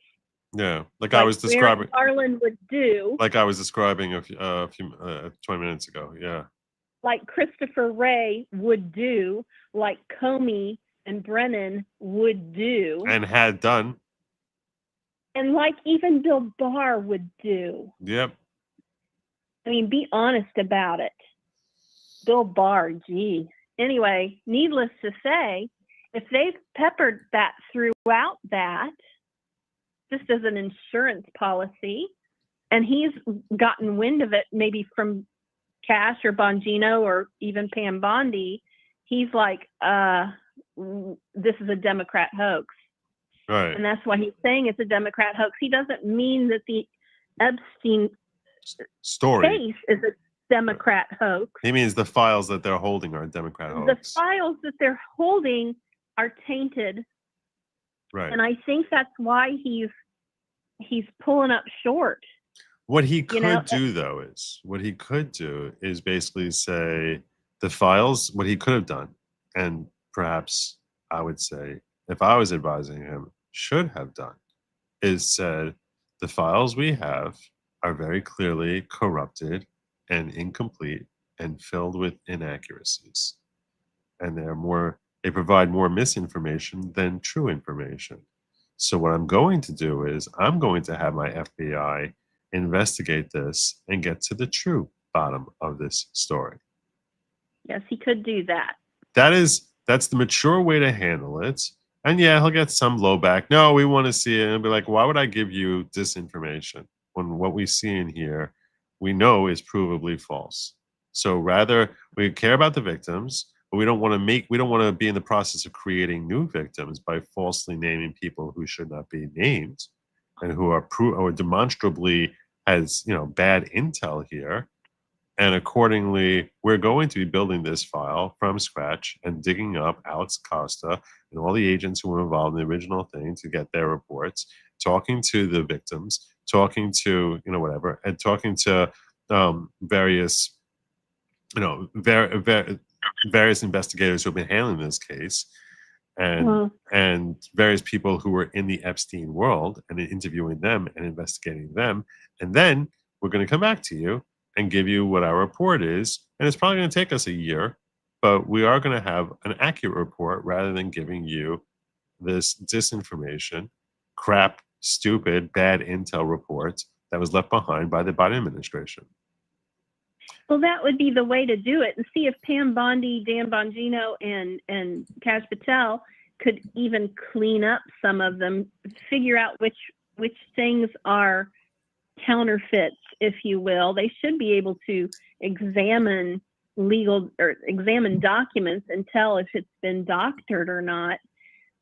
like I was describing, Garland would do, like I was describing a few 20 minutes ago, like Christopher Wray would do, like Comey and Brennan would do, and had done, and like even Bill Barr would do. Yep. I mean, be honest about it. Bill Barr, gee. Anyway, needless to say, if they've peppered that throughout that, just as an insurance policy, and he's gotten wind of it maybe from Cash or Bongino or even Pam Bondi, he's like, this is a Democrat hoax. Right. And that's why he's saying it's a Democrat hoax. He doesn't mean that the Epstein Story. case is a Democrat hoax. He means the files that they're holding are a Democrat The hoax. files that they're holding are tainted. Right. And I think that's why he's pulling up short. What he could know, do, though, is basically say the files, what he could have done, and perhaps I would say, if I was advising him, should have done, is said the files we have are very clearly corrupted and incomplete and filled with inaccuracies. And they provide more misinformation than true information. So what I'm going to do is I'm going to have my FBI investigate this and get to the true bottom of this story. Yes, he could do that. That's the mature way to handle it. And yeah, he'll get some blowback. No, we want to see it. And be like, why would I give you disinformation when what we see in here we know is provably false? So rather, we care about the victims, but we don't want to be in the process of creating new victims by falsely naming people who should not be named and who are demonstrably has bad intel here. And accordingly, we're going to be building this file from scratch and digging up Alex Costa and all the agents who were involved in the original thing to get their reports, talking to the victims, talking to whatever, and talking to various various investigators who have been handling this case, and various people who were in the Epstein world, and interviewing them and investigating them. And then we're going to come back to you and give you what our report is. And it's probably going to take us a year, but we are going to have an accurate report rather than giving you this disinformation, crap, stupid, bad intel reports that was left behind by the Biden administration. Well, that would be the way to do it, and see if Pam Bondi, Dan Bongino, and Cash Patel could even clean up some of them, figure out which things are counterfeits, if you will. They should be able to examine documents and tell if it's been doctored or not,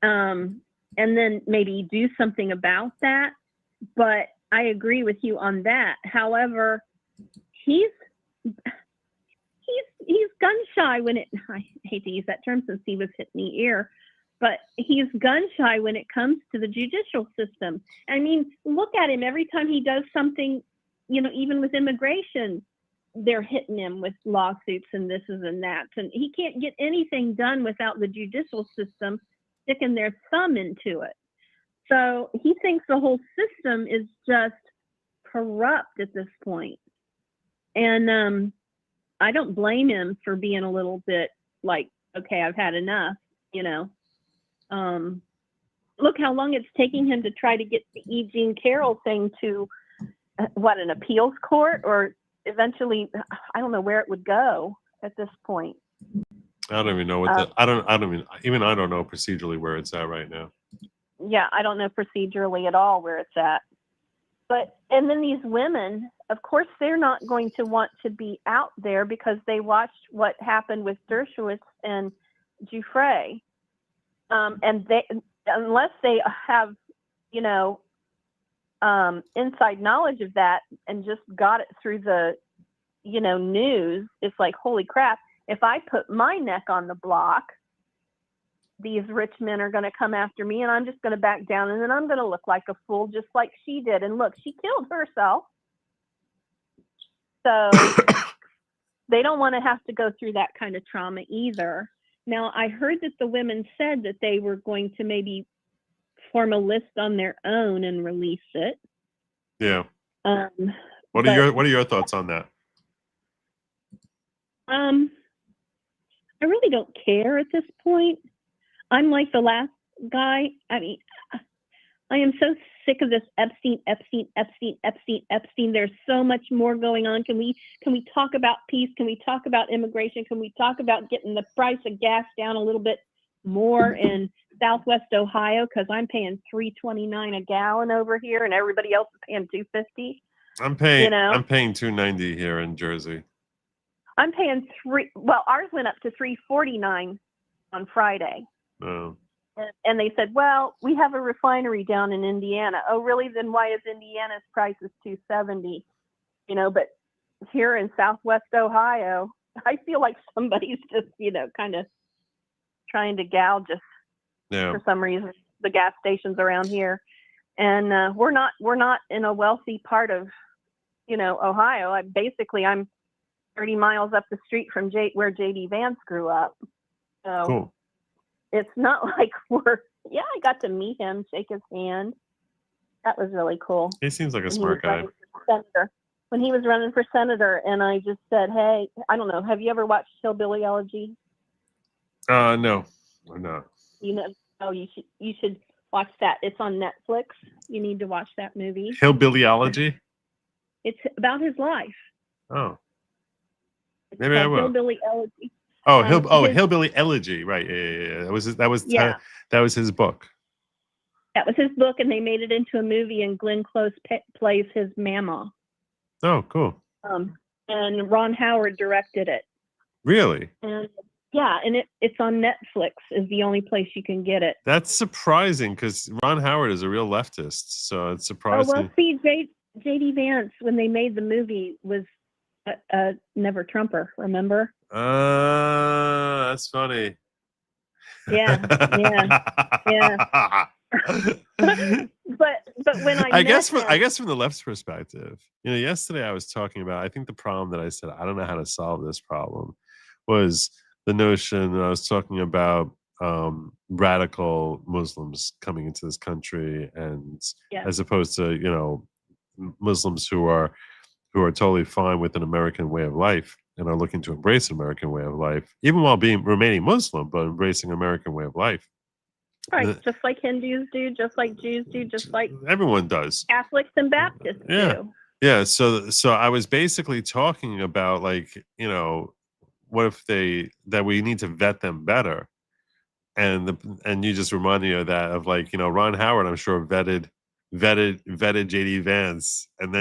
and then maybe do something about that. But I agree with you on that. However, he's gun shy when I hate to use that term since he was hitting the ear, but he's gun shy when it comes to the judicial system. I mean, look at him every time he does something, even with immigration, they're hitting him with lawsuits and this and that. And he can't get anything done without the judicial system sticking their thumb into it. So he thinks the whole system is just corrupt at this point. And I don't blame him for being a little bit like, okay, I've had enough, Look how long it's taking him to try to get the E. Jean Carroll thing to, an appeals court, or eventually, I don't know where it would go at this point. I don't even know I don't know procedurally where it's at right now. Yeah, I don't know procedurally at all where it's at. And then these women, of course, they're not going to want to be out there because they watched what happened with Dershowitz and Giuffre. And unless they have, inside knowledge of that and just got it through the, news, it's like, holy crap, if I put my neck on the block, these rich men are going to come after me and I'm just going to back down, and then I'm going to look like a fool just like she did. And look, she killed herself. So they don't want to have to go through that kind of trauma either. Now, I heard that the women said that they were going to maybe form a list on their own and release it. Yeah. What are your thoughts on that? I really don't care at this point. I'm like the last guy. I mean, I am so sick of this Epstein. There's so much more going on. Can we talk about peace? Can we talk about immigration? Can we talk about getting the price of gas down a little bit more in Southwest Ohio? Because I'm paying $3.29 a gallon over here, and everybody else is paying $2.50. I'm paying $2.90 here in Jersey. I'm paying ours went up to $3.49 on Friday. Oh. And they said, well, we have a refinery down in Indiana. Oh, really? Then why is Indiana's price is $2.70? But here in Southwest Ohio, I feel like somebody's just, kind of trying to gouge us for some reason, the gas stations around here. And we're not in a wealthy part of, Ohio. I'm 30 miles up the street from where J.D. Vance grew up. So cool. It's not like I got to meet him, shake his hand. That was really cool. He seems like a smart guy. When he was running for senator, and I just said, hey, I don't know, have you ever watched Hillbilly Elegy? No, I'm not. You should watch that. It's on Netflix. You need to watch that movie. Hillbillyology? It's about his life. Oh. Maybe I will. Hillbilly Elegy. Hillbilly Elegy, right? Yeah. That was his book. That was his book, and they made it into a movie, and Glenn Close plays his mama. Oh, cool. And Ron Howard directed it. Really? And it's on Netflix. Is the only place you can get it. That's surprising because Ron Howard is a real leftist, so it's surprising. Oh well, see, J.D. Vance, when they made the movie, was never Trumper. Remember? That's funny. Yeah. but when I guess from the left's perspective, yesterday I was talking about, I think the problem that I said I don't know how to solve this problem was the notion that I was talking about radical Muslims coming into this country, and as opposed to Muslims who are totally fine with an American way of life and are looking to embrace an American way of life, even while remaining Muslim, but embracing American way of life. Right, just like Hindus do, just like Jews do, just like everyone does. Catholics and Baptists do. Yeah. So I was basically talking about what if that we need to vet them better, and you just remind me of that of Ron Howard, I'm sure vetted J.D. Vance, and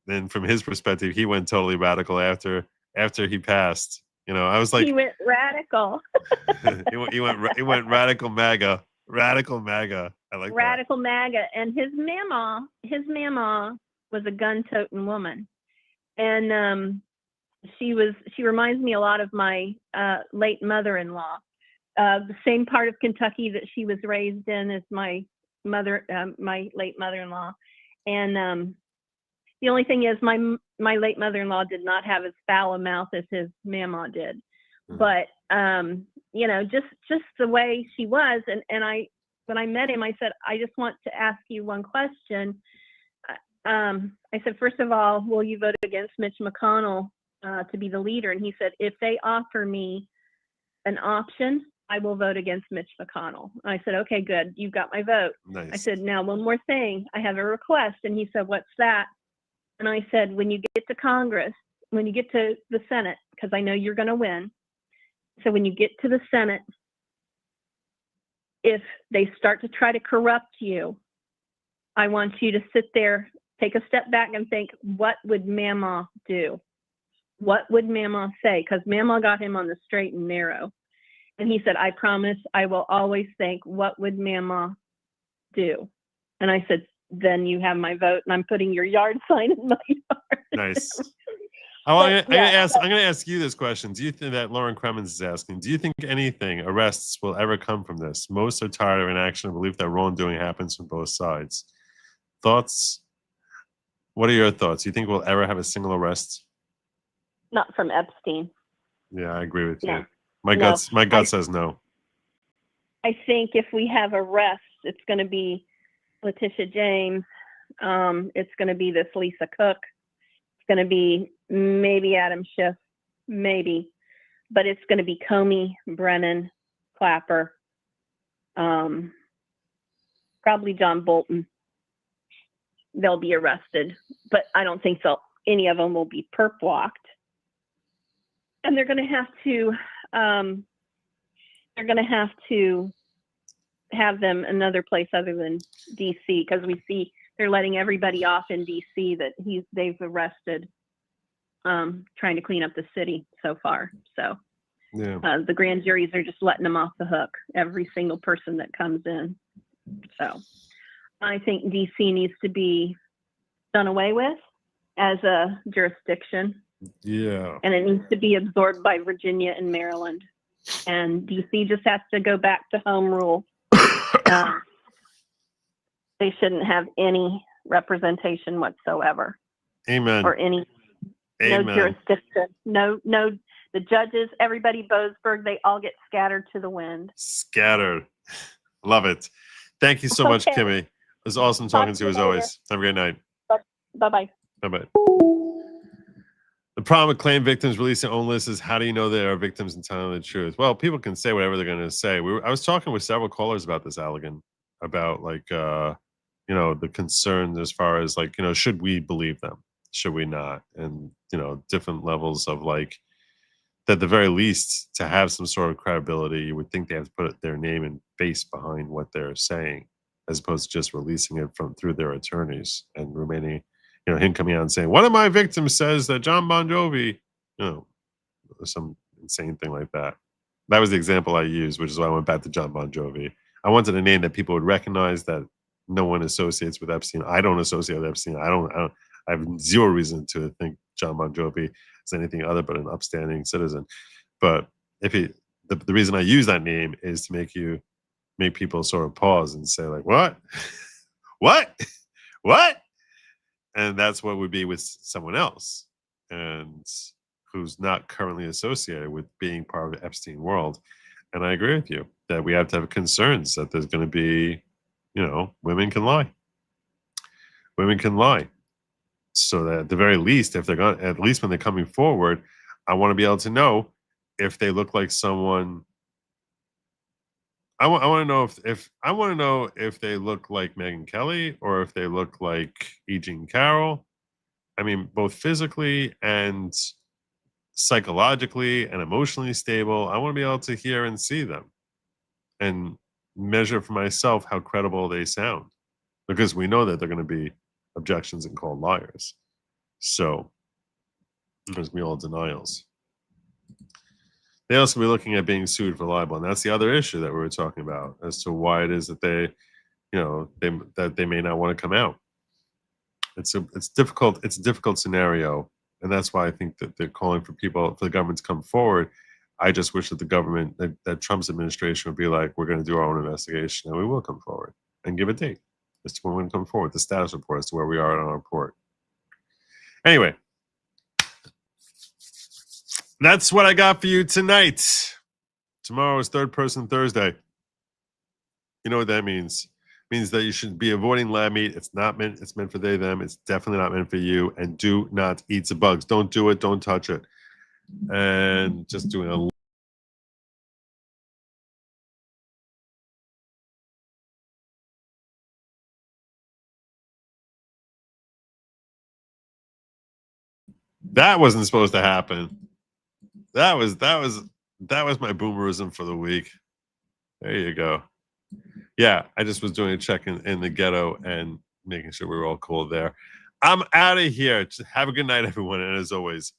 then from his perspective, he went totally radical after he passed. I was like, he went radical. he went radical MAGA. Radical MAGA. I like radical MAGA. And his mama was a gun-toting woman, and she reminds me a lot of my late mother-in-law. The same part of Kentucky that she was raised in as my late mother-in-law, and the only thing is, my late mother-in-law did not have as foul a mouth as his mama did, but just the way she was. And when I met him, I said, I just want to ask you one question. I said, first of all, will you vote against Mitch McConnell to be the leader? And he said, if they offer me an option, I will vote against Mitch McConnell. I said, okay, good. You've got my vote. Nice. I said, now one more thing. I have a request. And he said, what's that? And I said, when you get to Congress, when you get to the Senate, because I know you're going to win. So when you get to the Senate, if they start to try to corrupt you, I want you to sit there, take a step back and think, what would Mama do? What would Mama say? Because Mama got him on the straight and narrow. And he said, I promise I will always think, what would Mama do? And I said, then you have my vote, and I'm putting your yard sign in my yard. Nice. I'm going to ask you this question. Do you think that Lauren Kremens is asking, do you think arrests will ever come from this? Most are tired of inaction and believe that wrongdoing happens from both sides. Thoughts? What are your thoughts? Do you think we'll ever have a single arrest? Not from Epstein. Yeah, I agree with No. you. My gut says no. I think if we have arrests, it's going to be Letitia James. It's going to be this Lisa Cook. It's going to be maybe Adam Schiff, maybe, but it's going to be Comey, Brennan, Clapper, probably John Bolton. They'll be arrested, but I don't think any of them will be perp walked. And they're going to have them another place other than DC, because we see they're letting everybody off in DC that they've arrested, trying to clean up the city so far. So the grand juries are just letting them off the hook, every single person that comes in. So I think DC needs to be done away with as a jurisdiction. Yeah. And it needs to be absorbed by Virginia and Maryland. And DC just has to go back to home rule. They shouldn't have any representation whatsoever. Amen. Or no jurisdiction. No, the judges, everybody, Boasberg, they all get scattered to the wind. Scattered. Love it. Thank you so much, Kimmy. It was awesome talking to you as always. Have a great night. Bye-bye. Bye-bye. The problem with claim victims releasing their own lists is, how do you know they are victims and telling the truth? Well, people can say whatever they're going to say. I was talking with several callers about this, Allegan, about the concerns as far as should we believe them? Should we not? And, different levels of at the very least, to have some sort of credibility, you would think they have to put their name and face behind what they're saying, as opposed to just releasing it through their attorneys and remaining, him coming out and saying, one of my victims says that John Bon Jovi, some insane thing like that. That was the example I used, which is why I went back to John Bon Jovi. I wanted a name that people would recognize, that no one associates with Epstein. I don't associate with Epstein. I have zero reason to think John Bon Jovi is anything other but an upstanding citizen. But the reason I use that name is to make people sort of pause and say, what? What? And that's what would be with someone else, and who's not currently associated with being part of the Epstein world. And I agree with you that we have to have concerns that there's going to be, women can lie. Women can lie. So that at the very least, if they're going, at least when they're coming forward, I want to be able to know if they look like someone. I want to know if they look like Megyn Kelly or if they look like E. Jean Carroll. I mean, both physically and psychologically and emotionally stable. I want to be able to hear and see them and measure for myself how credible they sound, because we know that they're going to be objections and called liars. So there's going to be all denials. They also be looking at being sued for libel, and that's the other issue that we were talking about as to why it is that they may not want to come out. It's difficult. It's a difficult scenario, and that's why I think that they're calling for the government to come forward. I just wish that the government, that Trump's administration, would be like, we're going to do our own investigation, and we will come forward and give a date as to when we're going to come forward, the status report as to where we are on our report. Anyway. That's what I got for you tonight. Tomorrow is Third Person Thursday. You know what that means? It means that you should be avoiding lab meat. It's meant for they, them. It's definitely not meant for you. And do not eat the bugs. Don't do it. Don't touch it. And just doing a that wasn't supposed to happen. That was my boomerism for the week. There you go. Yeah, I just was doing a check in the ghetto and making sure we were all cool there. I'm out of here. Just have a good night, everyone. And as always,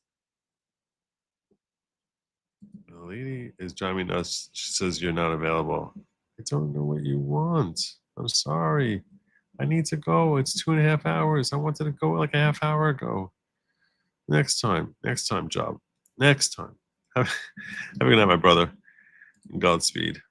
the lady is driving me nuts. She says you're not available. I don't know what you want. I'm sorry. I need to go. It's 2.5 hours. I wanted to go like a half hour ago. Next time, job. Next time. Have a good night, my brother. Godspeed.